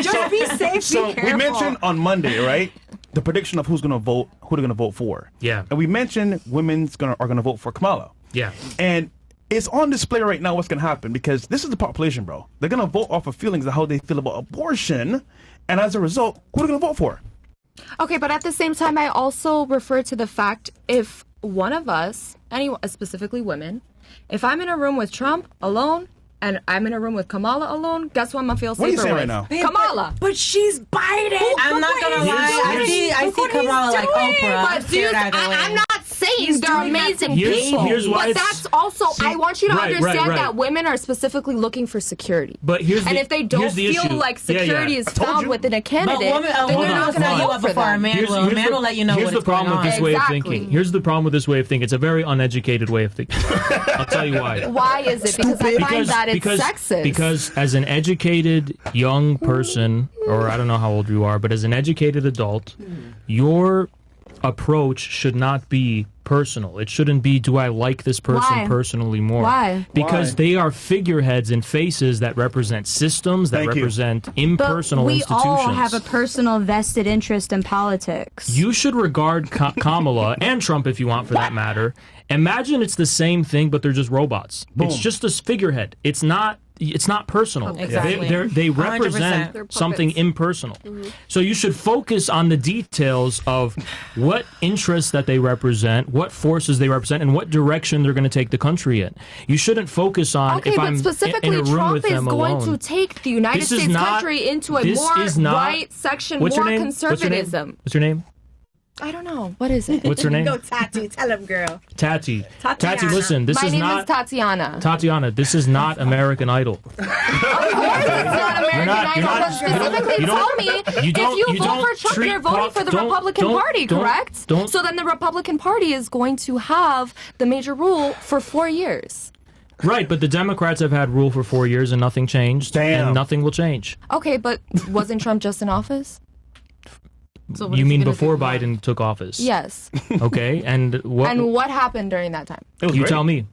Just be safe, So be careful. we mentioned on Monday, right, the prediction of who's going to vote, who they're going to vote for. Yeah. And we mentioned women's are going to vote for Kamala. Yeah. And it's on display right now what's going to happen because this is the population, bro. They're going to vote off of feelings of how they feel about abortion, and as a result, who are they going to vote for? Okay, but at the same time, I also refer to the fact if one of us, anyone, specifically women, if I'm in a room with Trump alone and I'm in a room with Kamala alone, guess what I'm gonna feel safer What are you saying with? right now? Kamala. But she's Biden. I'm not gonna lie. I see Kamala like Oprah. I'm But dude, scared either way. I'm not saying they're amazing Here's- people. here's why but it's- that's also, I want you to Right, understand right. that women are specifically looking for security. But here's and the- if they don't here's the feel issue. like Yeah, yeah. security is I told found you. within a candidate, But then women they're not will going to you vote up for before a them. man will. A man will let you know here's what the is going problem with on. this way of Exactly. thinking. Here's the problem with this way of thinking. It's a very uneducated way of thinking. I'll tell you why. Why is it? Because I find that it's sexist. Because as an educated young person, or I don't know how old you are, but as an educated adult, your approach should not be personal. It shouldn't be, do I like this person Why? personally more? Why? Because Why? they are figureheads and faces that represent systems, that Thank you. represent But impersonal we institutions. all have a personal vested interest in politics. You should regard Kamala and Trump, if you want, for that matter. Imagine it's the same thing, but they're just robots. It's just a figurehead. It's not personal. Exactly. They 100%. represent They're something puppets. impersonal. Mm-hmm. So you should focus on the details of what interests that they represent, what forces they represent, and what direction they're going to take the country in. You shouldn't focus on Okay, if but I'm specifically, in a room Trump with is them going alone. to take the United This is States not- country into a this more is not- right section, What's more your name? What's your name? conservatism. What's your name? I don't know. What is it? What's her name? Go, Tati. Tell him, girl. Tati. Tatiana. Tati, listen, this My is name not is Tatiana. Tatiana, this is not American Idol. Of course, it's not American not- you're Idol. not- But specifically, you don't- tell me you if don't- you you vote don't for Trump, treat you're voting for the don't- Republican don't- Party, don't- correct? don't- So then the Republican Party is going to have the major rule for 4 years. Right, but the Democrats have had rule for 4 years and nothing changed, and nothing will change. Okay, but wasn't Trump just in office? So what You is he mean gonna before do now? Biden took office? Yes. Okay, and what? And what happened during that time? You tell me.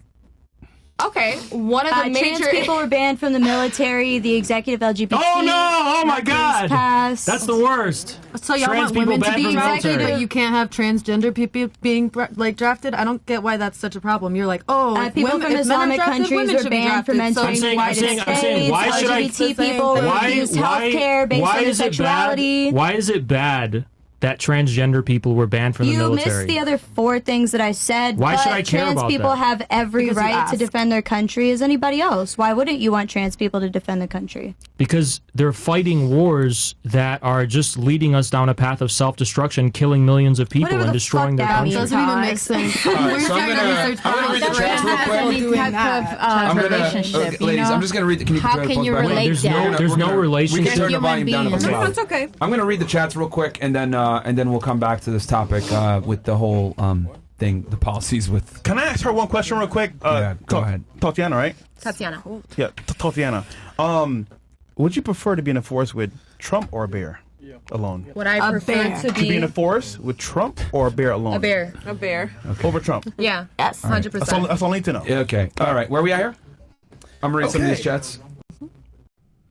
Okay, one of the Trans major people were banned from the military. The executive LGBT. Oh no! Oh my act God! was passed. That's the worst. So y'all Trans want women people to be banned from drafted, military. but you can't have transgender people being like drafted. I don't get why that's such a problem. You're like, oh, if people women, from if men are Islamic drafted, countries women were should be banned from drafted. So entering the United States. why should I? LGBT people refused health care based on their sexuality. Why is it bad that transgender people were banned from the You military? missed the other 4 things that I said. Why but should I care trans about people that? have every Because you right to asked. defend their country as anybody else. Why wouldn't you want trans people to defend the country? Because they're fighting wars that are just leading us down a path of self-destruction, killing millions of people Whatever and the destroying their fuck that country. doesn't even make sense. All right, so I'm gonna read the chats real quick. I'm gonna, relationship, you ladies, know? I'm just gonna read. Can you How put the can you phones back? relate There's that? there's no We relationship. can't turn the volume down if it's being. loud. That's okay. I'm gonna read the chats real quick, and then we'll come back to this topic with the whole thing, the policies with. Can I ask her one question real quick? Yeah, go ahead. Tatiana, right? Tatiana. Yeah, Tatiana. Would you prefer to be in a force with Trump or a bear alone? Would I prefer to To be in be a force with Trump or a bear alone? a bear? A bear. Over Trump. Yeah. Yes. All right. 100%. That's all I need to know. Yeah, okay. All right. Where are we at here? I'm reading some of these Okay. chats.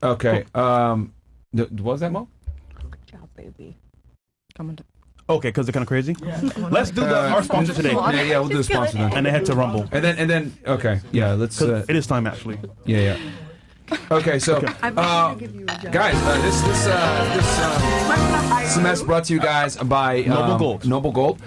Okay. What was that, Mo? Okay, because they're kind of crazy. Let's do our sponsor today. Yeah, we'll do the sponsor then. And they head to Rumble. And then okay, yeah, let's. 'Cause it is time actually. Yeah. Okay, so guys, this semester brought to you guys by Noble Gold. Noble Gold.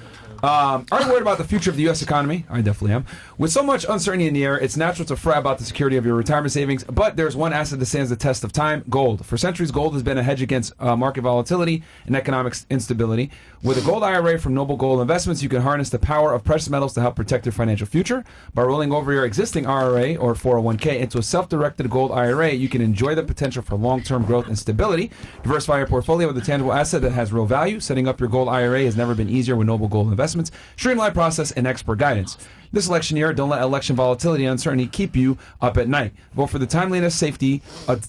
Are you worried about the future of the U.S. economy? I definitely am. With so much uncertainty in the air, it's natural to fret about the security of your retirement savings. But there's one asset that stands the test of time: gold. For centuries, gold has been a hedge against market volatility and economic instability. With a gold IRA from Noble Gold Investments, you can harness the power of precious metals to help protect your financial future. By rolling over your existing IRA or 401k into a self-directed gold IRA, you can enjoy the potential for long-term growth and stability. Diversify your portfolio with a tangible asset that has real value. Setting up your gold IRA has never been easier with Noble Gold Investments. Streamlined process and expert guidance. This election year, don't let election volatility and uncertainty keep you up at night. Vote for the timeless safety of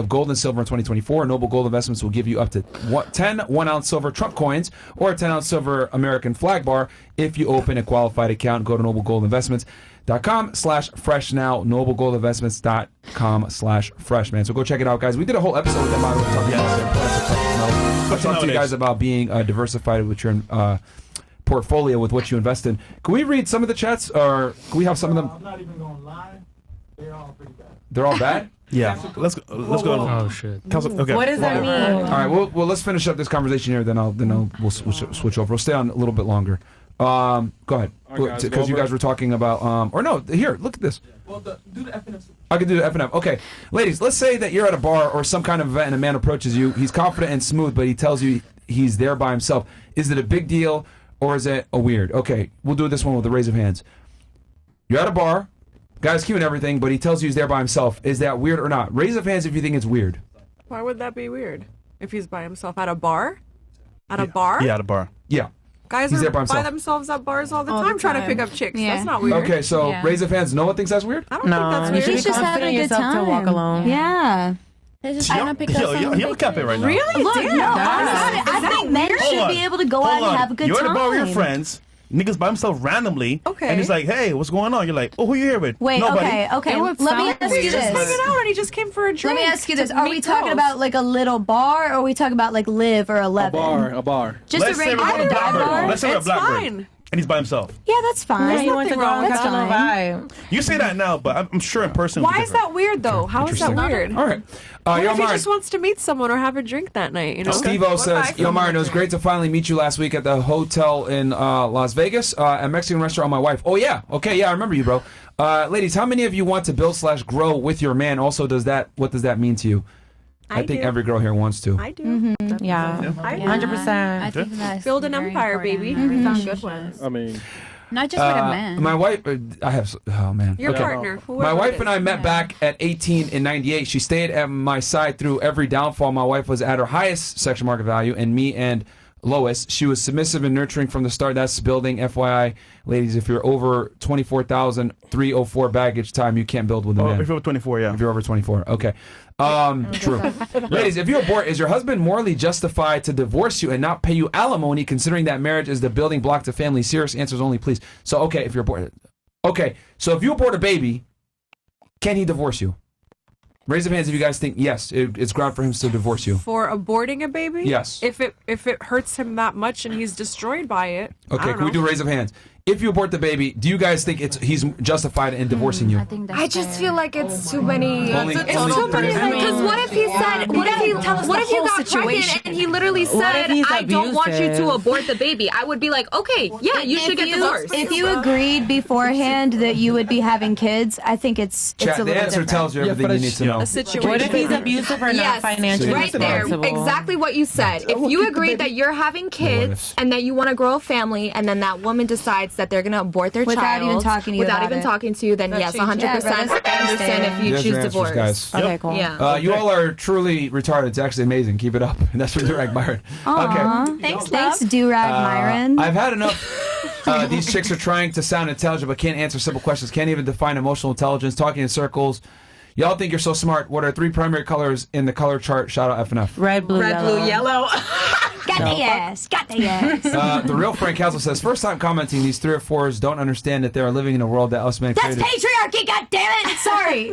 gold and silver in 2024. Noble Gold Investments will give you up to 10 1-ounce silver Trump coins or a 10-ounce silver American flag bar if you open a qualified account. Go to noblegoldinvestments.com/fresh now. noblegoldinvestments.com/fresh, man. So go check it out, guys. We did a whole episode with them. I talked to you guys about being diversified with your portfolio with what you invest in. Can we read some of the chats, or can we have some of them? I'm not even going to lie. They're all pretty bad. They're all bad? Yeah. Let's go. Oh shit. Okay. What does that mean? All right. Well, let's finish up this conversation here. Then we'll switch over. We'll stay on a little bit longer. Go ahead, because you guys were talking about or no. Here, look at this. Well, do the FNF. I can do the F&F. Okay, ladies. Let's say that you're at a bar or some kind of event, and a man approaches you. He's confident and smooth, but he tells you he's there by himself. Is it a big deal? Or is it a weird? Okay, we'll do this one with a raise of hands. You're at a bar, guy's cute and everything, but he tells you he's there by himself. Is that weird or not? Raise of hands if you think it's weird. Why would that be weird? If he's by himself at a bar? At a bar? Yeah, at a bar. Yeah. Guys He's are there by by himself. themselves at bars all the All time the trying to time. pick up chicks. Yeah. That's not weird. Okay, so Yeah. raise of hands. No one thinks that's weird? I don't think that's you weird. should be He's just having confident a in good yourself time. to walk alone. Yeah. They're just trying to pick up some You're capping right now. Really? Look, Damn. no, That's- I think men Hold should on. be able to go Hold out on. and have a good You're time. at the bar with your friends. Niggas by himself randomly. Okay. And he's like, hey, what's going on? You're like, oh, who you here with? Wait, Nobody. okay. It would Let me sound ask He's you just this. hanging out and he just came for a Let drink. me ask you this. to Are we meet talking girls. about like a little bar or are we talking about like Live or 11? A bar. Just Let's a say we're regular going to bar? Blackbird. Let's say we're at It's Blackbird. fine. And he's by himself. Yeah, that's fine. Yeah, you want to go and That's catch a little fine. vibe. You say that now, but I'm sure in person. Why is that weird though? How is that Interesting. weird? All right. What Yo, if he Mari. just wants to meet someone or have a drink that night? You know. Steve-O says, Yo, Marin, it was great to finally meet you last week at the hotel in Las Vegas, a Mexican restaurant with my wife. Oh, yeah. Okay, yeah, I remember you, bro. Ladies, how many of you want to build/grow with your man? Also, what does that mean to you? I think do. every girl here wants to. I do. Mm-hmm. Yeah. 100%. I think that's Build an very empire, important. baby. Mhm. We found good ones. I mean, Not just with a man. My wife, I have, oh man. Your Okay. partner. My whoever wife it and I is. met back at 18 in 98. She stayed at my side through every downfall. My wife was at her highest sexual market value, and me and Lois. She was submissive and nurturing from the start. That's building. FYI, ladies, if you're over 24,304 baggage time, you can't build with a man. If you're over 24, yeah. If you're over 24, okay. True. Ladies, if you abort, is your husband morally justified to divorce you and not pay you alimony, considering that marriage is the building block to family? Serious answers only, please. So, okay, if you're aborted. Okay, so if you abort a baby, can he divorce you? Raise your hands if you guys think yes, it's ground for him to divorce you. For aborting a baby? Yes. If it hurts him that much and he's destroyed by it. Okay, can we do raise of hands? If you abort the baby, do you guys think he's justified in divorcing you? I just feel like it's too many. Only- It's only too many. three. Because what if he said? What if you got pregnant and he literally What if said, he's "I don't want you to abusive? abort the baby"? I would be like, okay, yeah, you should get divorced. If you agreed beforehand that you would be having kids, I think it's Chat, a the little answer different. tells you everything you need to know. What if he's abusive or not Yes, financially right there, responsible? exactly what you said. If you agreed that you're having kids and that you want to grow a family, and then that woman decides that they're going to abort their Without child even talking to you without about even it. talking to you, then That yes, she- 100%. Yeah, I understand if you There's choose your answers, divorce. guys. Okay, cool. Yeah. You all are truly retarded. It's actually amazing. Keep it up. That's from Darg Myron. Aw. Okay. Thanks, Do-Rag Myron. I've had enough. These chicks are trying to sound intelligent but can't answer simple questions. Can't even define emotional intelligence. Talking in circles. Y'all think you're so smart. What are 3 primary colors in the color chart? Shout out FNF. Red, blue, yellow. Got the ass. Got the ass. The real Frank Castle says, first time commenting, these 3 or 4s don't understand that they are living in a world that us men That's created. patriarchy, goddammit! Sorry.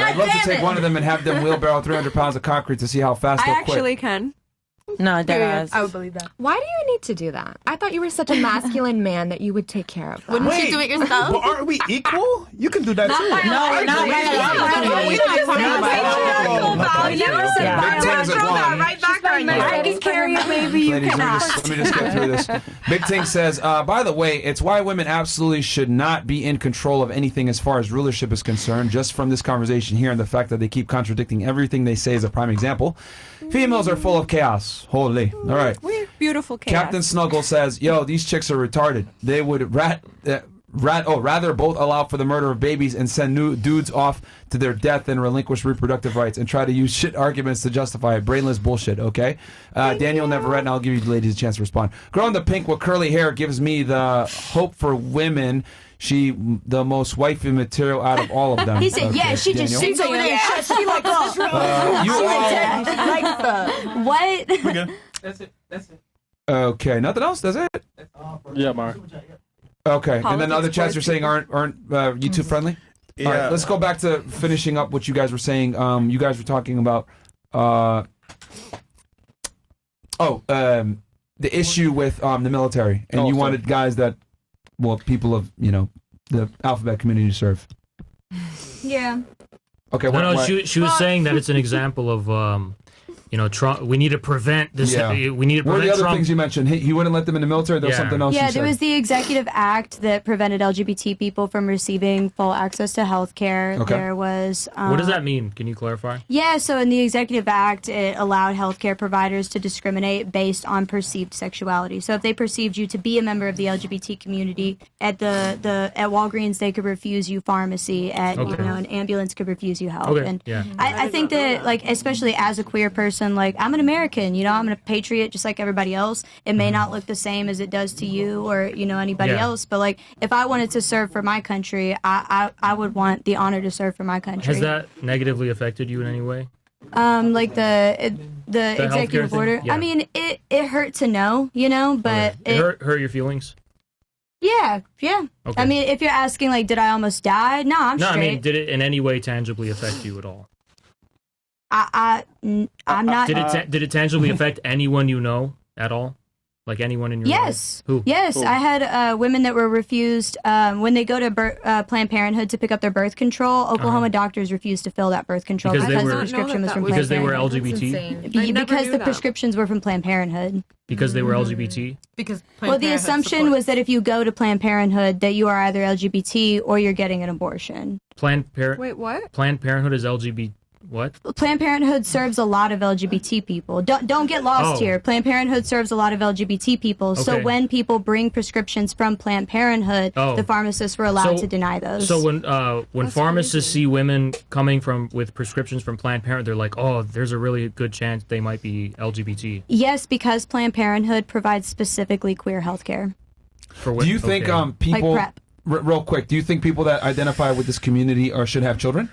I'd love to take one of them and have them wheelbarrow 300 pounds of concrete to see how fast I they'll actually quit. can. No, Period. I would believe that. Why do you need to do that? I thought you were such a masculine man that you would take care of that. Wouldn't you do it yourself? But aren't we equal? You can do that too. No, not You never said Yeah. Big Ting is a blonde. Right back on you. I can carry it, maybe you Ladies, cannot. let me just get through this. Big Ting says, by the way, it's why women absolutely should not be in control of anything as far as rulership is concerned. Just from this conversation here and the fact that they keep contradicting everything they say is a prime example. Females are full of chaos. Holy. All right. We're beautiful chaos. Captain Snuggle says, yo, these chicks are retarded. They would rather both allow for the murder of babies and send new dudes off to their death than relinquish reproductive rights and try to use shit arguments to justify it. Brainless bullshit, okay? Daniel Neverett, and I'll give you ladies a chance to respond. Girl in the pink with curly hair gives me the hope for women. She the most wifey material out of all of them. He said, Okay, yeah, she just Daniel? sits over there. She like, What? That's it. Okay, nothing else? That's it? Yeah, Mark. Okay, and then Politics, other chats you're saying aren't YouTube friendly? All right, Yeah. let's go back to finishing up what you guys were saying. You guys were talking about the issue with the military, and you wanted guys that, well, people of the alphabet community to serve. Yeah. Okay, No, what- she was saying that it's an example of Trump. We need to prevent this. Yeah. We need to What are prevent the other Trump. things you mentioned? He wouldn't let them in the military. There was something else. Yeah, you there said. was the executive act that prevented LGBT people from receiving full access to health care. Okay. There was. What does that mean? Can you clarify? Yeah, so in the executive act, it allowed healthcare providers to discriminate based on perceived sexuality. So if they perceived you to be a member of the LGBT community, at at Walgreens they could refuse you pharmacy. At Okay. an ambulance could refuse you help. Okay, And yeah. I think that especially as a queer person, I'm an American. I'm a patriot just like everybody else. It may not look the same as it does to you or anybody Yeah. else, but if I wanted to serve for my country, I would want the honor to serve for my country. Has that negatively affected you in any way? The healthcare executive thing? order. Yeah. I mean, it hurt to know, but It hurt your feelings? yeah. Okay. I mean, if you're asking, did I almost die? No, I'm No, straight. I mean, did it in any way tangibly affect you at all? I'm not. Did it tangibly affect anyone you know at all? Like anyone in your Yes. life? Who? Yes, Who? I had women that were refused when they go to Planned Parenthood to pick up their birth control. Oklahoma doctors refused to fill that birth control Because they because were- the prescription was from because Planned they were Parenthood. LGBT? Because the prescriptions were from Planned Parenthood. Because they were LGBT? Because Well, the assumption was that if you go to Planned Parenthood, that you are either LGBT or you're getting an abortion. Planned Parenthood. Wait, what? Planned Parenthood is LGBT. What? Planned Parenthood serves a lot of LGBT people. Don't get lost here. Planned Parenthood serves a lot of LGBT people. So Okay. when people bring prescriptions from Planned Parenthood, the pharmacists were allowed to deny those. So when pharmacists see women coming with prescriptions from Planned Parenthood, they're like, oh, there's a really good chance they might be LGBT. Yes, because Planned Parenthood provides specifically queer health care. Do you think people, Like PrEP. real quick, do you think people that identify with this community should have children?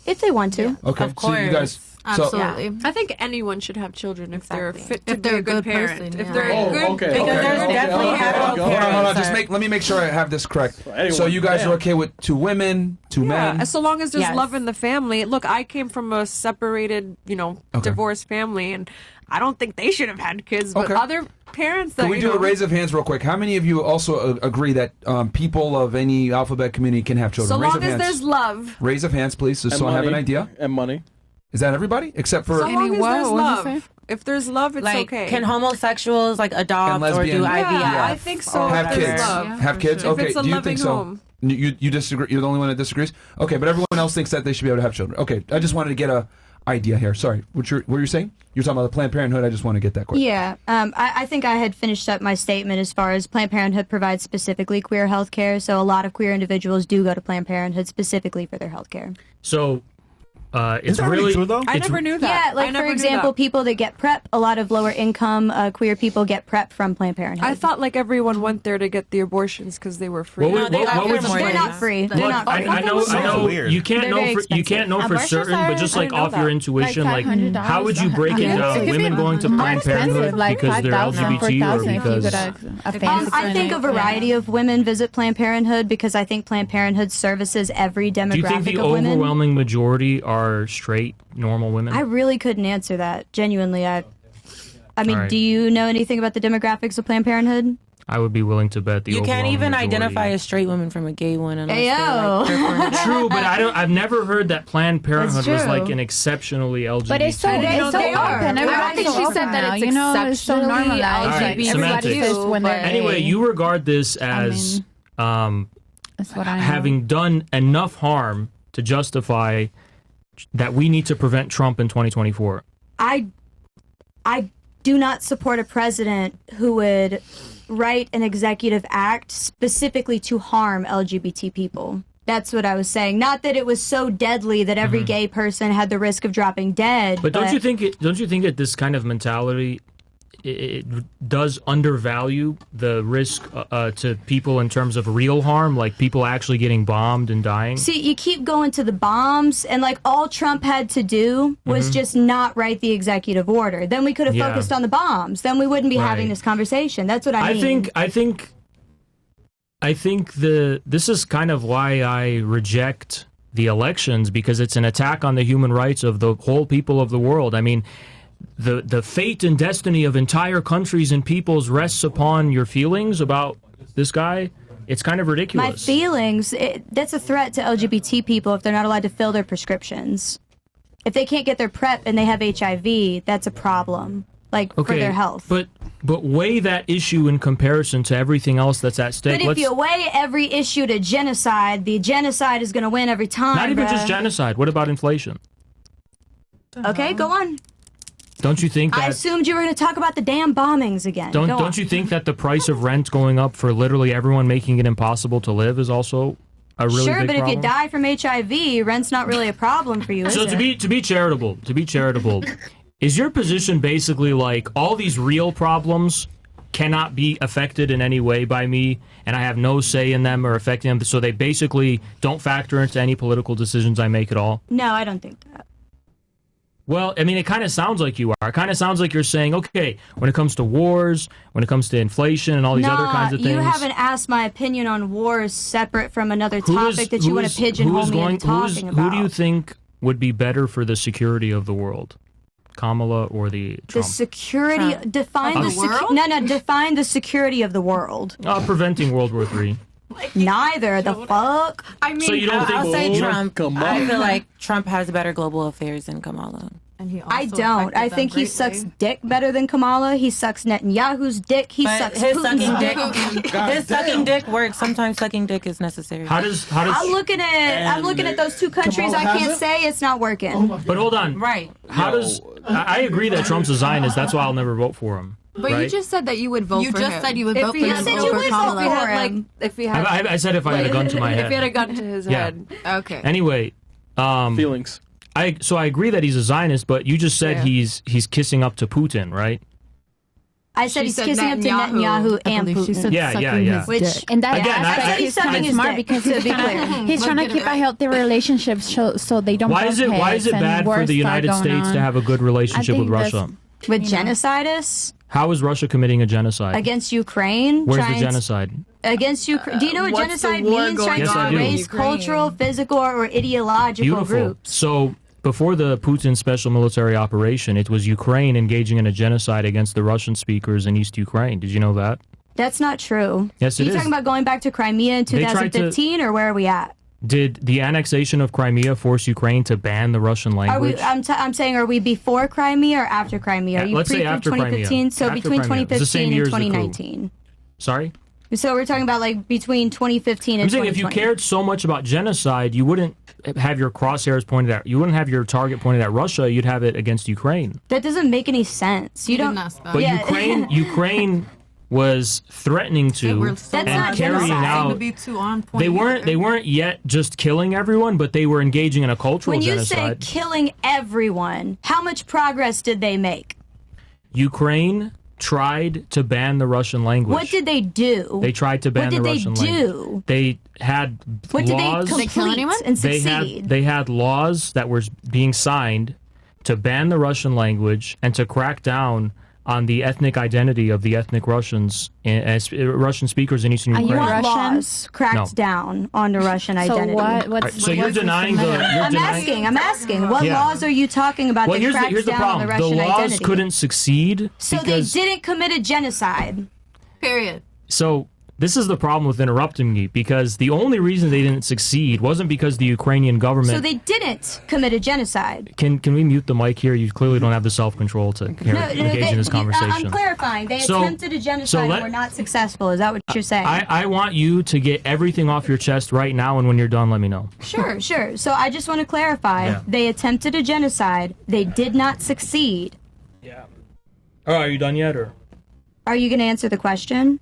If they want to. Okay, so you guys... Absolutely. I think anyone should have children if they're fit to be a good parent. person, If yeah. they're Oh, good, okay, because okay, there's okay, definitely okay, hetero Hold on, parents that- let me make sure I have this correct. anyone, So you guys damn. are okay with 2 women, 2 men? So long as there's Yes. love in the family. Look, I came from a separated, divorced family, and I don't think they should have had kids. But Okay. other parents that Can we do a raise of hands real quick? How many of you also agree that people of any alphabet community can have children? so raise long of as hands. there's love. Raise of hands, please, And so I have an money. idea. And money. Is that everybody? Except for... So long as there's What did you love. If there's love, it's Like, okay. can homosexuals like adopt And or lesbian- do Yeah, IVF? I think so. or have if there's kids. love. Have kids? If Okay, it's a do you loving think so? home. You disagree? You're the only one that disagrees? Okay, but everyone else thinks that they should be able to have children. Okay, I just wanted to get a idea here. Sorry, what were you saying? You're talking about the Planned Parenthood. I just want to get that quick. Yeah, I think I had finished up my statement as far as Planned Parenthood provides specifically queer health care. So a lot of queer individuals do go to Planned Parenthood specifically for their health care. So it's that really really true, though? I it's- never knew that. Yeah, like I for never knew example, that. people that get PrEP, a lot of lower income queer people get PrEP from Planned Parenthood. I thought like everyone went there to get the abortions because they were free. What would- they what offer would you more say? They're than not that. free. They're Look, not I free. know Sounds weird. you can't They're know very for you can't know for Abortions certain, are- but just I like didn't know off your that. intuition, Like like $500 how would you break it Yeah. down? It could be Women going to Planned Parenthood like because they're 5,000, LGBT or 4,000 if you because go to a fancy I think a clinic. variety of women visit Planned Parenthood because I think Planned Parenthood services every demographic do you think the of women. overwhelming majority are straight, normal women? I really couldn't answer that. Genuinely, I mean, All right. do you know anything about the demographics of Planned Parenthood? I would be willing to bet the You can't overwhelming even majority. identify a straight woman from a gay one unless Ayo. they're like True, but I've never heard that Planned Parenthood was true. like an exceptionally LGBT. But it's so, They it's so are. open. I don't Everybody's think she so said open that now, it's you know, it's so exceptionally normalized. All right, Like, everybody semantics. exists when they're Anyway, gay. you regard this as That's what I know. having done enough harm to justify that we need to prevent Trump in 2024. I do not support a president who would write an executive act specifically to harm LGBT people. That's what I was saying. Not that it was so deadly that every gay person had the risk of dropping dead. But don't you think that this kind of mentality it does undervalue the risk to people in terms of real harm, like people actually getting bombed and dying? See, you keep going to the bombs, and like all Trump had to do was just not write the executive order. Then we could have Yeah. focused on the bombs. Then we wouldn't be having Right. this conversation. That's what I mean. I think this is kind of why I reject the elections, because it's an attack on the human rights of the whole people of the world. I mean, the fate and destiny of entire countries and peoples rests upon your feelings about this guy. It's kind of ridiculous. My feelings, that's a threat to LGBT people if they're not allowed to fill their prescriptions. If they can't get their PrEP and they have HIV, that's a problem, like for their health. But weigh that issue in comparison to everything else that's at stake. But if you weigh every issue to genocide, the genocide is going to win every time. Not even bruh. just genocide. What about inflation? Okay, go on. Don't you think I that? assumed you were going to talk about the damn bombings again. Go on. Don't you think that the price of rent going up for literally everyone, making it impossible to live, is also a really sure, big but if problem? you die from HIV, rent's not really a problem for you, is So it? to be charitable, is your position basically like all these real problems cannot be affected in any way by me, and I have no say in them or affecting them, so they basically don't factor into any political decisions I make at all? No, I don't think that. Well, I mean, it kind of sounds like you are. It kind of sounds like you're saying, okay, when it comes to wars, when it comes to inflation and all these other kinds of things. You haven't asked my opinion on wars separate from another topic that you want to pigeonhole me into talking about. Who do you think would be better for the security of the world? Kamala or the The Trump? security, define Of the the world? no, define the security of the world. Preventing World War III. Neither, the fuck? I mean, So you don't think I'll say Trump- Trump. Come I on. feel like Trump has better global affairs than Kamala. And he I don't. I think he sucks dick better than Kamala. He sucks Netanyahu's dick. He But sucks his Putin's sucking dick. his sucking dick works. Sometimes sucking dick is necessary. How does I'm looking at those two countries. I can't say it's not working. But hold on. Right. How does I agree that Trump's a Zionist. That's why I'll never vote for him. But right? you just said that you would vote You for just him. said you would If vote he for had him said over you would vote Kamala. for him. Like, if he had, I said if I had a gun to my head. If he had a gun to his Yeah. head. Okay. Anyway, feelings. So I agree that he's a Zionist, but you just said he's kissing up to Putin, right? I said She he's said kissing up to Netanyahu I and believe she Putin. said Yeah, sucking yeah, yeah. his Which dick. And that Again, I I- think I- he's sucking kind of his smart dick. because to be clear, he's trying to keep a healthy relationship so they don't. Why butt is it heads and bad for wars the start United going States on. to have a good relationship I with think Russia? With genocidists How is Russia committing a genocide? against Ukraine. Where's the trying to- genocide? Against Ukraine. Do you know what What's the genocide war means? going Trying Yes, I to do. erase Ukraine. cultural, physical, or ideological Beautiful. groups. So before the Putin special military operation, it was Ukraine engaging in a genocide against the Russian speakers in East Ukraine. Did you know that? That's not true. Yes, it Are you is. talking about going back to Crimea in They tried to- 2015, or where are we at? Did the annexation of Crimea force Ukraine to ban the Russian Are language? we? I'm saying, are we before Crimea or after Crimea? Are you Let's say pre after Crimea. 2015? So After between Crimea. It's the same 2015 year and as the coup. 2019. Sorry? So we're talking about like between 2015 I'm and saying if 2020. you cared so much about genocide, you wouldn't have your crosshairs pointed at. You wouldn't have your target pointed at Russia. You'd have it against Ukraine. That doesn't make any sense. You don't. But Ukraine was threatening to and carrying out. They weren't yet just killing everyone, but they were engaging in a cultural When you genocide. say killing everyone, how much progress did they make? Ukraine tried to ban the Russian language. What did they do? They tried to ban What did the they Russian do? language. They had What did they laws. complete and succeed? They had laws that were being signed to ban the Russian language and to crack down on the ethnic identity of the ethnic Russians, Russian speakers in Eastern Ukraine. What laws cracked No. down on the Russian identity? So you're denying the. I'm asking. What Yeah. laws are you talking about Well, that cracked here's the down problem. on the Russian laws identity? couldn't succeed So because they didn't commit a genocide. Period. So this is the problem with interrupting me, because the only reason they didn't succeed wasn't because the Ukrainian government. So they didn't commit a genocide. Can we mute the mic here? You clearly don't have the self-control to engage in this conversation. I'm clarifying. They So- attempted a genocide so and were not successful. Is that what you're saying? I want you to get everything off your chest right now, and when you're done, let me know. Sure. So I just want to clarify. Yeah. They attempted a genocide. They did not succeed. Oh, are you done yet, or Are you going to answer the question?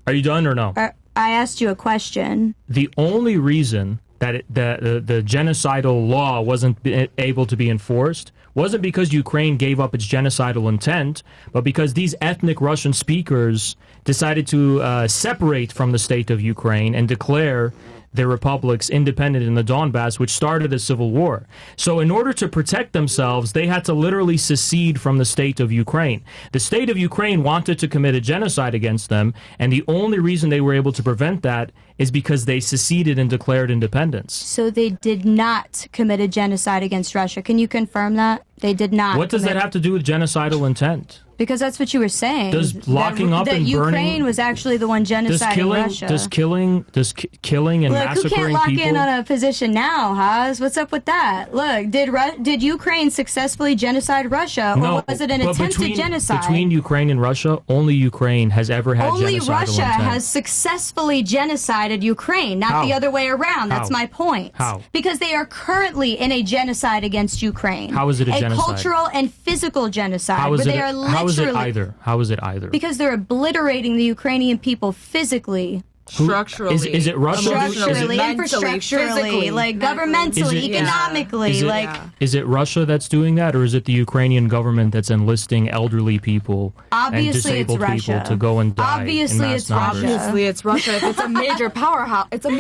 are you done or no? I asked you a question. The only reason that the genocidal law wasn't able to be enforced wasn't because Ukraine gave up its genocidal intent, but because these ethnic Russian speakers decided to separate from the state of Ukraine and declare their republics independent in the Donbass, which started a civil war. So in order to protect themselves, they had to literally secede from the state of Ukraine. The state of Ukraine wanted to commit a genocide against them, and the only reason they were able to prevent that is because they seceded and declared independence. So they did not commit a genocide against Russia. Can you confirm that? They did not. What does that have to do with genocidal intent? Because that's what you were saying. Does locking up that and Ukraine burning was actually the one genociding Russia. Does killing and Look, who massacring can't lock people? in on a position now, Haas? What's up with that? Look, did Ukraine successfully genocide Russia, or was it an but attempted genocide? Between Ukraine and Russia, only Ukraine has ever had Only genocidal Russia intent. has successfully genocided Ukraine, not How? the other way around. That's How? my point. How? Because they are currently in a genocide against Ukraine. How is it a genocide? cultural and physical genocide. How is where it? they are literally, How is it either? How is it either? Because they're obliterating the Ukrainian people physically. Structurally. Is it Russia? Structurally, Mentally, infrastructurally, physically, like mentally. governmentally, Is it- economically, Is it, like is it Russia that's doing that, or is it the Ukrainian government that's enlisting elderly people Obviously and it's disabled people Russia. to go and die Obviously in mass it's numbers? Russia. Obviously, it's Russia. If it's a major powerhouse, it's a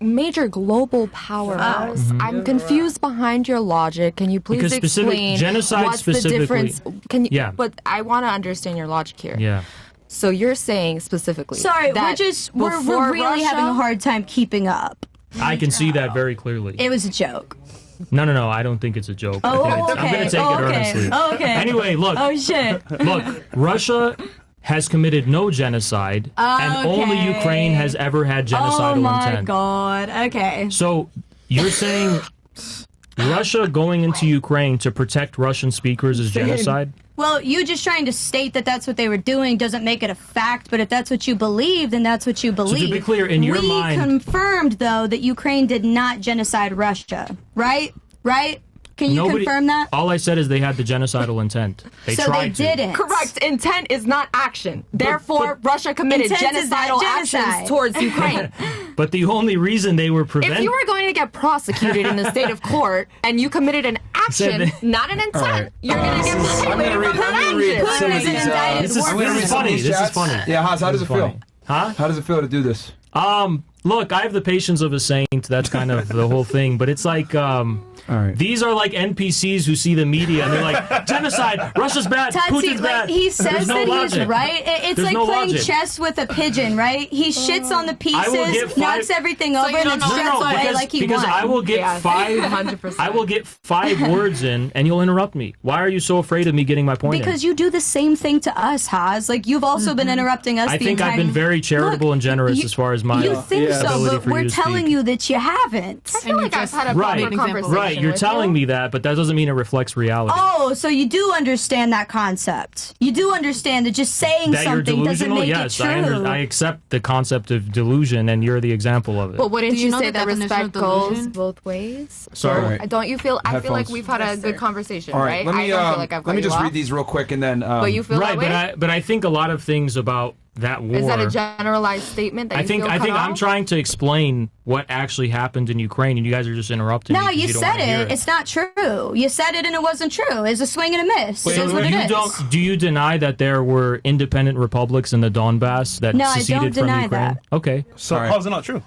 major global powerhouse. Mhm. I'm confused behind your logic. Can you please Because explain genocide what's specifically- the difference? Can you? Yeah. But I want to understand your logic here. Yeah. So you're saying specifically. sorry, that we're before really Russia, having a hard time keeping up. I can see that very clearly. It was a joke. No, I don't think it's a joke. Oh, I think okay. I'm going to take Oh, it okay. earnestly. Oh, okay. Anyway, look. Oh shit. Look, Russia has committed no genocide, and only Okay. Ukraine has ever had genocidal Oh my intent. god. Okay. So you're saying Russia going into Ukraine to protect Russian speakers is genocide? Well, you just trying to state that that's what they were doing doesn't make it a fact, but if that's what you believe, then that's what you believe. So to be clear, in your mind... We confirmed, though, that Ukraine did not genocide Russia, right? Right? Can you confirm that? All I said is they had the genocidal intent. They so tried they didn't. Correct. Intent is not action. Therefore, Russia committed genocidal actions towards Ukraine. But the only reason they were prevented... If you were going to get prosecuted in the state of court and you committed an action, not an intent, you're going to get violated from that action. This is funny. This is funny. Yeah, Haas, how does it feel? Huh? How does it feel to do this? Look, I have the patience of a saint. That's kind of the whole thing. But it's like... These are like NPCs who see the media and they're like, genocide, Russia's bad, Putin's bad. He says no that logic. he's right. It's There's like no playing logic. chess with a pigeon, right? He shits on the I will pieces, get five- knocks everything over, and then struts away like he because won. I will get I will get 5 words in and you'll interrupt me. Why are you so afraid of me getting my point in? Because you do the same thing to us, Haz. Like, you've also been interrupting us I the think entire I've been very charitable and generous as far as my You think so, ability but for you we're to speak. telling you that you haven't. I feel like I've had a proper conversation Right, you're with telling me that, but that doesn't mean it reflects reality. Oh, so you do understand that concept. You do understand that just saying That you're something doesn't delusional? make Yes, it true. I accept the concept of delusion, and you're the example of it. But wouldn't Do you you know say the that definition respect of goes delusion? both ways? Sorry. Don't you feel? I feel like Headphones. we've had a good conversation, All right, right? let me, I don't feel like I've let me cut just you read off. these real quick and then... But you feel right, that way? but I think a lot of things about that war... Is that a generalized statement that I you think feel I cut think I'm off? trying to explain what actually happened in Ukraine, and you guys are just interrupting me. No, 'cause you don't said wanna hear it. It's not true. You said it and it wasn't true. It's a swing and a miss. Wait, It is so what it you is. do you deny that there were independent republics in the Donbass that No, I seceded don't from deny Ukraine? that. Okay. So how's it not true?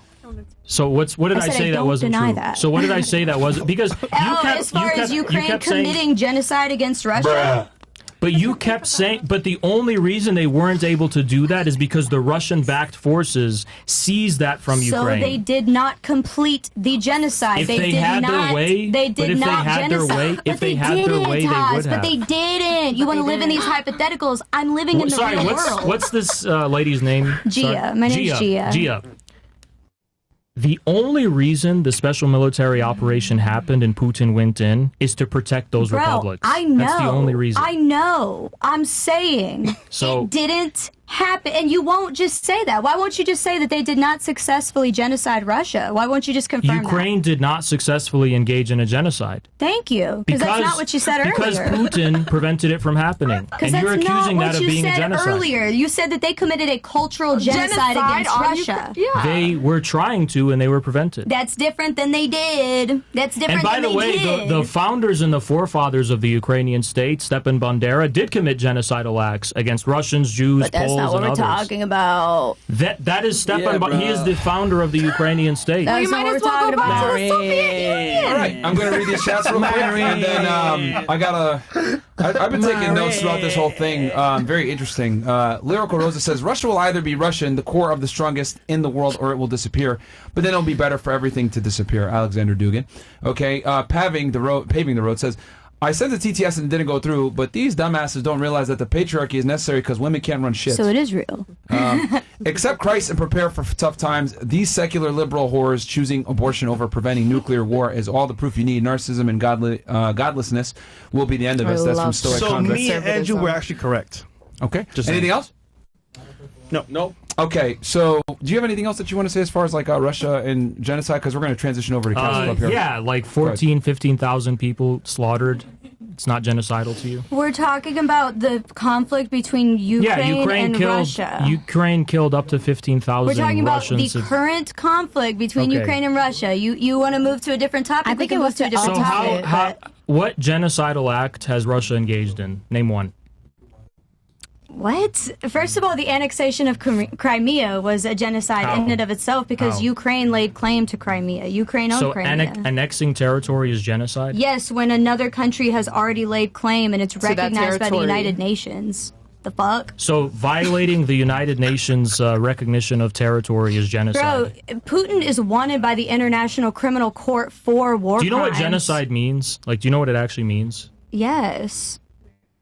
So what did I I said say I that don't wasn't deny true? that. So what did I say that wasn't? Because you kept as far as you Ukraine kept saying, committing genocide against Russia? but you kept saying, but the only reason they weren't able to do that is because the Russian-backed forces seized that from So Ukraine. they did not complete the genocide. If they they did had their not, way- they but did if they not had their genocide. way- but if they they had their didn't, way, they Taz, would But have. they didn't. You want to live in these hypotheticals. I'm living in the Sorry, real what's world. what's this lady's name? Gia. Sorry. My name's Gia. Gia. The only reason the special military operation happened and Putin went in is to protect those Bro, republics. I know. That's the only reason. I know. I'm saying So- it didn't happen. And you won't just say that. Why won't you just say that they did not successfully genocide Russia? Why won't you just confirm Ukraine did not successfully engage in a genocide. that? Thank you. Because that's not what you said Because earlier. Putin prevented it from happening. Because And that's you're accusing not that what of you being a said genocide. earlier. You said that they committed a cultural genocide against on Russia. They were trying to and they were prevented. That's different than they did. That's different And by than the they way, did. the founders and the forefathers of the Ukrainian state, Stepan Bandera, did commit genocidal acts against Russians, Jews, but that's Poles, not what and we're others. talking about. That is Stepan. He is the founder of the Ukrainian state. That's not what we're talking about. All right, I'm going to read these chats real quick, and then I've been taking notes throughout this whole thing. Very interesting. Lyrical Rosa says Russia will either be Russian, the core of the strongest in the world, or it will disappear. But then it'll be better for everything to disappear. Alexander Dugan. Okay, paving the road says. I sent the TTS and it didn't go through, but these dumbasses don't realize that the patriarchy is necessary because women can't run shit. So it is real. Accept Christ and prepare for tough times. These secular liberal whores choosing abortion over preventing nuclear war is all the proof you need. Narcissism and godlessness will be the end of us. That's from Stoic So Convicts. me and Andrew were actually correct. Okay. Just Anything saying. else? No. Okay, so do you have anything else that you want to say as far as like Russia and genocide? Because we're going to transition over to Castle Club here. Yeah, like 15,000 people slaughtered. It's not genocidal to you? We're talking about the conflict between Ukraine, and killed Russia. Ukraine killed up to 15,000 We're talking about Russians. the current conflict between Okay. Ukraine and Russia. You want to move to a different topic? I think we can it move was to a to different So topic. what genocidal act has Russia engaged in? Name one. What? First of all, the annexation of Crimea was a genocide How? in and of itself because How? Ukraine laid claim to Crimea. Ukraine owned So Crimea. annexing territory is genocide? Yes, when another country has already laid claim and it's that recognized by the territory. United Nations. The fuck? So violating the United Nations recognition of territory is genocide. Bro, Putin is wanted by the International Criminal Court for war Do you know what crimes. genocide means? Like, do you know what it actually means? Yes.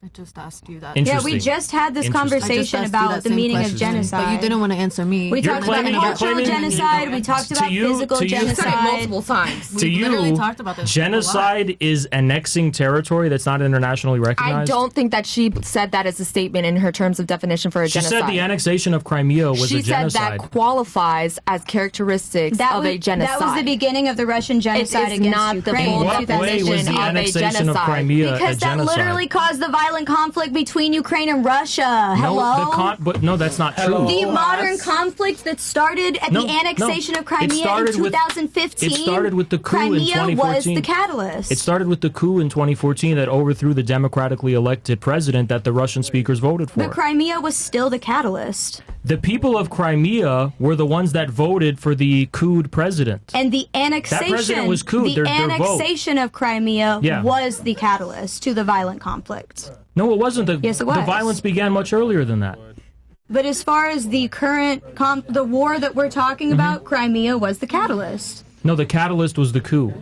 I just asked you that. Yeah, we just had this conversation about the meaning of genocide. But you didn't want to answer me. We talked about cultural genocide. We talked about physical genocide multiple times. To you, genocide is annexing territory that's not internationally recognized. I don't think that she said that as a statement in her terms of definition for a genocide. She said the annexation of Crimea was a genocide. She said that qualifies as characteristics of a genocide. That was the beginning of the Russian genocide against Ukraine. In what way was the annexation of Crimea because a genocide? that literally caused the violent conflict between Ukraine and Russia. Hello? But no, that's not true. The modern conflict that started at the annexation of Crimea in 2015. It started with the coup in 2014. Crimea was the catalyst. It started with the coup in 2014 that overthrew the democratically elected president that the Russian speakers voted for. But Crimea was still the catalyst. The people of Crimea were the ones that voted for the couped president. And the annexation, that president was couped. The annexation of Crimea was the catalyst to the violent conflict. No, it wasn't. Yes, it was. The violence began much earlier than that. But as far as the current, the war that we're talking about, Crimea was the catalyst. No, the catalyst was the coup.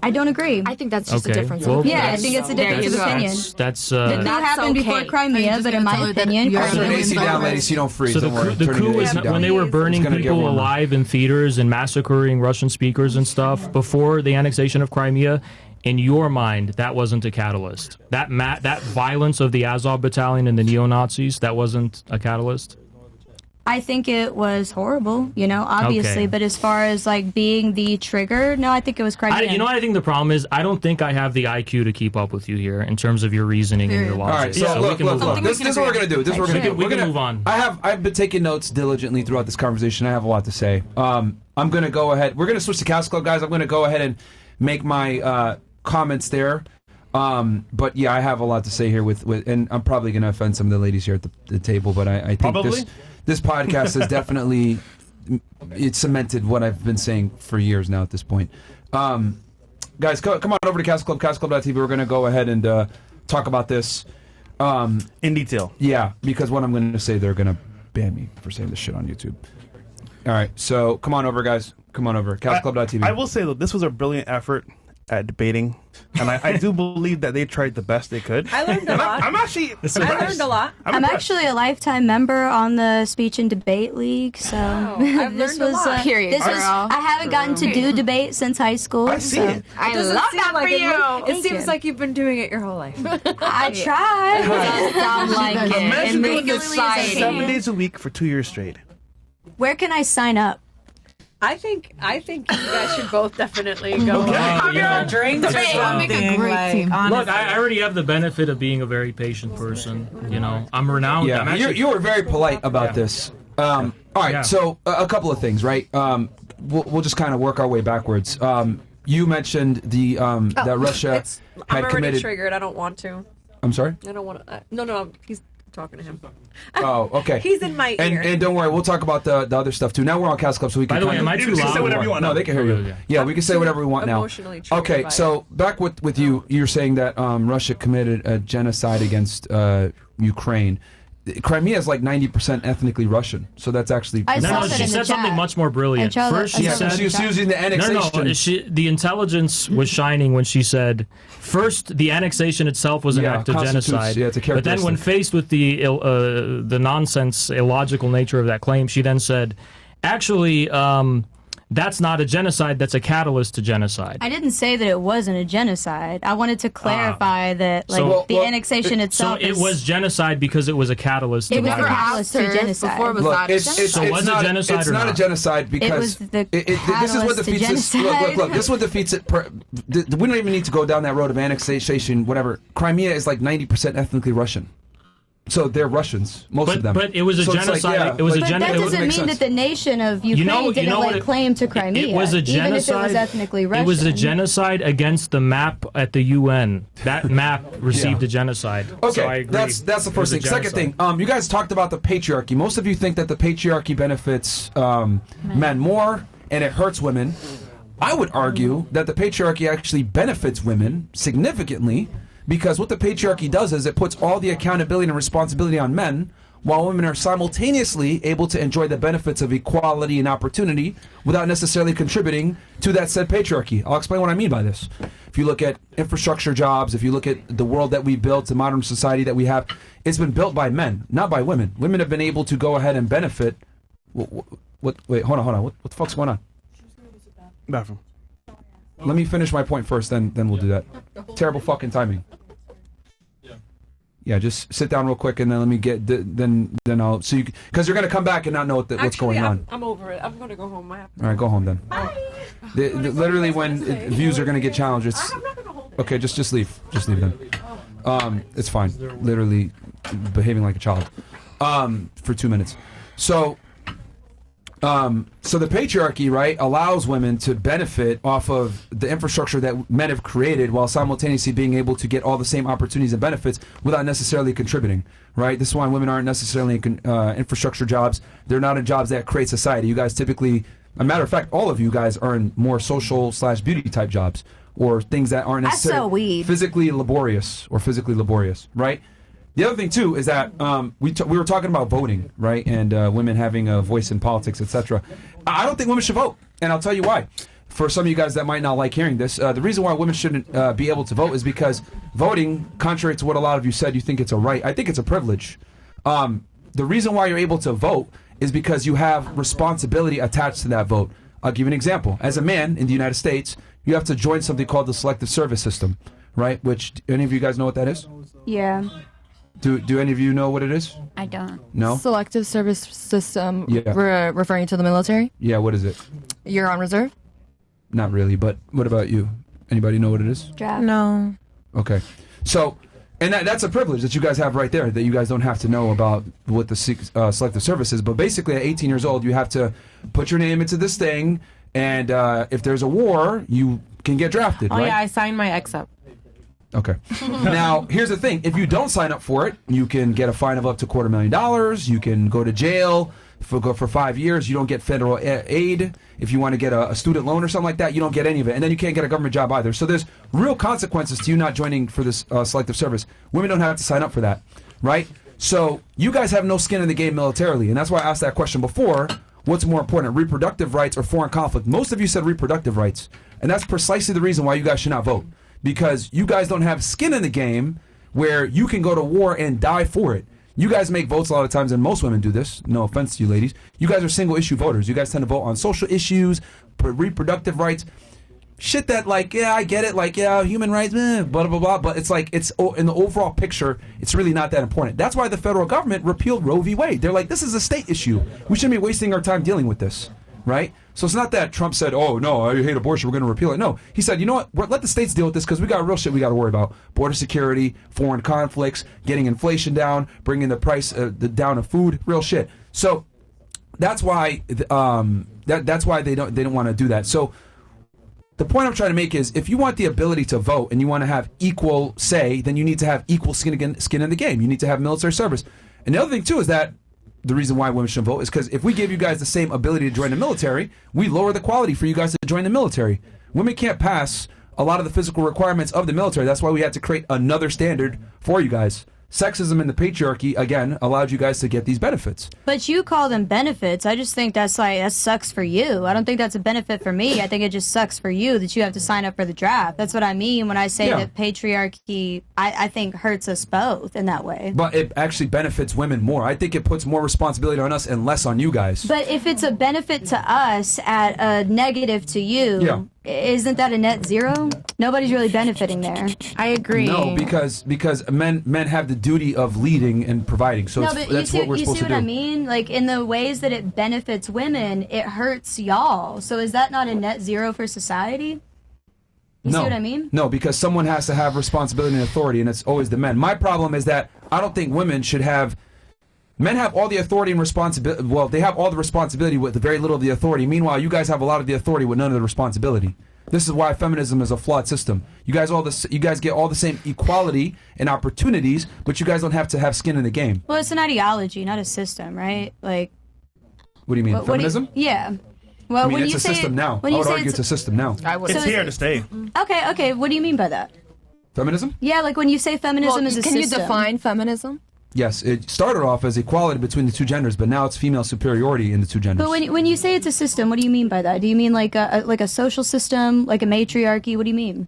I don't agree. I think that's just Okay, a difference. well, I think it's a difference of opinion. That's the coup happened before Crimea, but in my opinion, Turn AC down, ladies, so you don't freeze. So Don't worry. the coup was when they were burning people alive in theaters and massacring Russian speakers and stuff before the annexation of Crimea. In your mind, that wasn't a catalyst. That violence of the Azov battalion and the neo-Nazis, that wasn't a catalyst? I think it was horrible, obviously. Okay. But as far as like being the trigger, no, I think it was Crimea. You know what I think the problem is? I don't think I have the IQ to keep up with you here in terms of your reasoning and your logic. All right, so look. This is what we're going to do. We're going to move on. I've been taking notes diligently throughout this conversation. I have a lot to say. I'm going to go ahead. We're going to switch to Cast Club, guys. I'm going to go ahead and make my comments there. But yeah, I have a lot to say here with and I'm probably going to offend some of the ladies here at the table, but I think this podcast has definitely cemented what I've been saying for years now at this point. Guys, come on over to Cast Club, castclub.tv. We're going to go ahead and talk about this in detail. Yeah, because what I'm going to say, they're going to ban me for saying this shit on YouTube. All right, so come on over, guys. Come on over, castclub.tv. I will say, though, this was a brilliant effort at debating, and I do believe that they tried the best they could. I learned a lot. I'm actually I learned a lot. I'm actually a lifetime member on the Speech and Debate League, so I've learned a lot. Period. I haven't gotten to do debate since high school. I see it. I love that for you. It seems like you've been doing it your whole life. I tried. It does sound like it. Imagine doing It's this exciting. 7 days a week for 2 years straight. Where can I sign up? I think you guys should both definitely go. Okay. Have your own drinks or Make a something. great team. Look, I already have the benefit of being a very patient person. I'm renowned. Yeah, I'm actually, you were very polite about this. All right, so a couple of things, right? We'll just kind of work our way backwards. You mentioned that Russia I'm had already committed. triggered. I don't want to. I'm sorry? I don't want to. No. He's talking to him. Oh, okay. He's in my ear. And don't worry, we'll talk about the other stuff too. Now we're on Cast Club, so we can. By the way, am I too loud? Say whatever you want. No, they can hear you. Yeah, we can say whatever we want now. Emotionally triggered Okay, by so back with you. You're saying that Russia committed a genocide against Ukraine. Crimea is like 90% ethnically Russian, so that's actually. She said something much more brilliant. First, she said she was using the annexation. the intelligence was shining when she said, first, the annexation itself was an act of genocide. Yeah, it's a but then, when faced with the nonsense, illogical nature of that claim, she then said, actually, that's not a genocide. That's a catalyst to genocide. I didn't say that it wasn't a genocide. I wanted to clarify that, the annexation itself. So it was genocide because it was a catalyst. It was a catalyst to genocide. Before it was not a genocide. So was it genocide It's or not not? a genocide because it was the this is what defeats this. Look, this is what defeats it. We don't even need to go down that road of annexation. Whatever. Crimea is like 90% ethnically Russian. So they're Russians, most of them. But it was a genocide. It was a genocide. But that doesn't mean that the nation of Ukraine didn't lay claim to Crimea. It was a genocide. Even if it was ethnically Russian. It was a genocide against the map at the UN. That map received a genocide. Okay, so I agree. that's the first thing. Second thing, you guys talked about the patriarchy. Most of you think that the patriarchy benefits men more and it hurts women. I would argue that the patriarchy actually benefits women significantly. Because what the patriarchy does is it puts all the accountability and responsibility on men, while women are simultaneously able to enjoy the benefits of equality and opportunity without necessarily contributing to that said patriarchy. I'll explain what I mean by this. if you look at infrastructure jobs, if you look at the world that we built, the modern society that we have, it's been built by men, not by women. Women have been able to go ahead and benefit. Wait, hold on. What the fuck's going on? Bathroom. Let me finish my point first, then we'll do that. Terrible fucking timing. Yeah, just sit down real quick, and then let me get then I'll because you're gonna come back and not know what's going on. I'm over it. I'm gonna go home. All right, go home then. Literally, when views are gonna get challenged, it's okay. Just leave. Just leave then. It's fine. Literally behaving like a child. For 2 minutes. So the patriarchy, right, allows women to benefit off of the infrastructure that men have created while simultaneously being able to get all the same opportunities and benefits without necessarily contributing, right? This is why women aren't necessarily in infrastructure jobs. They're not in jobs that create society. You guys typically, a matter of fact, all of you guys are in more social/beauty type jobs or things that aren't necessarily physically laborious, right? The other thing too is that we were talking about voting, right, and women having a voice in politics, etc. I don't think women should vote, and I'll tell you why. For some of you guys that might not like hearing this, the reason why women shouldn't be able to vote is because voting, contrary to what a lot of you said, you think it's a right. I think it's a privilege. The reason why you're able to vote is because you have responsibility attached to that vote. I'll give you an example. As a man in the United States, you have to join something called the Selective Service System, right? Which, any of you guys know what that is? Yeah. Do any of you know what it is? I don't. No? Selective service system, Yeah. referring to the military? Yeah, what is it? You're on reserve? Not really, but what about you? Anybody know what it is? Draft. No. Okay. So, and that's a privilege that you guys have right there, that you guys don't have to know about what the Selective Service is. But basically, at 18 years old, you have to put your name into this thing, and if there's a war, you can get drafted, Oh right? yeah, I signed my ex up. Okay. Now, here's the thing. If you don't sign up for it, you can get a fine of up to $250,000. You can go to jail for 5 years. You don't get federal aid. If you want to get a student loan or something like that, you don't get any of it. And then you can't get a government job either. So there's real consequences to you not joining for this selective service. Women don't have to sign up for that, right? So you guys have no skin in the game militarily. And that's why I asked that question before. What's more important, reproductive rights or foreign conflict? Most of you said reproductive rights. And that's precisely the reason why you guys should not vote. Because you guys don't have skin in the game where you can go to war and die for it. You guys make votes a lot of times, and most women do this. No offense to you ladies. You guys are single issue voters. You guys tend to vote on social issues, reproductive rights, shit that, like, yeah, I get it, like, yeah, human rights, blah, blah, blah. But it's like, it's in the overall picture, it's really not that important. That's why the federal government repealed Roe v. Wade. They're like, this is a state issue. We shouldn't be wasting our time dealing with this, right? So it's not that Trump said, oh, no, I hate abortion, we're going to repeal it. No, he said, you know what, let the states deal with this because we got real shit we got to worry about. Border security, foreign conflicts, getting inflation down, bringing the price down of food, real shit. So that's why that's why they don't want to do that. So the point I'm trying to make is if you want the ability to vote and you want to have equal say, then you need to have equal skin in the game. You need to have military service. And the other thing, too, is that the reason why women should vote is because if we give you guys the same ability to join the military, we lower the quality for you guys to join the military. Women can't pass a lot of the physical requirements of the military. That's why we had to create another standard for you guys. Sexism and the patriarchy, again, allowed you guys to get these benefits. But you call them benefits. I just think that sucks for you. I don't think that's a benefit for me. I think it just sucks for you that you have to sign up for the draft. That's what I mean when I say that patriarchy, I think, hurts us both in that way. But it actually benefits women more. I think it puts more responsibility on us and less on you guys. But if it's a benefit to us at a negative to you, isn't that a net zero? Nobody's really benefiting there. I agree. No, because men have the duty of leading and providing. So that's what we're supposed to do. You see what I mean? Like, in the ways that it benefits women, it hurts y'all. So is that not a net zero for society? You see what I mean? No, because someone has to have responsibility and authority, and it's always the men. My problem is that I don't think women should have... Men have all the authority and responsibility. Well, they have all the responsibility with very little of the authority. Meanwhile, you guys have a lot of the authority with none of the responsibility. This is why feminism is a flawed system. You guys get all the same equality and opportunities, but you guys don't have to have skin in the game. Well, it's an ideology, not a system, right? Like, what do you mean, feminism? Yeah. Well, I mean, when it's you a say system now. I would argue it's a system now. It's here to stay. Okay. What do you mean by that? Feminism? Yeah, like when you say feminism is a system. Can you define feminism? Yes, it started off as equality between the two genders, but now it's female superiority in the two genders. But when you say it's a system, what do you mean by that? Do you mean like a social system, like a matriarchy? What do you mean?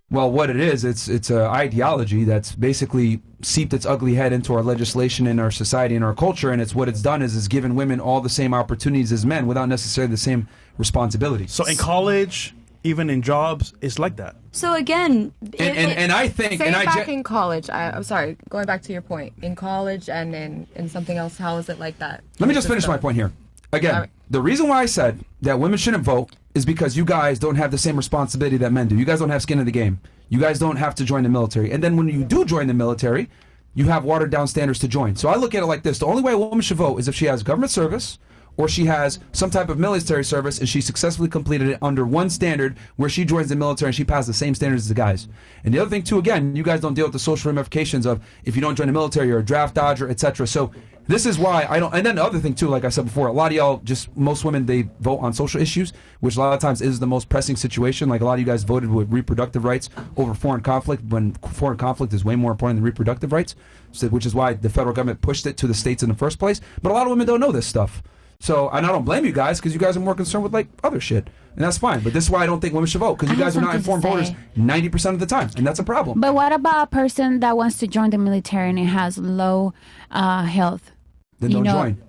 Well, what it is, it's an ideology that's basically seeped its ugly head into our legislation and our society and our culture, and it's what it's done is given women all the same opportunities as men without necessarily the same responsibilities. So in college, even in jobs, it's like that. So again, and I think, Say and back in college. I'm sorry, going back to your point. In college and in something else, how is it like that? Let me just finish my point here. Again, the reason why I said that women shouldn't vote is because you guys don't have the same responsibility that men do. You guys don't have skin in the game. You guys don't have to join the military. And then when you do join the military, you have watered down standards to join. So I look at it like this. The only way a woman should vote is if she has government service or she has some type of military service and she successfully completed it under one standard where she joins the military and she passes the same standards as the guys. And the other thing too, again, you guys don't deal with the social ramifications of if you don't join the military, you're a draft dodger, etc. So this is why I don't. And then the other thing too, like I said before, a lot of y'all, most women, they vote on social issues, which a lot of times is the most pressing situation. Like a lot of you guys voted with reproductive rights over foreign conflict, when foreign conflict is way more important than reproductive rights, so, which is why the federal government pushed it to the states in the first place. But a lot of women don't know this stuff. So, and I don't blame you guys because you guys are more concerned with like other shit, and that's fine. But this is why I don't think women should vote because you guys are not informed voters 90% of the time, and that's a problem. But what about a person that wants to join the military and it has low health? Then don't join.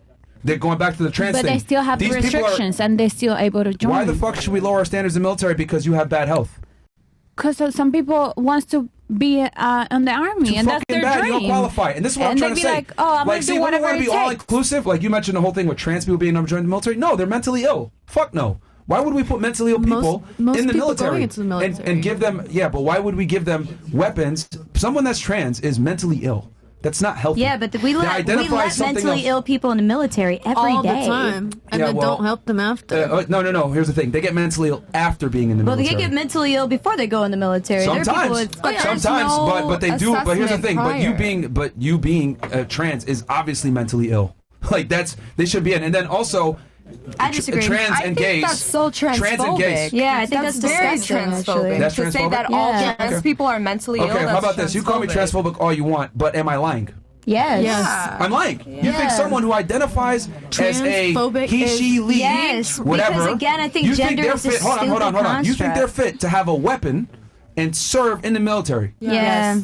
They're going back to the trans but thing. They still have the restrictions, and they're still able to join. Why the fuck should we lower our standards in the military because you have bad health? Because some people wants to be in the army, and that's their dream. You don't qualify, and this is what I'm trying to say. Like, oh, I'm gonna do whatever want to be all inclusive. Like you mentioned the whole thing with trans people being able to join the military. No, they're mentally ill. Fuck no. Why would we put mentally ill people in the military? And give them? Yeah, but why would we give them weapons? Someone that's trans is mentally ill. That's not healthy. Yeah, but we let mentally ill people in the military every day. All the time. And then don't help them after. No. Here's the thing. They get mentally ill after being in the military. Well, they get mentally ill before they go in the military. Sometimes. But they do. But here's the thing. But you being trans is obviously mentally ill. Like they should be in. And then also, I disagree. Trans and gays. That's so transphobic. Trans and gays. Yeah, I think that's very disgusting. transphobic. That's to transphobic? say that all trans people are mentally ill. Okay, how about this? You call me transphobic all you want, but am I lying? Yes. I'm lying. You think someone who identifies as a he, she, lee, whatever. Because again, I think gender is a stupid Hold on. construct. You think they're fit to have a weapon and serve in the military? Yeah.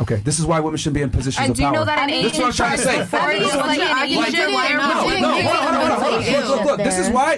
Okay, this is why women should be in positions of power. Do you know that this is what I'm trying to say. Look.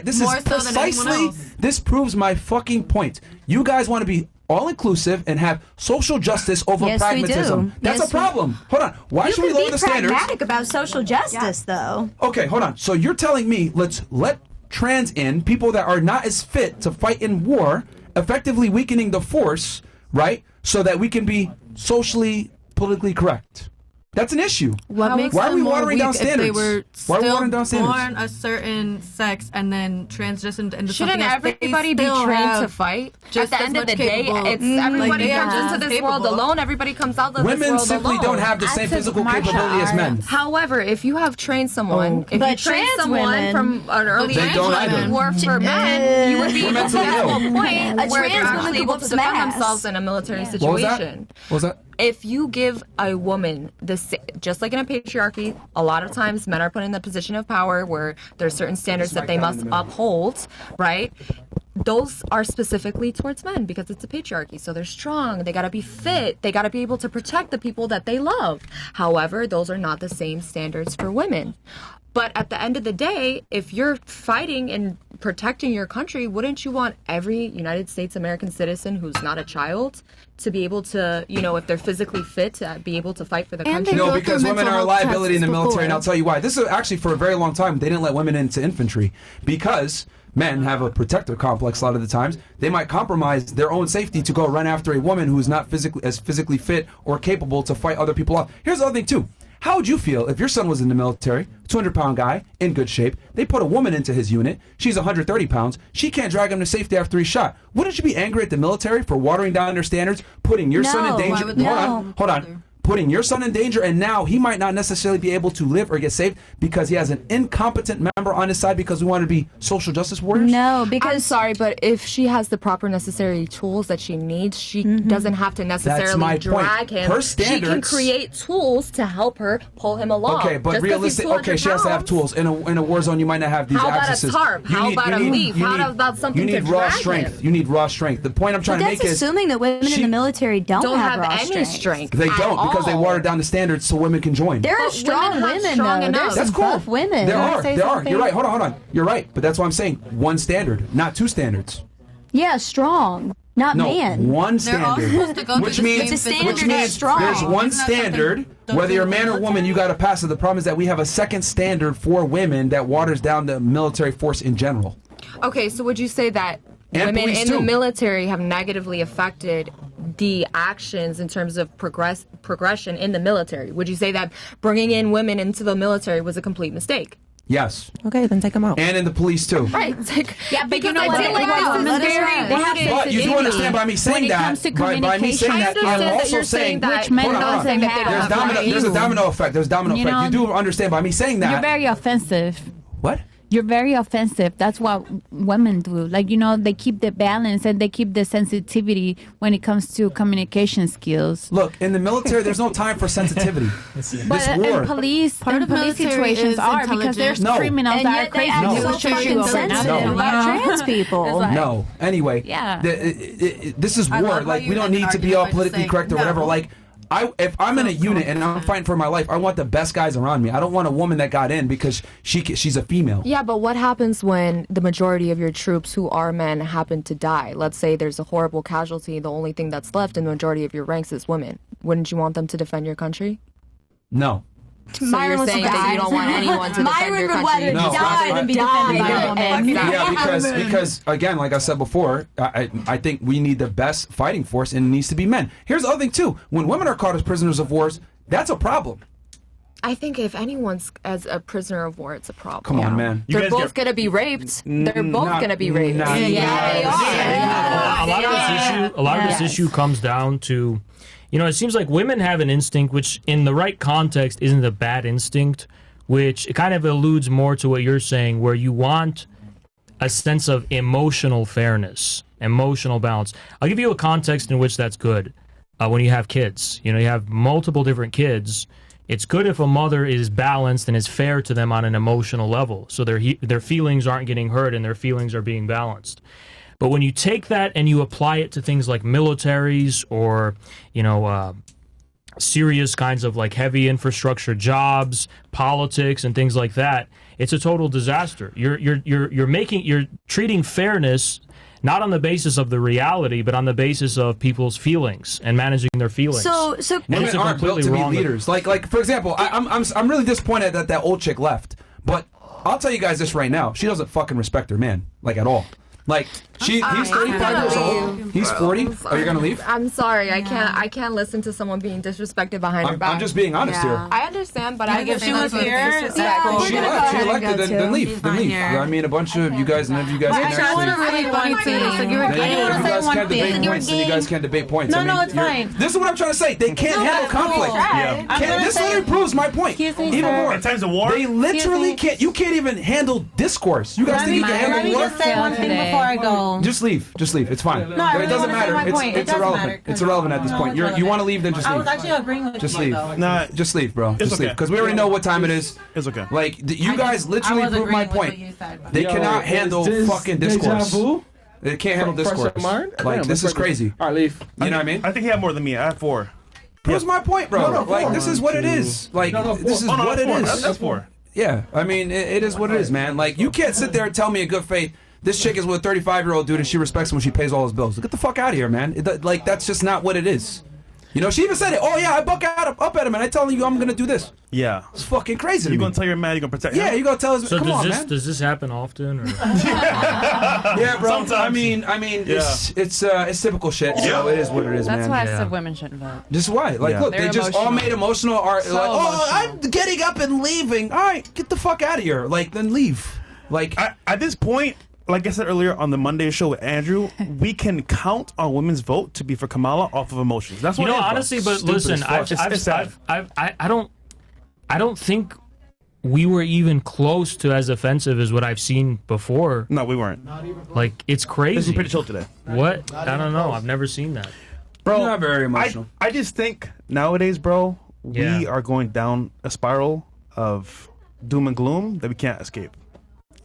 This is precisely. This proves my fucking point. You guys want to be all-inclusive and have social justice over pragmatism. We do. That's a problem. Hold on. Why should we lower the standards? You can be pragmatic about social justice, though. Okay, hold on. So you're telling me let's let trans in, people that are not as fit to fight in war, effectively weakening the force, right? So that we can be socially, politically correct. That's an issue. What makes Why are we them more watering down weak if standards? they were Why are we watering down still standards? born a certain sex and then transitioned into Shouldn't something else? everybody be trained to fight? Just At the end of the day, it's everybody comes into this world alone. Everybody comes out of this world alone. Women simply don't have the same physical capability as men. However, if you have trained someone, if you train someone from an early age to war for men, you would be able to get to a point where you're actually able to defend themselves in a military situation. What was that? If you give a woman this, just like in a patriarchy, a lot of times men are put in the position of power where there's certain standards that they must uphold, right? Those are specifically towards men because it's a patriarchy. So they're strong. They got to be fit. They got to be able to protect the people that they love. However, those are not the same standards for women. But at the end of the day, if you're fighting and protecting your country, wouldn't you want every United States American citizen who's not a child to be able to, if they're physically fit, to be able to fight for the country? No, because women are a liability in the military, and I'll tell you why. This is actually for a very long time, they didn't let women into infantry because men have a protector complex a lot of the times. They might compromise their own safety to go run after a woman who's not physically fit or capable to fight other people off. Here's the other thing, too. How would you feel if your son was in the military, 200-pound guy, in good shape, they put a woman into his unit, she's 130 pounds, she can't drag him to safety after he's shot? Wouldn't you be angry at the military for watering down their standards, putting your son in danger? Hold on. putting your son in danger, and now he might not necessarily be able to live or get saved because he has an incompetent member on his side because we want to be social justice warriors? No, because I'm sorry, but if she has the proper necessary tools that she needs, she doesn't have to necessarily drag him. Her she can standards. create tools to help her pull him along. Okay, but Just 'cause he's realistic. 200 Okay, she has to have pounds. tools. In a war zone, you might not have these How about accesses. a tarp? How about a leaf? How about something You need to raw drag strength. him? You need raw strength. The point I'm trying But to that's make is assuming that women in the military don't have raw any strength. they at don't because they all. water down the standards so women can join. There are But strong women have women, strong though. enough. There's That's some cool. tough women. There Can I are. say There are. something? You're right. Hold on. You're right. But that's why I'm saying one standard, not two standards. Yeah, strong, not No, man. one They're all standard. supposed to go through Which the means, same standard which as means strong. there's one Isn't that something standard. don't Whether do you're a in the man or woman, you got to pass it. The problem is that we have a second standard for women that waters down the military force in general. Okay, so would you say that And women police in too. the military have negatively affected the actions in terms of progression in the military? Would you say that bringing in women into the military was a complete mistake? Yes. Okay, then take them out. And in the police too. Right. It's like, Yeah, but you know I what? feel like Let this is us very know. They have rooted But you do in understand by me When saying it that, comes to by me saying that, I I'm understand that also you're saying saying that Which men hold on, don't hold on. say that they There's don't have there's a you. domino effect. There's domino You effect. know, You do understand by me saying that. You're very offensive. What? You're very offensive. That's what women do. Like, you know, they keep the balance and they keep the sensitivity when it comes to communication skills. Look, in the military, there's no time for sensitivity. But war. in police, Part in of police military situations is are because there's No. criminals And that yet are they crazy. act who so will shoot fucking you over sensitive nothing. about You know? trans people. It's like- No. Anyway, Yeah. This is I war. love how Like, you we don't end an need to be all argument by politically saying correct or no. whatever. Like, if I'm in a unit and I'm fighting for my life, I want the best guys around me. I don't want a woman that got in because she's a female. Yeah, but what happens when the majority of your troops who are men happen to die? Let's say there's a horrible casualty. The only thing that's left in the majority of your ranks is women. Wouldn't you want them to defend your country? No. So you're saying that you don't want anyone to defend Myron your would country? rather No, die than be defended by a woman. Yeah, because again, like I said before, I think we need the best fighting force, and it needs to be men. Here's the other thing too: when women are caught as prisoners of wars, that's a problem. I think if anyone's as a prisoner of war, it's a problem. Come on, man. They're both gonna be raped. They're both gonna be raped. Not- Yeah, they are. A lot of this issue comes down to, you know, it seems like women have an instinct, which in the right context isn't a bad instinct, which it kind of alludes more to what you're saying, where you want a sense of emotional fairness, emotional balance. I'll give you a context in which that's good. When you have kids, you know, you have multiple different kids. It's good if a mother is balanced and is fair to them on an emotional level, so their feelings aren't getting hurt and their feelings are being balanced. But when you take that and you apply it to things like militaries or, you know, serious kinds of like heavy infrastructure jobs, politics, and things like that, it's a total disaster. You're treating fairness not on the basis of the reality, but on the basis of people's feelings and managing their feelings. So women aren't built to be leaders. Like for example, I'm really disappointed that old chick left. But I'll tell you guys this right now: she doesn't fucking respect her man, like at all. Like he's 35 years old. He's 40. Are you gonna leave? I'm sorry. I can't listen to someone being disrespected behind her back. I'm just being honest here. I understand, but If she was here, She elected. Then leave. Then leave. I mean, a bunch of you guys, none of you guys can I want to actually. really funny thing. You were Then gay. you guys can't debate points. Then you guys can't debate points. No, I mean, no, it's fine. This is what I'm trying to say. They can't handle conflict. This literally proves my point. Even more. In times of war, They literally can't. You can't even handle discourse. You guys think you can Let me handle just say one thing before I go. Just leave. Just leave. It's fine. No, I really it doesn't wanna say matter. my point. It It's doesn't irrelevant. matter, It's irrelevant at this point. You want to leave? Then just I leave. was actually agreeing with Just you, leave. though. Nah, Just leave, bro. It's Just leave. okay. Because we already know what time it is. It's okay. Like you guys literally was proved my agreeing with point. what you said, but- They Yo, cannot is handle this fucking deja discourse. vu? They can't handle Fresh discourse. of mind? Like Damn, this let's is crazy. All right, leave. You know what I mean? I think he had more than me. I had 4. Proves my point, bro. No, Like this is what it is. Like this is Oh, no, what that's it 4. is. That's 4. Yeah, I mean, it is what it is, man. Like, you can't sit there and tell me in good faith, this chick is with a 35-year-old dude and she respects him when she pays all his bills. Get the fuck out of here, man. Like, that's just not what it is. You know, she even said it. Oh, yeah, I buck up at him and I tell you I'm going to do this. Yeah. It's fucking crazy to You're me. going to tell your man you're going to protect him? Yeah, you're going to tell us. So Come on, man. does this happen often? Or? Yeah, bro. Sometimes. I mean, it's typical shit. So it is what it is, That's man. why I said women shouldn't vote. This is why. Like, Yeah. look, They're they just all emotional. made emotional art. So Like, oh, emotional. I'm getting up and leaving. All right, get the fuck out of here. Like, then leave. Like, At this point, like I said earlier on the Monday show with Andrew, we can count on women's vote to be for Kamala off of emotions. That's what it is, bro. honestly, but Stupid listen, as fuck. I don't think we were even close to as offensive as what I've seen before. No, we weren't. Like, it's crazy. This is pretty chill today. What? I don't know. I've never seen that. Bro, not very emotional. I just think nowadays, bro, we are going down a spiral of doom and gloom that we can't escape.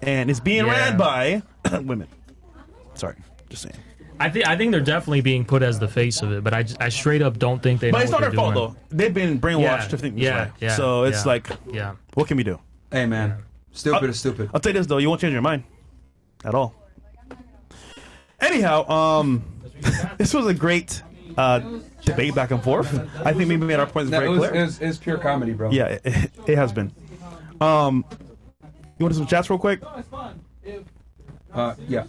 And it's being ran by women. Sorry, just saying. I think they're definitely being put as the face of it, but I straight up don't think they know But it's what not their they're fault, doing. though. They've been brainwashed to think this way. So it's like, what can we do? Hey, man. Stupid is stupid. I'll tell you this, though. You won't change your mind. At all. Anyhow, this was a great debate back and forth. I think we made our points very clear. It's pure comedy, bro. Yeah, it has been. You want to do some chats real quick? Yeah.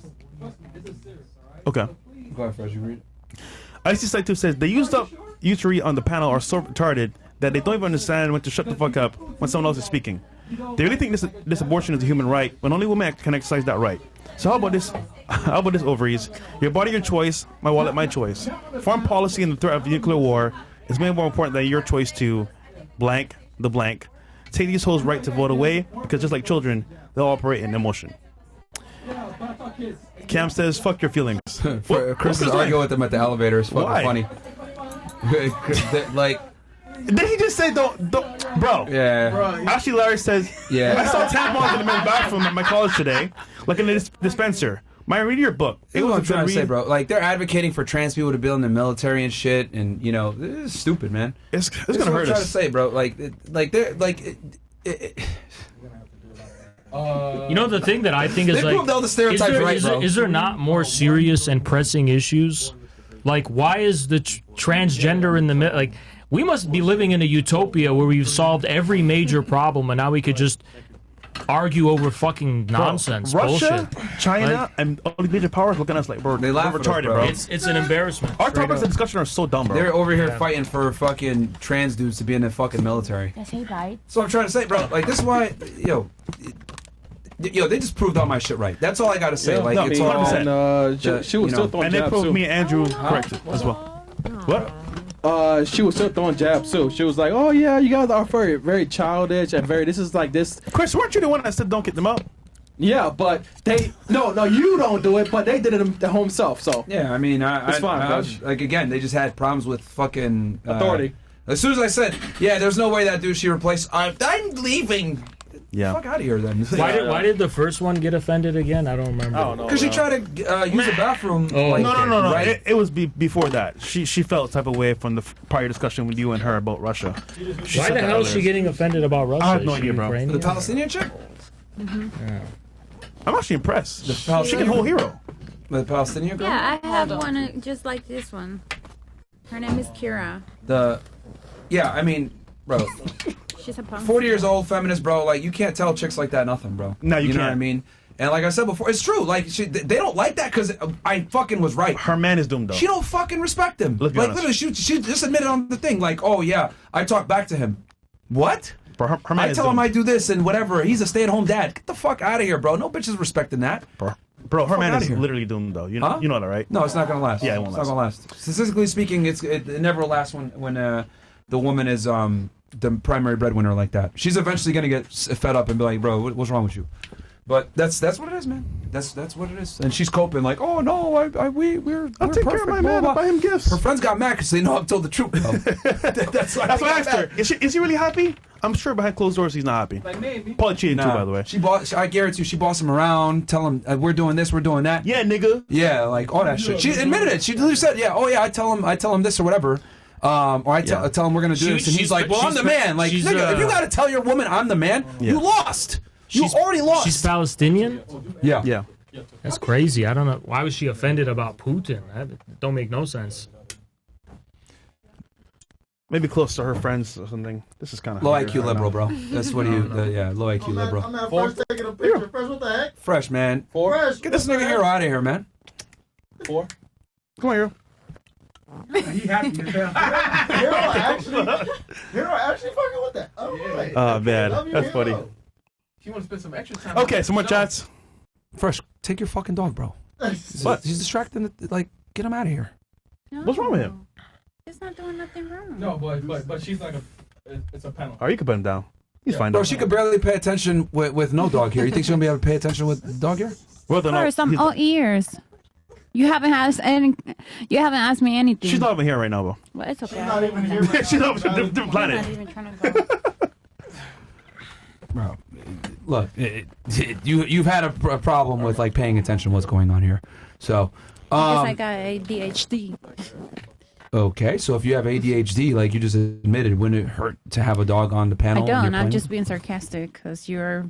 Okay. Go ahead, Fresh. You read it. Icy Site 2 says, they used up you three on the panel are so retarded that they don't even understand when to shut the fuck up when someone else is speaking. They really think this abortion is a human right when only women can exercise that right. So how about this? How about this, ovaries? Your body, your choice. My wallet, my choice. Foreign policy and the threat of nuclear war is made more important than your choice to blank the blank. Take these hoes' right to vote away because just like children, they'll operate in emotion. Cam says, "Fuck your feelings." Chris is arguing with them at the elevator. It's fucking funny. Like, did he just say don't, bro? Yeah. Actually, Larry says, Yeah. I saw tampons in the men's bathroom at my college today, like in the dispenser. Might read your book. It was what I'm trying to say, bro. Like, they're advocating for trans people to be in the military and shit, and you know, this is stupid, man. It's This gonna is what hurt I'm trying us. to say, bro. You know, the thing that I think is They like, proved all the stereotypes right, bro. is there not more serious and pressing issues? Like, why is the transgender in the middle? Like, we must be living in a utopia where we've solved every major problem, and now we could just argue over fucking nonsense, Russia, bullshit. China, Like, and all these major powers looking at us like, bro, They laugh we're at us, retarded, bro. bro. It's an embarrassment. Our straight topics up. of discussion are so dumb, bro. They're over here fighting for fucking trans dudes to be in the fucking military. That's right. So I'm trying to say, bro. Like, this is why, yo, they just proved all my shit right. That's all I gotta say. Yeah, like, no, it's I mean, all. and, she was still throwing and they jabs, proved too. me and Andrew corrected as well. What? She was still throwing jabs too. She was like, "Oh yeah, you guys are very, very childish and very. This is like this." Chris, weren't you the one that said don't get them out? Yeah, but they no, you don't do it, but they did it their home self. So Yeah, I mean, It's fine, Coach. like, again, they just had problems with fucking Authority. As soon as I said, yeah, there's no way that dude she replaced. I'm leaving. Yeah. Fuck out of here, then. Why did the first one get offended again? I don't remember. I don't know. Because she tried to use the bathroom. Oh, like, No. Right? It was before that. She felt type of way from the prior discussion with you and her about Russia. She Why said the that hell is earlier. she getting offended about Russia? I have no Is she idea, bro. Ukrainian? The Palestinian chick? Yeah. I'm actually impressed. The She can Palestinian whole hero. The Palestinian girl? Yeah, I have one just like this one. Her name is Kira. Yeah, I mean, bro. She's a punk. 40 years old, feminist, bro. Like, you can't tell chicks like that nothing, bro. No, you know what can't. I mean? And like I said before, it's true. Like, they don't like that because I fucking was right. Her man is doomed, though. She don't fucking respect him. Let's be like, honest. literally, she just admitted on the thing, like, oh, yeah, I talked back to him. What? Bro, her man I is tell him doomed. I do this and whatever. He's a stay-at-home dad. Get the fuck out of here, bro. No bitch is respecting that. Bro, her Fuck man outta is here. literally doomed, though. You Huh? know that, right? No, it's not gonna last. Yeah, it won't It's not gonna last. Statistically speaking, it never will last when the woman is the primary breadwinner like that. She's eventually gonna get fed up and be like, bro, what's wrong with you? But that's what it is, man. That's what it is. And she's coping like, oh no, we're I'll take care of my man. I'll buy him gifts. Her friends got mad because they know I've told the truth. Bro. That's why That's why I asked her. Is he really happy? I'm sure behind closed doors he's not happy. like maybe. Probably cheating too, Nah. by the way. I guarantee you, she bossed him around. Tell him we're doing this, we're doing that. Yeah, nigga. Yeah, like all that shit. She admitted it. She literally said, "Yeah, oh yeah, I tell him this or whatever." Or I tell him we're gonna do this, and he's like, "Well, I'm the man." Like, nigga, if you gotta tell your woman I'm the man, you lost. You already lost. She's Palestinian? Yeah. Yeah. That's crazy. I don't know. Why was she offended about Putin? That don't make no sense. Maybe close to her friends or something. This is kind of Low IQ liberal, bro. That's what low IQ liberal. I'm not first taking a picture. Fresh, what the heck? Fresh, man. Fresh. Get this nigga hero out of here, man. 4. Come on, hero. He happy. Hero actually fucking with that. All right. Oh man, Love you, that's Hero. funny. She want to spend some extra time. Okay, some more chats. Fresh, take your fucking dog, bro. What? He's distracting. Like, get him out of here. What's wrong with him? He's not doing nothing wrong. No, but she's like it's a panel. Oh, you can put him down. He's fine. Bro, though. she could barely pay attention with no dog here. You think she's gonna be able to pay attention with dog here? Well, Of course, I'm all ears. You haven't asked me anything. She's not even here right now, bro. Well, it's okay. She's not even here. She's on a different planet. I'm not even trying to go. Bro, look, you've had a problem with like paying attention to what's going on here. So, Because I got ADHD. okay, so if you have ADHD, like you just admitted, wouldn't it hurt to have a dog on the panel? I when you're don't. I'm playing? just being sarcastic because you're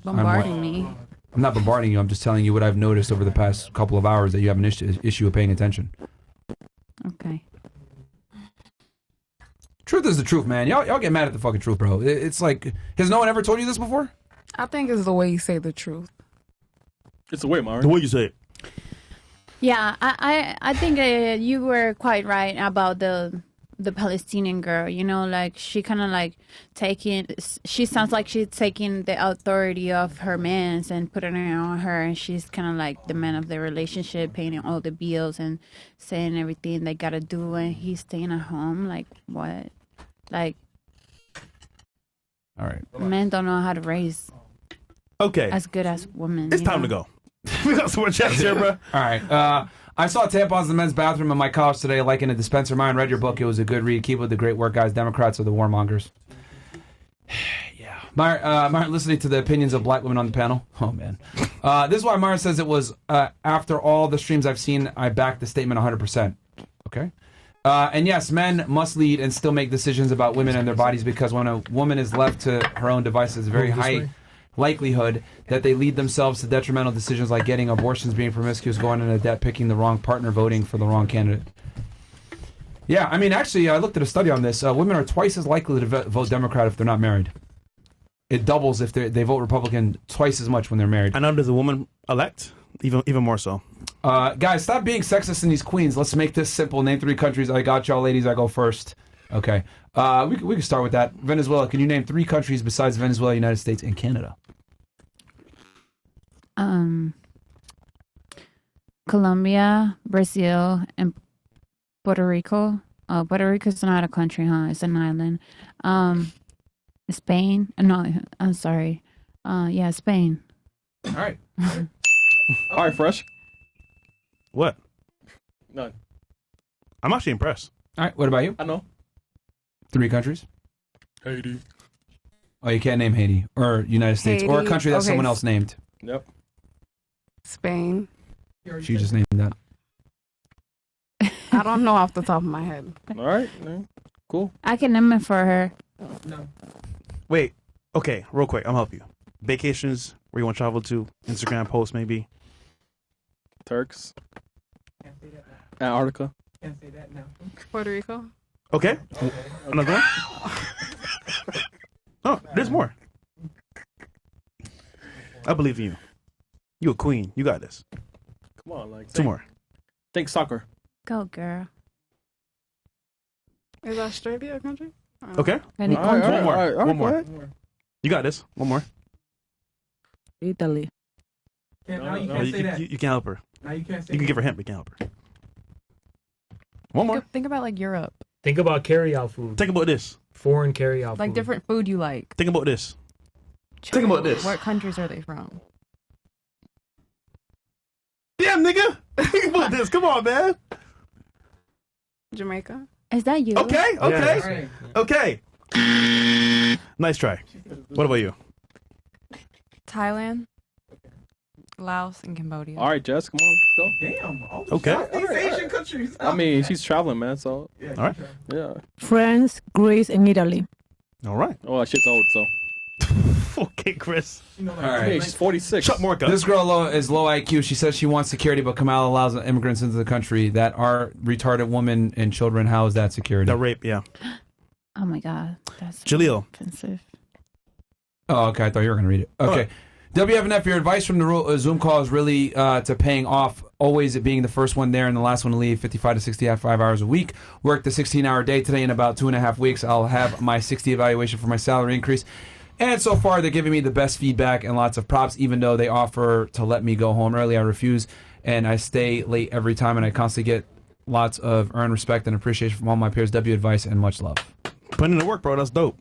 bombarding me. I'm not bombarding you. I'm just telling you what I've noticed over the past couple of hours that you have an issue with paying attention. Okay. Truth is the truth, man. Y'all get mad at the fucking truth, bro. It's like, has no one ever told you this before? I think it's the way you say the truth. It's the way, Mari. The way you say it. Yeah, I think you were quite right about the Palestinian girl. You know, like she kind of like she sounds like she's taking the authority of her man and putting it on her, and she's kind of like the man of the relationship, paying all the bills and saying everything they gotta do, and he's staying at home. Like what? Like, all right, men don't know how to raise. Okay. As good as women. It's time to go. We got so much chats here, bro. All right. I saw tampons in the men's bathroom in my college today, like in a dispenser. Mine read your book. It was a good read. Keep with the great work, guys. Democrats are the warmongers. Yeah. Myron, listening to the opinions of black women on the panel. Oh, man. This is why Myron says it was, after all the streams I've seen, I back the statement 100%. Okay. And yes, men must lead and still make decisions about women and their bodies, because when a woman is left to her own devices, very high likelihood that they lead themselves to detrimental decisions like getting abortions, being promiscuous, going into debt, picking the wrong partner, voting for the wrong candidate. Yeah, I mean, actually, I looked at a study on this. Women are twice as likely to vote Democrat if they're not married. It doubles if they vote Republican twice as much when they're married. And now there's a woman elect, even more so. Guys, stop being sexist in these queens. Let's make this simple. Name 3 countries. I got y'all, ladies. I go first. Okay. We can start with that. Venezuela. Can you name 3 countries besides Venezuela, United States, and Canada? Colombia, Brazil, and Puerto Rico. Oh, Puerto Rico's not a country, huh? It's an island. Spain. No, I'm sorry. Yeah, Spain. All right. All right, Fresh. What? None. I'm actually impressed. All right. What about you? I know. 3 countries? Haiti. Oh, you can't name Haiti or United States or a Haiti. country that Okay. someone else named. Yep. Spain. She just named that. I don't know off the top of my head. All right. Cool. I can name it for her. No. Wait. Okay, real quick. I'll help you. Vacations where you want to travel to. Instagram posts, maybe. Turks. Antarctica. Can't say that now. Puerto Rico. Okay. Another one? Oh, there's more. I believe in you. You a queen. You got this. Come on, like 2 more. Think soccer. Go, girl. Is Australia a country? Okay. Any One country? more. One go more. ahead. You got this. One more. Italy. Now you No, can't you, say that. you can help her. Now you can't say You can that. give her a hint, but you can help her. One more. Think about like Europe, Think about carry-out food. Think about this. Foreign carry-out like food. different food you like. Think about this. Think about this. What countries are they from? Damn, nigga. Think about this. Come on, man. Jamaica. Is that you? Okay. Okay. Right. Okay. Nice try. What about you? Thailand, Laos, and Cambodia. All right, Jess. Come on, let's go. Damn. Oh, Okay. shit. These Asian countries. I mean, she's traveling, man. So Yeah, All right. yeah. France, Greece, and Italy. All right. Oh, that shit's old. So Okay, Chris. You know, like, All right. hey, she's 46. Shut Morka. This girl is low IQ. She says she wants security, but Kamala allows immigrants into the country that are retarded women and children. How is that security? The rape, yeah. Oh my God, that's Jaleel. offensive. Oh, okay. I thought you were going to read it. Okay. WFNF, your advice from the Zoom call is really to paying off, always being the first one there and the last one to leave, 55 to 65 hours a week. Work the 16-hour day today. In about 2.5 weeks, I'll have my 60 evaluation for my salary increase. And so far, they're giving me the best feedback and lots of props, even though they offer to let me go home early. I refuse, and I stay late every time, and I constantly get lots of earned respect and appreciation from all my peers, W advice, and much love. Putting in the work, bro. That's dope.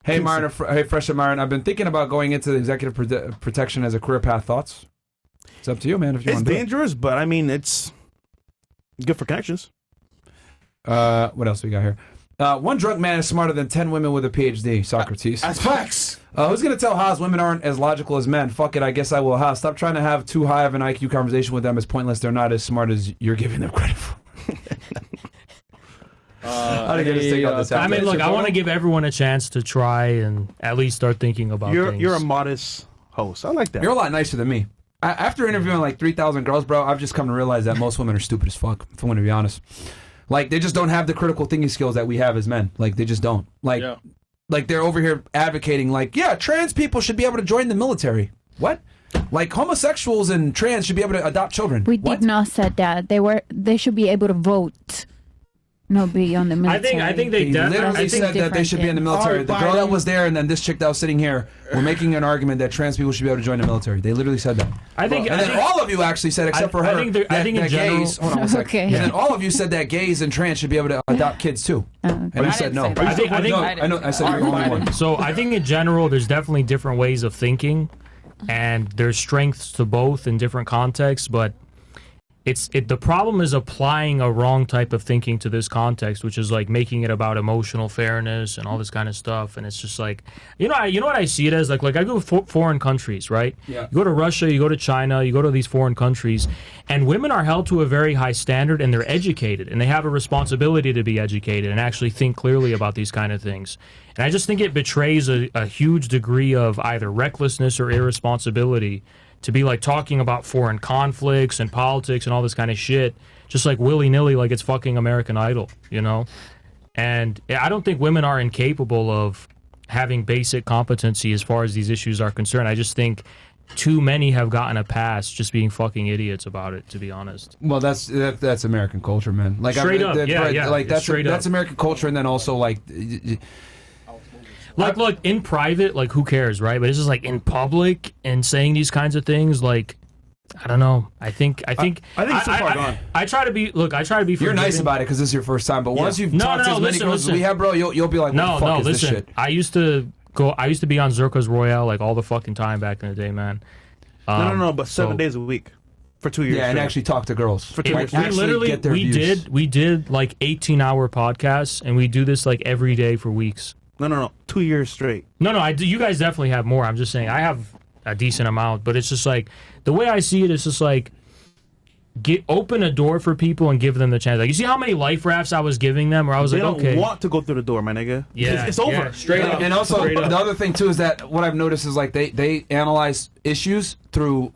Hey, Myron. Hey, Fresh and Myron. I've been thinking about going into the executive protection as a career path. Thoughts? It's up to you, man, if you want to do it. It's dangerous, but I mean, it's good for connections. What else we got here? One drunk man is smarter than 10 women with a PhD, Socrates. That's facts. Who's going to tell Haas women aren't as logical as men? Fuck it, I guess I will. Haas, stop trying to have too high of an IQ conversation with them. It's pointless. They're not as smart as you're giving them credit for. I mean, look, I want to give everyone a chance to try and at least start thinking about things. You're a modest host. I like that. You're a lot nicer than me. After interviewing like 3,000 girls, bro, I've just come to realize that most women are stupid as fuck, if I'm going to be honest. Like, they just don't have the critical thinking skills that we have as men. Like, they just don't. Like, like they're over here advocating, like, yeah, trans people should be able to join the military. What? Like, homosexuals and trans should be able to adopt children. We did not say that. They should be able to vote. No, be on the military. I think they literally said that they should be in the military. The girl that was there and then this chick that was sitting here were making an argument that trans people should be able to join the military. They literally said that. I think all of you actually said, except for her, I think in general, gays. Hold on a second. Okay. And then all of you said that gays and trans should be able to adopt kids too. And you said no. I said you're the only one. So I think in general, there's definitely different ways of thinking, and there's strengths to both in different contexts, but the problem is applying a wrong type of thinking to this context, which is like making it about emotional fairness and all this kind of stuff. And it's just like, you know what I see it as? Like I go to foreign countries, right? Yeah. You go to Russia, you go to China, you go to these foreign countries, and women are held to a very high standard, and they're educated, and they have a responsibility to be educated and actually think clearly about these kind of things. And I just think it betrays a huge degree of either recklessness or irresponsibility to be like talking about foreign conflicts and politics and all this kind of shit, just like willy-nilly, like it's fucking American Idol, you know? And I don't think women are incapable of having basic competency as far as these issues are concerned. I just think too many have gotten a pass just being fucking idiots about it, to be honest. Well, that's American culture, man. Like straight up, yeah. Like straight up. That's American culture, and then also like. Like, look, in private, like, who cares, right? But it's just like in public and saying these kinds of things, like, I don't know. I think it's too far gone. I try to be. Look, I try to be. You're nice about it because this is your first time, but once you've talked to as many girls as we have, bro, you'll be like, what the fuck is this shit? I used to be on Zircos Royale like all the fucking time back in the day, man. No, but 7 days a week for 2 years. Yeah, and actually talk to girls for 2 years. We did like 18-hour podcasts, and we do this like every day for weeks. No. 2 years straight. No. You guys definitely have more. I'm just saying I have a decent amount, but it's just like the way I see it is just like open a door for people and give them the chance. Like, you see how many life rafts I was giving them, where I was they like, don't okay, want to go through the door, my nigga. Yeah, it's over. Yeah, straight up. And also, straight up. the other thing too is that what I've noticed is like they analyze issues through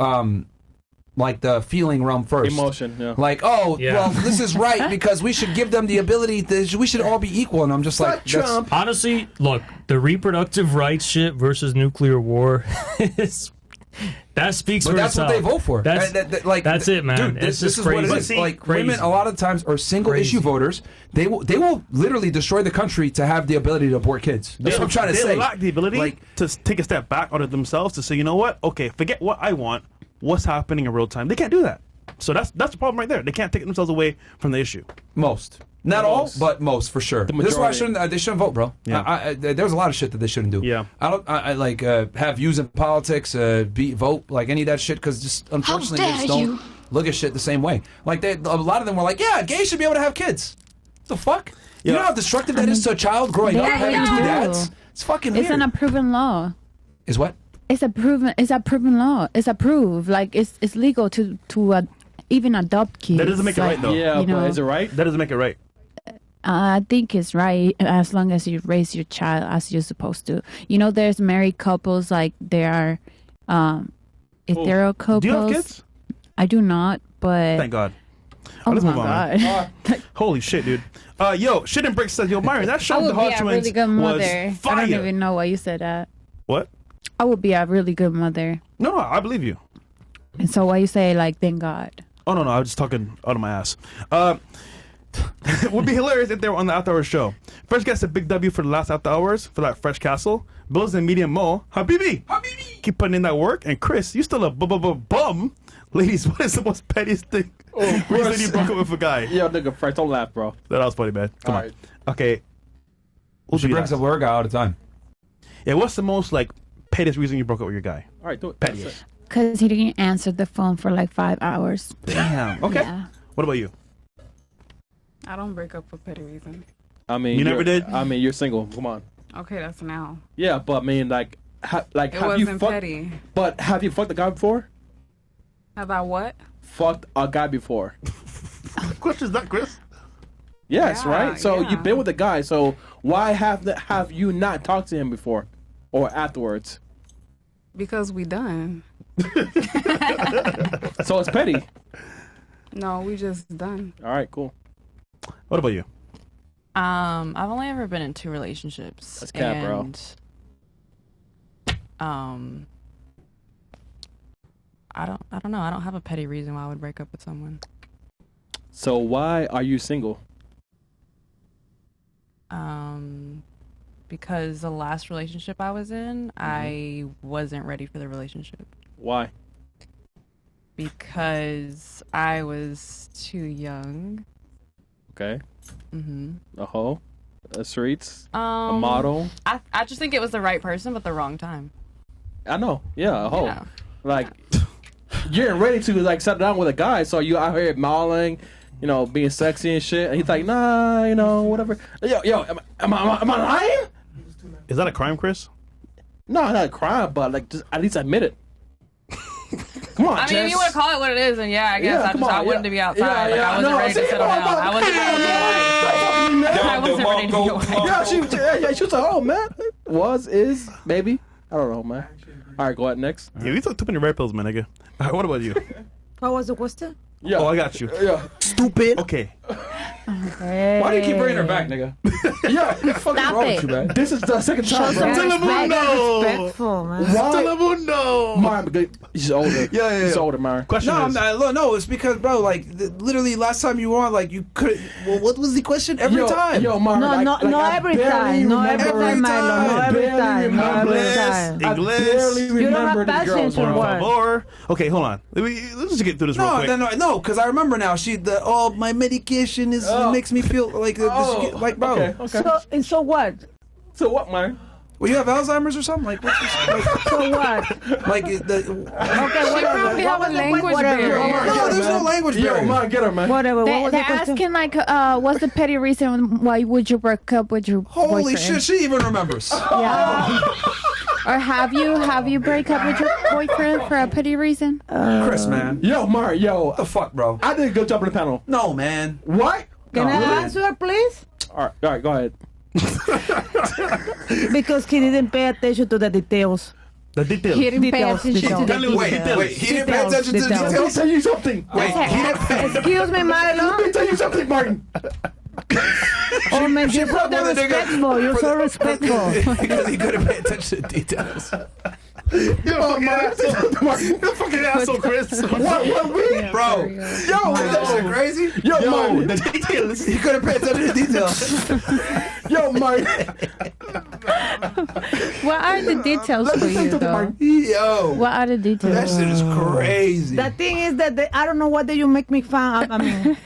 like the feeling realm first. Emotion, yeah. Like, well, this is right because we should give them the ability. We should all be equal. And I'm just like, Trump. Honestly, look, the reproductive rights shit versus nuclear war is. That speaks but for that's itself. what they vote for. That's it, man. Dude, this is crazy. what it is. Like, crazy. women a lot of times are single issue voters. They will literally destroy the country to have the ability to abort kids. That's what I'm trying to say. They lack the ability to take a step back out of themselves to say, you know what? Okay, forget what I want. What's happening in real time? They can't do that. So that's the problem right there. They can't take themselves away from the issue. Most. Not all, but most for sure. This is why they shouldn't vote, bro. Yeah. There's a lot of shit that they shouldn't do. Yeah. I like have views in politics, vote, like any of that shit, because just unfortunately they just don't look at shit the same way. Like a lot of them were like, yeah, gays should be able to have kids. What the fuck? You know how destructive that is to a child growing up having two dads? It's fucking weird. It's an unproven law. Is what? It's a proven law. It's approved. Like it's legal to even adopt kids. That doesn't make it right, though. Yeah, but is it right? That doesn't make it right. I think it's right as long as you raise your child as you're supposed to. You know, there's married couples, like there are hetero couples. Do you have kids? I do not, but Thank God. oh Let's my move on, God. Holy shit, dude. Yo, Shit and Brick says, yo, Myron, that show I of the would be Hot a Twins really good mother. was fire. I don't even know why you said that. What? I would be a really good mother. No, I believe you. And so why you say like thank God? Oh, no, I was just talking out of my ass. Would be hilarious if they were on the After Hours show. Fresh gets a big W for the last after hours for that Fresh Castle. Bill's in medium mo. Habibi! Keep putting in that work. And Chris, you still a bum. Ladies, what is the most pettiest thing? Reason you broke up with a guy? Yo, nigga, Fresh, don't laugh, bro. That was funny, man. Come on. Right. Okay. She breaks up with her guy all the time. Yeah, what's the most, like, pettiest reason you broke up with your guy? All right, do it. Pettiest. Because he didn't answer the phone for like 5 hours. Damn. Okay. Yeah. What about you? I don't break up for petty reasons. I mean, You never did? I mean, you're single. Come on. Okay, that's now. Yeah, but I mean, like, It have you wasn't fucked? petty. But have you fucked a guy before? Have I what? Fucked a guy before? Question's that, Chris? Yes, Yeah, right. So yeah. you've been with a guy. So why have you not talked to him before or afterwards? Because we done. So it's petty. No, we just done. All right, cool. What about you? I've only ever been in 2 relationships. That's cap, bro. I don't know. I don't have a petty reason why I would break up with someone. So why are you single? Because the last relationship I was in, I wasn't ready for the relationship. Why? Because I was too young. Okay. Mm-hmm. A hoe? A streets? A model? I just think it was the right person, but the wrong time. I know. Yeah, a hoe. Yeah. Like, you're ready to like settle down with a guy, so you out here modeling, you know, being sexy and shit. And he's like, nah, you know, whatever. Yo, am I lying? Is that a crime, Chris? No, not a crime, but like, just at least admit it. Come on, I mean, Jess. if you want to call it what it is, then yeah, I guess I wanted to be outside. Like, I wasn't ready to settle down. I wasn't ready to be a wife. I wasn't ready to be a wife. Yeah, she was a hoe, man. Is, maybe. I don't know, man. All right, go ahead next. Yeah, you took too many red pills, man, nigga. All right, what about you? What was the question? Yeah. Oh, I got you. Yeah. Stupid. Okay. Why do you keep bringing her back, nigga? Yeah, fucking Stop wrong it. with you, man. This is the second time, bro. Respectful, man. Telemundo. Myron, he's older. Yeah. He's older, Myron. Question No, is, no, it's because, bro, like, literally last time you were on, like, you could. Well, what was the question? Every time. Yo, Myron. No, not every time. No every time, Milo. No every time. No every time. I barely You don't remember have the girls, patience for bro. what? Favor. Okay, hold on. Let's just get through this real quick. No, because I remember now. My medication makes me feel like, like, bro. Okay. So what? So what, Myron? Well, you have Alzheimer's or something? Like, what's this? Like, So what? like Okay, She whatever. probably have a language barrier. no, there's no language Yo, barrier. Myron, get her, man. Whatever. What was the They're question? asking like, what's the petty reason why would you break up with your Holy boyfriend? shit, she even remembers. Yeah. Or have you break up with your boyfriend for a petty reason? Chris, man. Yo, Myron, yo. What the fuck, bro? I did a good job on the panel. No, man. What? Can I really? answer, please? All right, go ahead. Because he didn't pay attention to the details. The details. He didn't pay Details, attention to details. the Wait, details. he didn't pay attention to the Details. Let me details? tell you something. Wait, he didn't pay. Excuse me, Milo. Let me tell you something, Martin. Oh man, you're so probably the nigga- respectful. You're so respectful. Because he couldn't pay attention to the details. Yo, Martin. You fucking asshole, Chris. What we? Bro. Yo, is that shit crazy? Yo, Martin. the details. He couldn't pay attention to the details. Yo, Martin. What are the details for you, though? Yo. What are the details? That shit is crazy. The thing is that I don't know what you make me fun. I mean,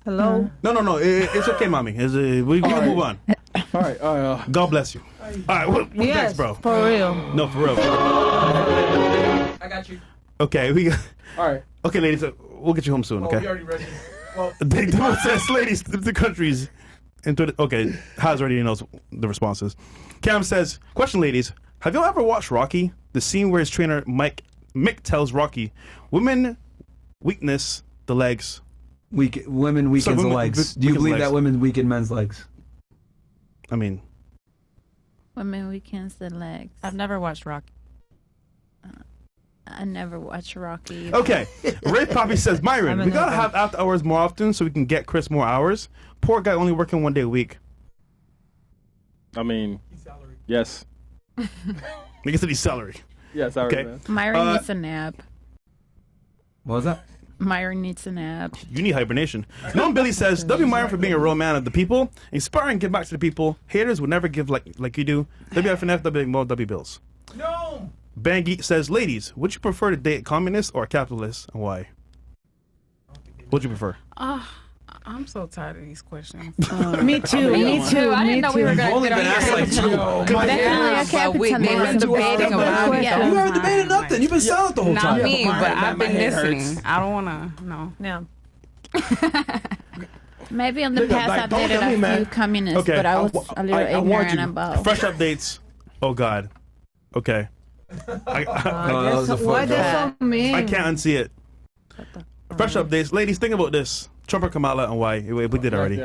hello. No. It's okay, mommy. We can move on. All right. God bless you. All right, what Yes, next, bro? for real. No, for real. I got you. Okay, we got. All right. Okay, ladies, we'll get you home soon. Oh, Okay. we already ready. Well, They don't says ladies the countries into the, okay. Haz already knows the responses. Cam says, question, ladies, have y'all ever watched Rocky? The scene where his trainer Mick tells Rocky, women weakness the legs. Women weaken the legs. Do you believe that women weaken men's legs? I mean, Women weekends the legs. I've never watched Rocky. I never watch Rocky. okay. Ray Poppy says, Myron, we gotta have after hours more often so we can get Chris more hours. Poor guy only working 1 day a week. I mean, yes. I guess he's salary. Yeah, sorry, Okay. man. Myron needs a nap. What was that? Myron needs a nap. You need hibernation. Noam Billy says, W. Myron for being a real man of the people, inspiring, give back to the people. Haters would never give like you do. WFNF, W Bills. No. Bangi says, ladies, would you prefer to date a communist or a capitalist, and why? What'd you prefer? I'm so tired of these questions. Me too. Me too. I didn't know we were You've only going to been asked like two. We've been debating about it. You haven't debated nothing. You've been silent the whole Not time. me, but I've been listening. hurts. I don't want to, no. No. Maybe in the Nigga, past like, I've don't dated tell me, a man. few communists, Okay, but I was a little I want ignorant you. about. Fresh updates. Oh, God. Okay. What does that mean? I can't unsee it. Fresh updates. Ladies, think about this. Trump or Kamala and why? We did already.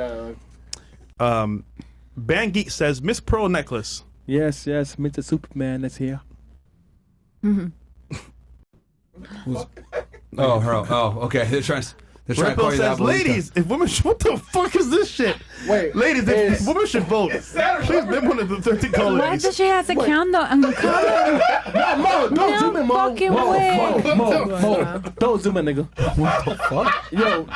Band Geek says, Miss Pearl necklace. Yes, Mr. Superman is here. Oh, her. Oh, okay. They're trying to Red call Pill you says, that. ladies, if women, what the fuck is this shit? Wait, ladies, if women should vote, please be one of the 13 Why colonies. does she have a candle and the color? No, don't zoom in, Mo. Fucking way. Mo, don't zoom in, nigga. What the fuck? Yo.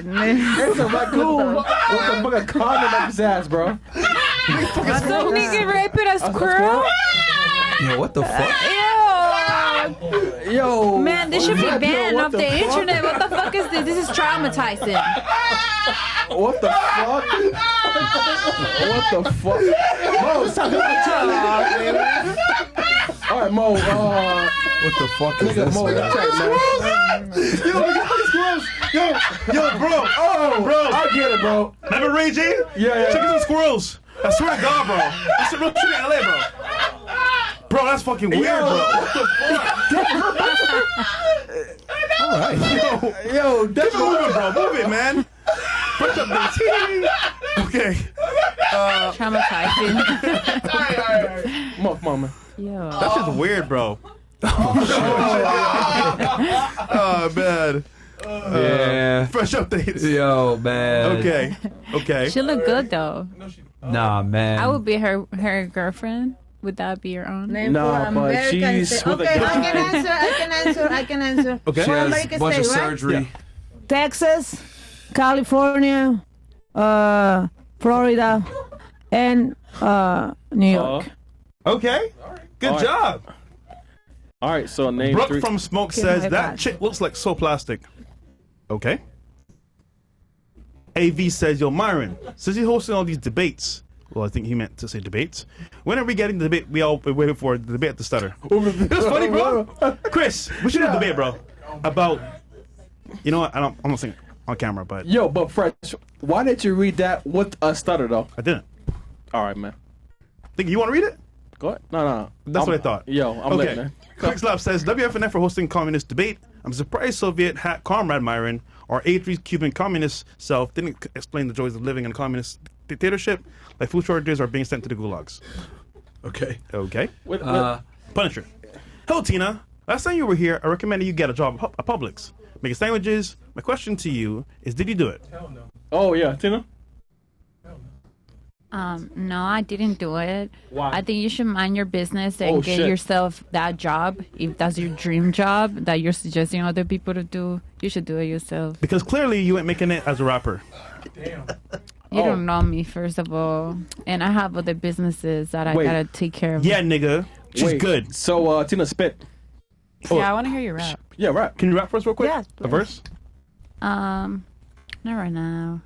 There's a raccoon with a fucking condom up his ass, bro. Some nigga raping a squirrel? Yo, what the fuck? Yo. Man, this should be banned what off the the fuck? internet. What the fuck is this? This is traumatizing. What the fuck? What the fuck? Mo, stop doing All right, Mo. What the fuck is this? Mo, man? check, man. Yo, look at these squirrels. Yo, bro. Oh, Bro. I get it, bro. Remember Ray J? Yeah. Check out those squirrels. I swear to God, bro. That's a real trip in LA, bro. Bro, that's fucking weird, bro. What the fuck? All right. Yo, Keep it moving, bro. Move it, man. Push up this. Okay. Traumatizing. Come on, man. Yo. That's just weird, bro. Oh, man. Yeah. Fresh updates. Yo, man. Okay. She look good though. Nah, man. I would be her girlfriend. Would that be your own? Name for American she's state. with a Okay, good I can answer. Okay. She For has American a bunch of state, right? surgery. Texas, California, Florida, and New York. Okay. Good All right. job. All right, so name Brooke three. from Smoke Okay, says my that bad. chick looks like so plastic. Okay. AV says, yo, Myron, since he's hosting all these debates, well, I think he meant to say debates. When are we getting the debate? We all waiting for the debate at the stutter. It's funny, bro. Chris, we should do a debate, bro. About, you know what? I'm not saying on camera, but Yo, but Fresh, why didn't you read that with a stutter, though? I didn't. All right, man. Think you want to read it? Go ahead. No. That's what I thought. Yo, I'm okay. lit, man. Quick Slap says, WFNF for hosting communist debate. I'm surprised Soviet hat comrade Myron or A3's Cuban communist self didn't explain the joys of living in a communist dictatorship, like food shortages or being sent to the gulags. Okay. Punisher. Hello, Tina. Last time you were here, I recommended you get a job at Publix, making sandwiches. My question to you is, did you do it? Hell no. Oh, yeah. Tina? No, I didn't do it. Why? I think you should mind your business and Oh, get shit. yourself that job. If that's your dream job that you're suggesting other people to do, you should do it yourself. Because clearly you ain't making it as a rapper. You don't know me, first of all, and I have other businesses that I Wait. gotta take care of. Yeah, nigga. She's Wait, good. So, Tina, spit. Yeah, I want to hear you rap. Yeah, rap. Can you rap for us real quick? Yes, A verse? Not right now.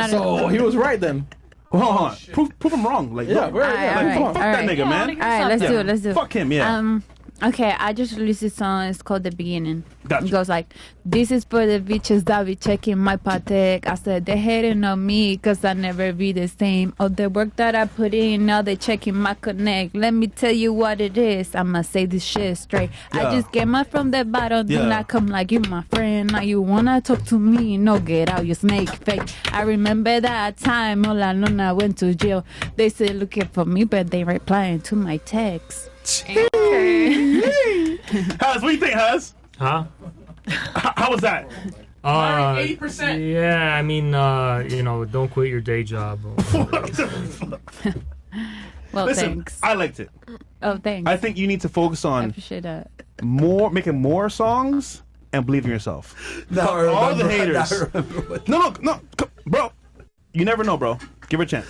So he was right then. Hold on. Prove him wrong. Like, Yeah, look, right, yeah, like, like, fuck that nigga, man. All right, let's do it. Let's do it. Fuck him, yeah. Okay, I just released this song. It's called The Beginning. Gotcha. It goes like, this is for the bitches that be checking my patek. I said they hating on me because I never be the same. All the work that I put in, now they checking my connect. Let me tell you what it is. I'ma say this shit straight. Yeah. I just came up from the bottom. Yeah. Do not come like you my friend. Now you wanna talk to me. No, get out, you snake fake. I remember that time Ola Luna went to jail. They said looking for me, but they replying to my text. Haz, what do you think, Haz? Huh? How was that? 80%. Yeah, I mean, don't quit your day job. Well, Listen, thanks. I liked it. Oh, thanks. I think you need to focus I on appreciate that. making more songs and believe in yourself. No, I remember, all the haters. I remember what- No, bro. You never know, bro. Give her a chance.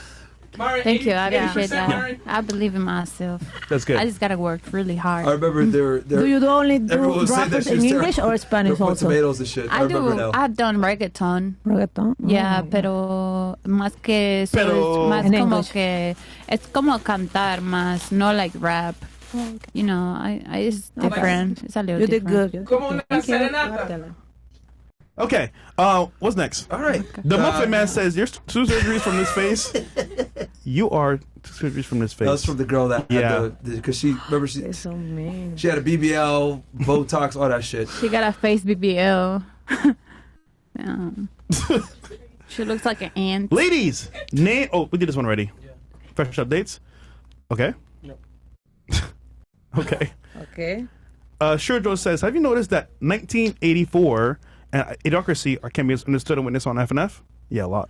Thank you. I appreciate that. I believe in myself. That's good. I just gotta work really hard. I remember there. Do you only do everyone was saying that rappers she was in English terrible. or Spanish They're putting also? tomatoes and shit. I remember now. I've done reggaeton. Reggaeton. Yeah, Oh. pero más que eso Pero- es más En como English. que es como cantar más, no like rap. You know, it's different. It's a little You did different. good. You did Como good. una serenata. Okay. What's next? All right. The Muffin Man says, "You're 2 surgeries from this face. You are 2 surgeries from this face." That was from the girl that Yeah. had because she remember she It's so mean. she had a BBL, Botox, all that shit. She got a face BBL. She looks like an ant. Ladies, name. Oh, we did this one already. Fresh updates. Okay. Okay. Okay. Sure Joe says, "Have you noticed that 1984 and Idiocracy can be understood and witnessed on FNF? Yeah, a lot.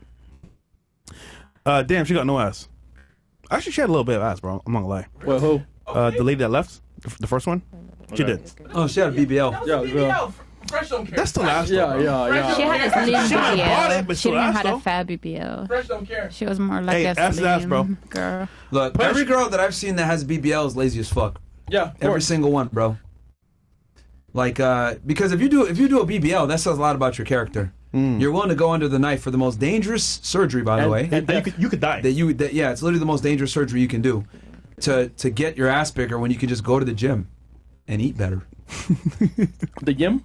Damn, she got no ass. Actually, she had a little bit of ass, bro. I'm not gonna lie. Well, who? The lady that left, the first one, she did. Oh, she had a BBL. Yeah. Fresh don't care. That's still ass, though, Yeah, bro. yeah. She had a slim She might have bought it, BBL. but She still didn't ass, have though. a fat BBL. Fresh don't care. She was more like Hey, a ass is slim ass, bro. girl. Look, every girl that I've seen that has BBL is lazy as fuck. Yeah, of Every course. single one, bro. Like, because if you do a BBL, that says a lot about your character. You're willing to go under the knife for the most dangerous surgery, by the way. And you could die. Yeah, it's literally the most dangerous surgery you can do to get your ass bigger when you can just go to the gym and eat better. The yim?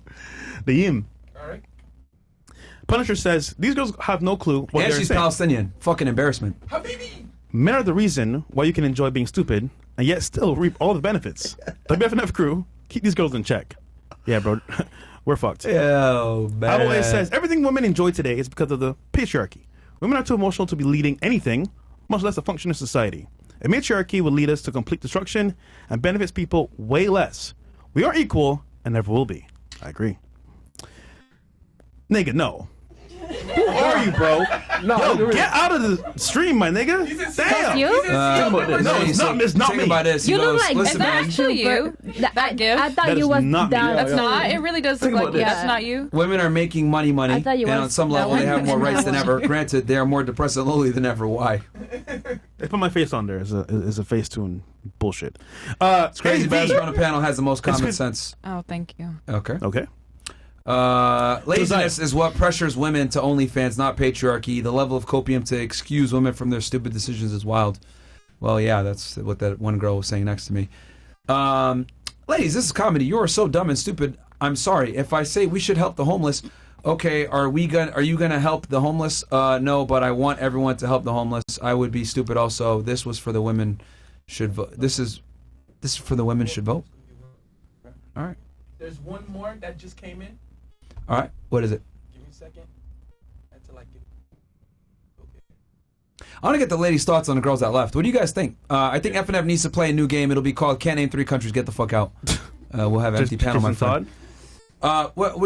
The yim. All right. Punisher says, these girls have no clue what And they're she's saying. Palestinian. Fucking embarrassment. Habibi. Men are the reason why you can enjoy being stupid and yet still reap all the benefits. WFNF crew, keep these girls in check. Yeah, bro. We're fucked. Oh, man. Always says, everything women enjoy today is because of the patriarchy. Women are too emotional to be leading anything, much less a functioning society. A matriarchy will lead us to complete destruction and benefits people way less. We are equal and never will be. I agree. Nigga, no. Who are you, bro? Yo, get out of the stream, my nigga. Damn. You? No, it's not. It's not Think me. about this. He You look goes, like listen, man, actually you. That gift. I thought That you is was not me. down. That's not. It really does look Think like about this. that's not you. women are making money, I thought you and was on some that level they one have more and rights that than one. ever. Granted, they are more depressed and lonely than ever. Why? They put my face on there as a face tune bullshit. Crazy AV. Bastard on the panel has the most common good. sense. Oh, thank you. Okay. Okay. Laziness is what pressures women to OnlyFans, not patriarchy. The level of copium to excuse women from their stupid decisions is wild. Well, yeah, that's what that one girl was saying next to me. Ladies, this is comedy. You are so dumb and stupid. I'm sorry. If I say we should help the homeless, okay, are you gonna help the homeless? No, but I want everyone to help the homeless. I would be stupid also. This was for the women should vote. This is for the women should vote. All right. There's one more that just came in. All right. What is it? Give me a second. Until I get. I want to get the ladies' thoughts on the girls that left. What do you guys think? I think FNF needs to play a new game. It'll be called Can't Name 3 Countries. Get the fuck out. We'll have an empty panel, my friend.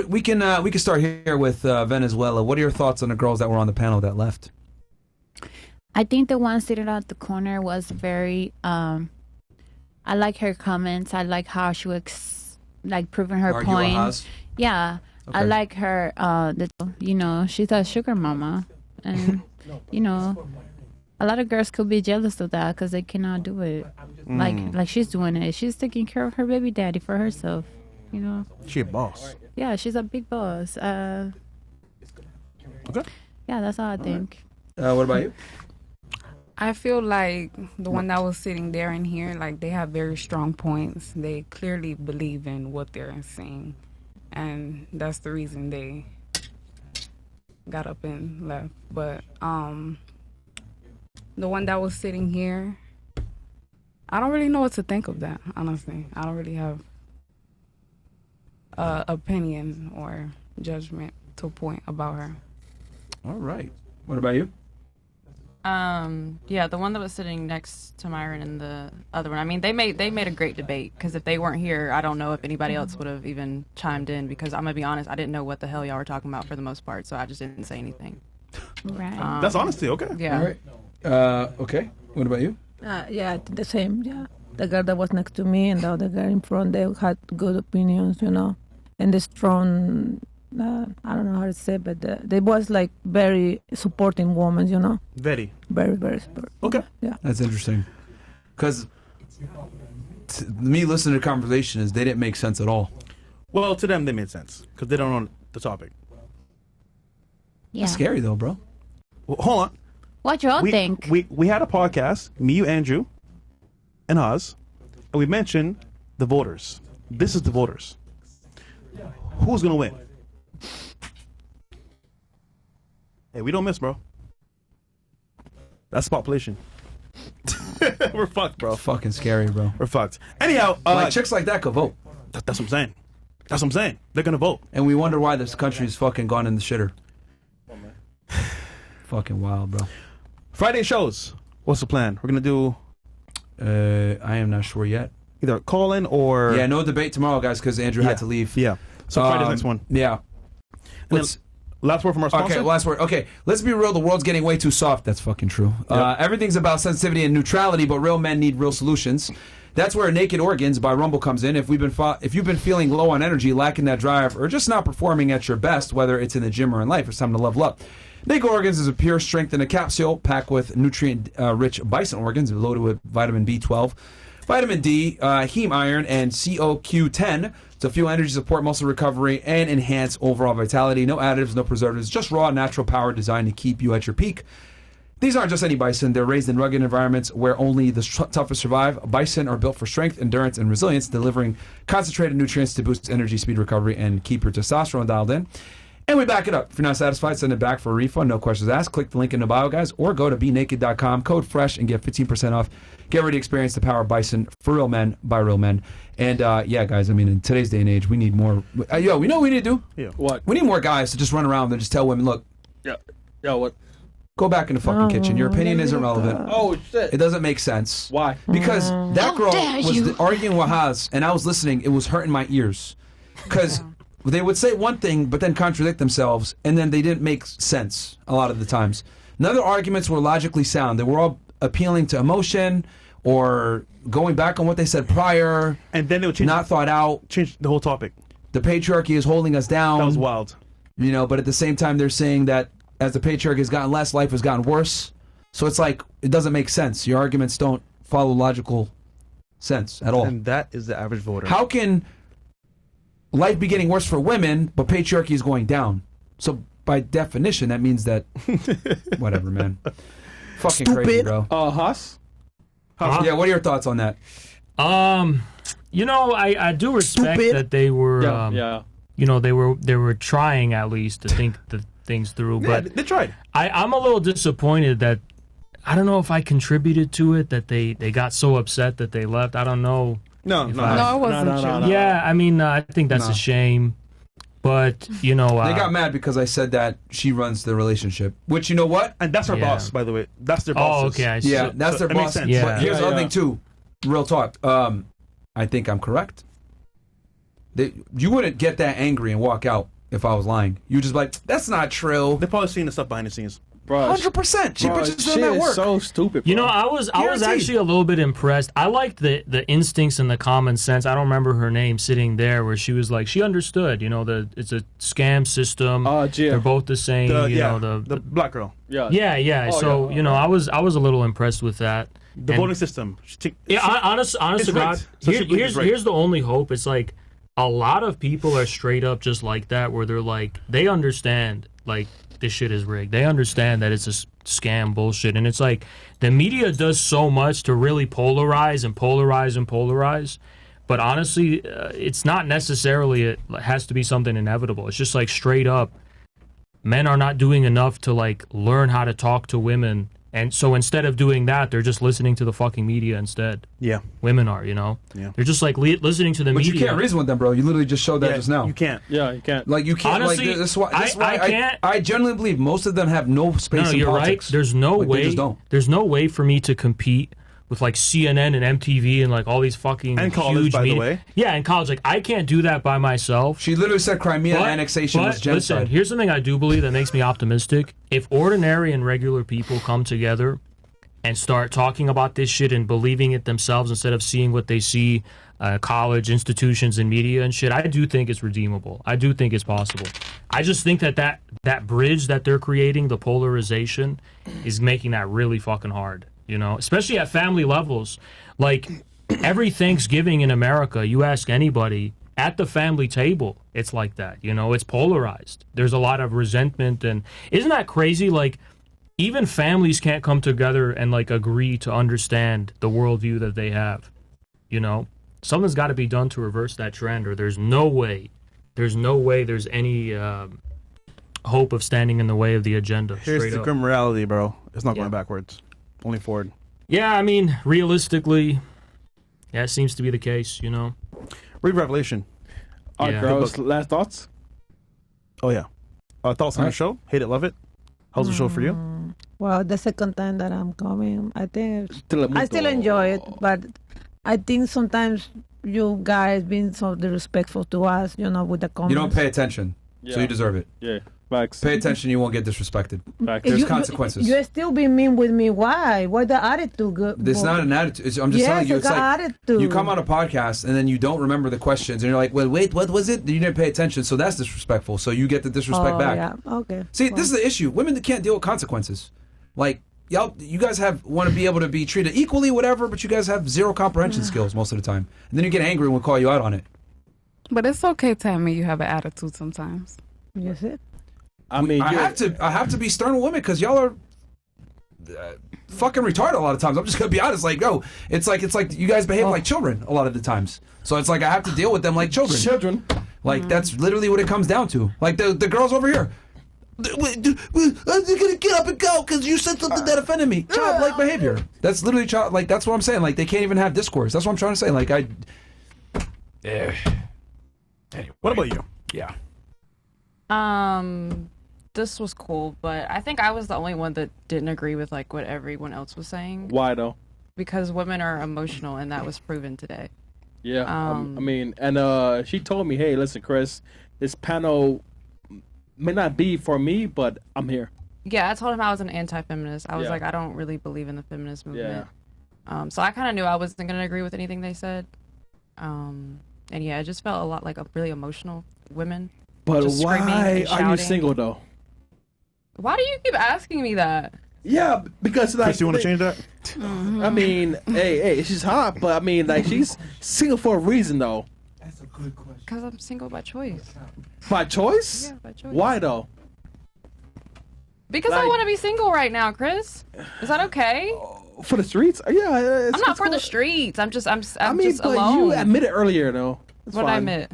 We can start here with Venezuela. What are your thoughts on the girls that were on the panel that left? I think the one sitting at the corner was very. I like her comments. I like how she was proving her Argue point. Ahaz? Yeah, I Okay. like her. She's a sugar mama, and a lot of girls could be jealous of that because they cannot do it. Like she's doing it. She's taking care of her baby daddy for herself. She a boss. Yeah, she's a big boss. Okay. Yeah, that's all I think. What about you? I feel like the one that was sitting there and here, they have very strong points. They clearly believe in what they're saying. And that's the reason they got up and left. But the one that was sitting here, I don't really know what to think of that, honestly. I don't really have opinion or judgment to point about her. All right. What about you? Yeah, the one that was sitting next to Myron and the other one. I mean, they made a great debate because if they weren't here, I don't know if anybody else would have even chimed in because I'm gonna be honest, I didn't know what the hell y'all were talking about for the most part, so I just didn't say anything. Right. That's honesty. Okay. Yeah. All right. Okay. What about you? Yeah, the same. Yeah, the girl that was next to me and the other girl in front, they had good opinions, and and the strong. I don't know how to say, but they was like very supporting women, you know. Very, very supportive. Okay, yeah, that's interesting. Because me listening to the conversation is they didn't make sense at all. Well, to them they made sense because they don't know the topic. Yeah. That's scary though, bro. Well, hold on. What y'all think? We had a podcast, me, you, Andrew, and Oz, and we mentioned the voters. This is the voters. Who's gonna win? Hey, we don't miss, bro. That's the population. We're fucked, bro. Fucking scary, bro. We're fucked. Anyhow, like chicks like that could vote. That's what I'm saying. That's what I'm saying. They're gonna vote, and we wonder why this country's fucking gone in the shitter. Fucking wild, bro. Friday shows. What's the plan? We're gonna do. I am not sure yet. Either call in or no debate tomorrow, guys, because Andrew had to leave. Yeah. So Friday's next one. Yeah. Let's. Last word from our sponsor? Okay, last word. Okay, let's be real. The world's getting way too soft. That's fucking true. Everything's about sensitivity and neutrality, but real men need real solutions. That's where Naked Organs by Rumble comes in. If you've been feeling low on energy, lacking that drive, or just not performing at your best, whether it's in the gym or in life, it's time to level up. Naked Organs is a pure strength in a capsule packed with nutrient-rich bison organs loaded with vitamin B12, vitamin D, heme iron, and CoQ10 to fuel energy, support muscle recovery, and enhance overall vitality. No additives, no preservatives, just raw natural power designed to keep you at your peak. These aren't just any bison. They're raised in rugged environments where only the toughest survive. Bison are built for strength, endurance, and resilience, delivering concentrated nutrients to boost energy, speed, recovery, and keep your testosterone dialed in. And we back it up. If you're not satisfied, send it back for a refund. No questions asked. Click the link in the bio, guys, or go to BeNaked.com, code FRESH, and get 15% off. Get ready to experience the power of bison for real men, by real men. And, yeah, guys, I mean, in today's day and age, we need more. We know what we need to do? Yeah. What? We need more guys to just run around and just tell women, look. Yeah. Yeah, what? Go back in the fucking kitchen. Your opinion isn't relevant. Oh, shit. It doesn't make sense. Why? Because that girl was you. arguing with Haz, and I was listening. It was hurting my ears. Because they would say one thing, but then contradict themselves, and then they didn't make sense a lot of the times. None of the arguments were logically sound. They were all appealing to emotion or going back on what they said prior. And then they would change, not thought out. Change the whole topic. The patriarchy is holding us down. That was wild. You know, but at the same time, they're saying that as the patriarchy has gotten less, life has gotten worse. So it's like, it doesn't make sense. Your arguments don't follow logical sense at all. And that is the average voter. How can life be getting worse for women, but patriarchy is going down? So by definition, that means that whatever, man. Fucking crazy, bro. Haas? Yeah, what are your thoughts on that? You know, I do respect that they were you know, they were trying at least to think the things through. Yeah, But they tried. I'm a little disappointed that I don't know if I contributed to it, that they got so upset that they left. I don't know. No, if no, I- it wasn't you. Yeah, I mean, I think that's No. a shame. But, you know... They got mad because I said that she runs the relationship. Which, you know what? And that's her Yeah. boss, by the way. That's their Oh, boss. okay, I see. Yeah, that's their it makes boss. sense. Yeah. But here's the other Yeah. thing, too. Real talk. I think I'm correct. You wouldn't get that angry and walk out if I was lying. You'd just be like, that's not true. They're probably seeing the stuff behind the scenes. Bro, 100%. She bro, bitches she them at is work. so stupid, You bro. know, I was Guaranteed. actually a little bit impressed. I liked the instincts and the common sense. I don't remember her name sitting there where she was like, she understood, you know, it's a scam system. Gia. They're both the same, the black girl. Yeah. Yeah. Oh, So, yeah. you know, I was a little impressed with that. The And- voting system. Yeah, honest it's to God, rigged. So she believes it's rigged. here's the only hope. It's like a lot of people are straight up just like that, where they're like, they understand, like, this shit is rigged. They understand that it's a scam bullshit. And it's like, the media does so much to really polarize and polarize and polarize. But honestly, it's not necessarily, it has to be something inevitable. It's just like straight up, men are not doing enough to like learn how to talk to women. And so instead of doing that, they're just listening to the fucking media instead. Yeah. Women are, you know? Yeah. They're just like listening to the But media. you can't reason with them, bro. You literally just showed that Yeah, just now. You can't. Yeah, you can't. Like, you can't. Honestly, like, this is why I can't- I genuinely believe most of them have no space No, in you're politics. right. There's no Like, they way. just don't. There's no way for me to compete with like CNN and MTV and like all these fucking And college, huge by the media. way. Yeah, and college. Like I can't do that by myself. She literally said Crimea annexation was genocide. Listen, here's something I do believe that makes me optimistic. If ordinary and regular people come together, and start talking about this shit and believing it themselves instead of seeing what they see college institutions and media and shit, I do think it's redeemable. I do think it's possible. I just think that bridge that they're creating, the polarization, is making that really fucking hard, you know, especially at family levels. Like, every Thanksgiving in America, you ask anybody, at the family table, it's like that, you know, it's polarized. There's a lot of resentment, and isn't that crazy? Like, even families can't come together and, like, agree to understand the worldview that they have, you know? Something's got to be done to reverse that trend, or there's no way there's any hope of standing in the way of the agenda. Here's the grim reality, bro. It's not going backwards, only forward. Yeah, I mean, realistically, that seems to be the case, you know? Read Revelation. All right, girls, last thoughts? Oh, yeah. Thoughts on the show? Hate it, love it? How's the show for you? Well, the second time that I'm coming, I think I still enjoy it, but I think sometimes you guys being so disrespectful to us, you know, with the comments. You don't pay attention, so you deserve it. Yeah, facts. Pay attention, you won't get disrespected. Facts. There's consequences. You still be mean with me. Why? Why the attitude? It's not an attitude. I'm just telling you. It's like attitude. You come on a podcast and then you don't remember the questions, and you're like, "Well, wait, what was it?" You didn't pay attention, so that's disrespectful. So you get the disrespect back. Yeah. Okay. See, this is the issue. Women that can't deal with consequences. Like, y'all, you guys want to be able to be treated equally, whatever, but you guys have zero comprehension skills most of the time, and then you get angry when we call you out on it. But it's okay to admit you have an attitude sometimes. Yes, it. I mean, I have to be stern with women because y'all are fucking retarded a lot of times. I'm just gonna be honest. Like, yo, it's like you guys behave like children a lot of the times. So it's like I have to deal with them like children. Like that's literally what it comes down to. Like the girls over here. I'm gonna get up and go because you said something that offended me. Childlike behavior. That's literally child. Like that's what I'm saying. Like they can't even have discourse. That's what I'm trying to say. Like I. Anyway, what about you? Yeah. This was cool, but I think I was the only one that didn't agree with like what everyone else was saying. Why though? Because women are emotional, and that was proven today. Yeah, I mean, and she told me, "Hey, listen, Chris, this panel may not be for me, but I'm here." Yeah, I told him I was an anti-feminist. I was Yeah. like, I don't really believe in the feminist movement. Yeah. So I kind of knew I wasn't going to agree with anything they said. And yeah, it just felt a lot like a really emotional women. But just screaming why and are you shouting. single though? Why do you keep asking me that? Yeah, because like, Chris, you want to change that? I mean, hey, she's hot, but I mean, like, she's single for a reason though. That's a good question. Because I'm single by choice. By choice? Yeah, by choice. Why though? Because I want to be single right now, Chris. Is that okay? For the streets? Yeah, I'm not for the streets. I'm just I mean, just but alone. you admitted earlier though. It's What did I fine. admit?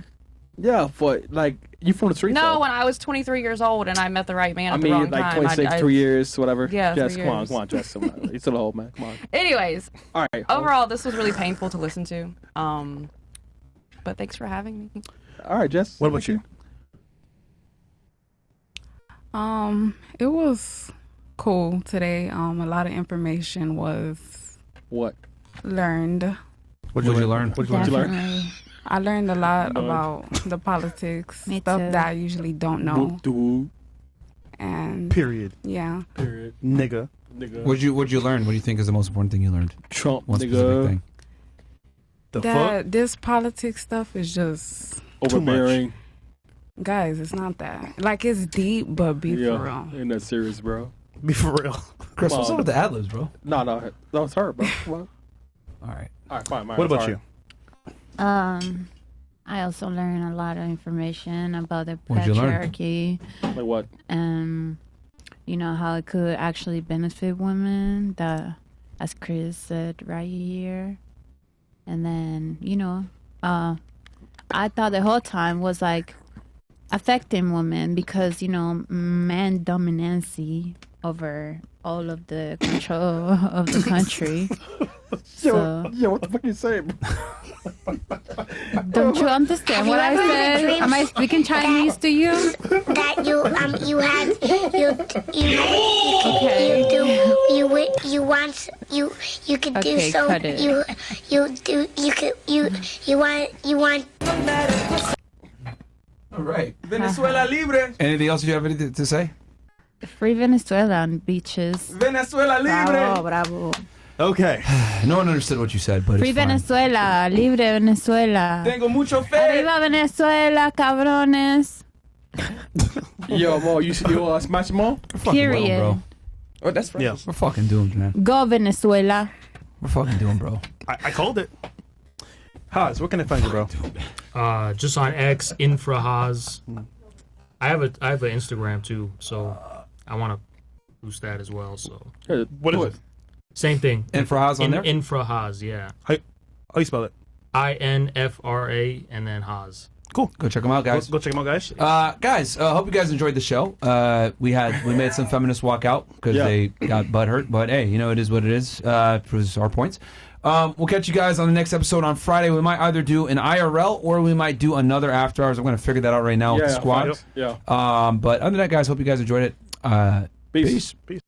Yeah, for like you from the streets. No, though. when I was 23 years old and I met the right man I at the wrong mean, like time. 26, 3 years, whatever. Yeah, Jess, 3 come on, years. Jess. Come on. You still a old man. Come on. Anyways, All right. overall, this was really painful to listen to. But thanks for having me. All right, Jess. What about you? It was cool today. A lot of information was learned. What'd you learn? What'd you learn? Definitely. I learned a lot about the politics, Me stuff too. that I usually don't know. And Period. yeah. Period. Nigga. What'd you learn? What do you think is the most important thing you learned? Trump, One specific thing. That this politics stuff is just Overbearing. guys, it's not that. Like it's deep, but be for real. Ain't that serious, bro? Be for real. Chris, Come what's on. up with the ad-libs, bro? No, that was her, bro. Come on. All right. All right, fine. What about you? I also learned a lot of information about the What'd you learn? patriarchy. Like what? You know, how it could actually benefit women, as Chris said right here. And then, you know, I thought the whole time was like affecting women because, you know, man dominancy over all of the control of the country. Yo, what the fuck you saying? Don't you understand what I said? Am I speaking Chinese to you? That you could do Okay, so cut it. you want All right. Venezuela libre. Anything else you have anything to say? Free Venezuela on beaches. Venezuela libre. Bravo, bravo. Okay. No one understood what you said, but Free it's fine. Venezuela, libre Venezuela. Tengo mucho fe. Arriba Venezuela, cabrones. Yo, Mo, you smash Mo? Period. Bro. Oh, that's right. Yeah. We're fucking doomed, man. Go Venezuela. We're fucking doomed, bro. I called it. Haas, where can I find you, bro? Just on X, Infrahaz. I have an Instagram too, so I want to boost that as well. So What is it? same thing. Infrahaz on there? Infrahaz, yeah. How you spell it? INFRA and then Haas. Cool. Go check them out, guys. Go check them out, guys. Guys, hope you guys enjoyed the show. We made some feminists walk out because they got butthurt, but hey, you know, it is what it is. Proves our points. We'll catch you guys on the next episode on Friday. We might either do an IRL or we might do another after hours. I'm going to figure that out right now with the squad. Yeah. But other than that, guys, hope you guys enjoyed it. Peace. Peace.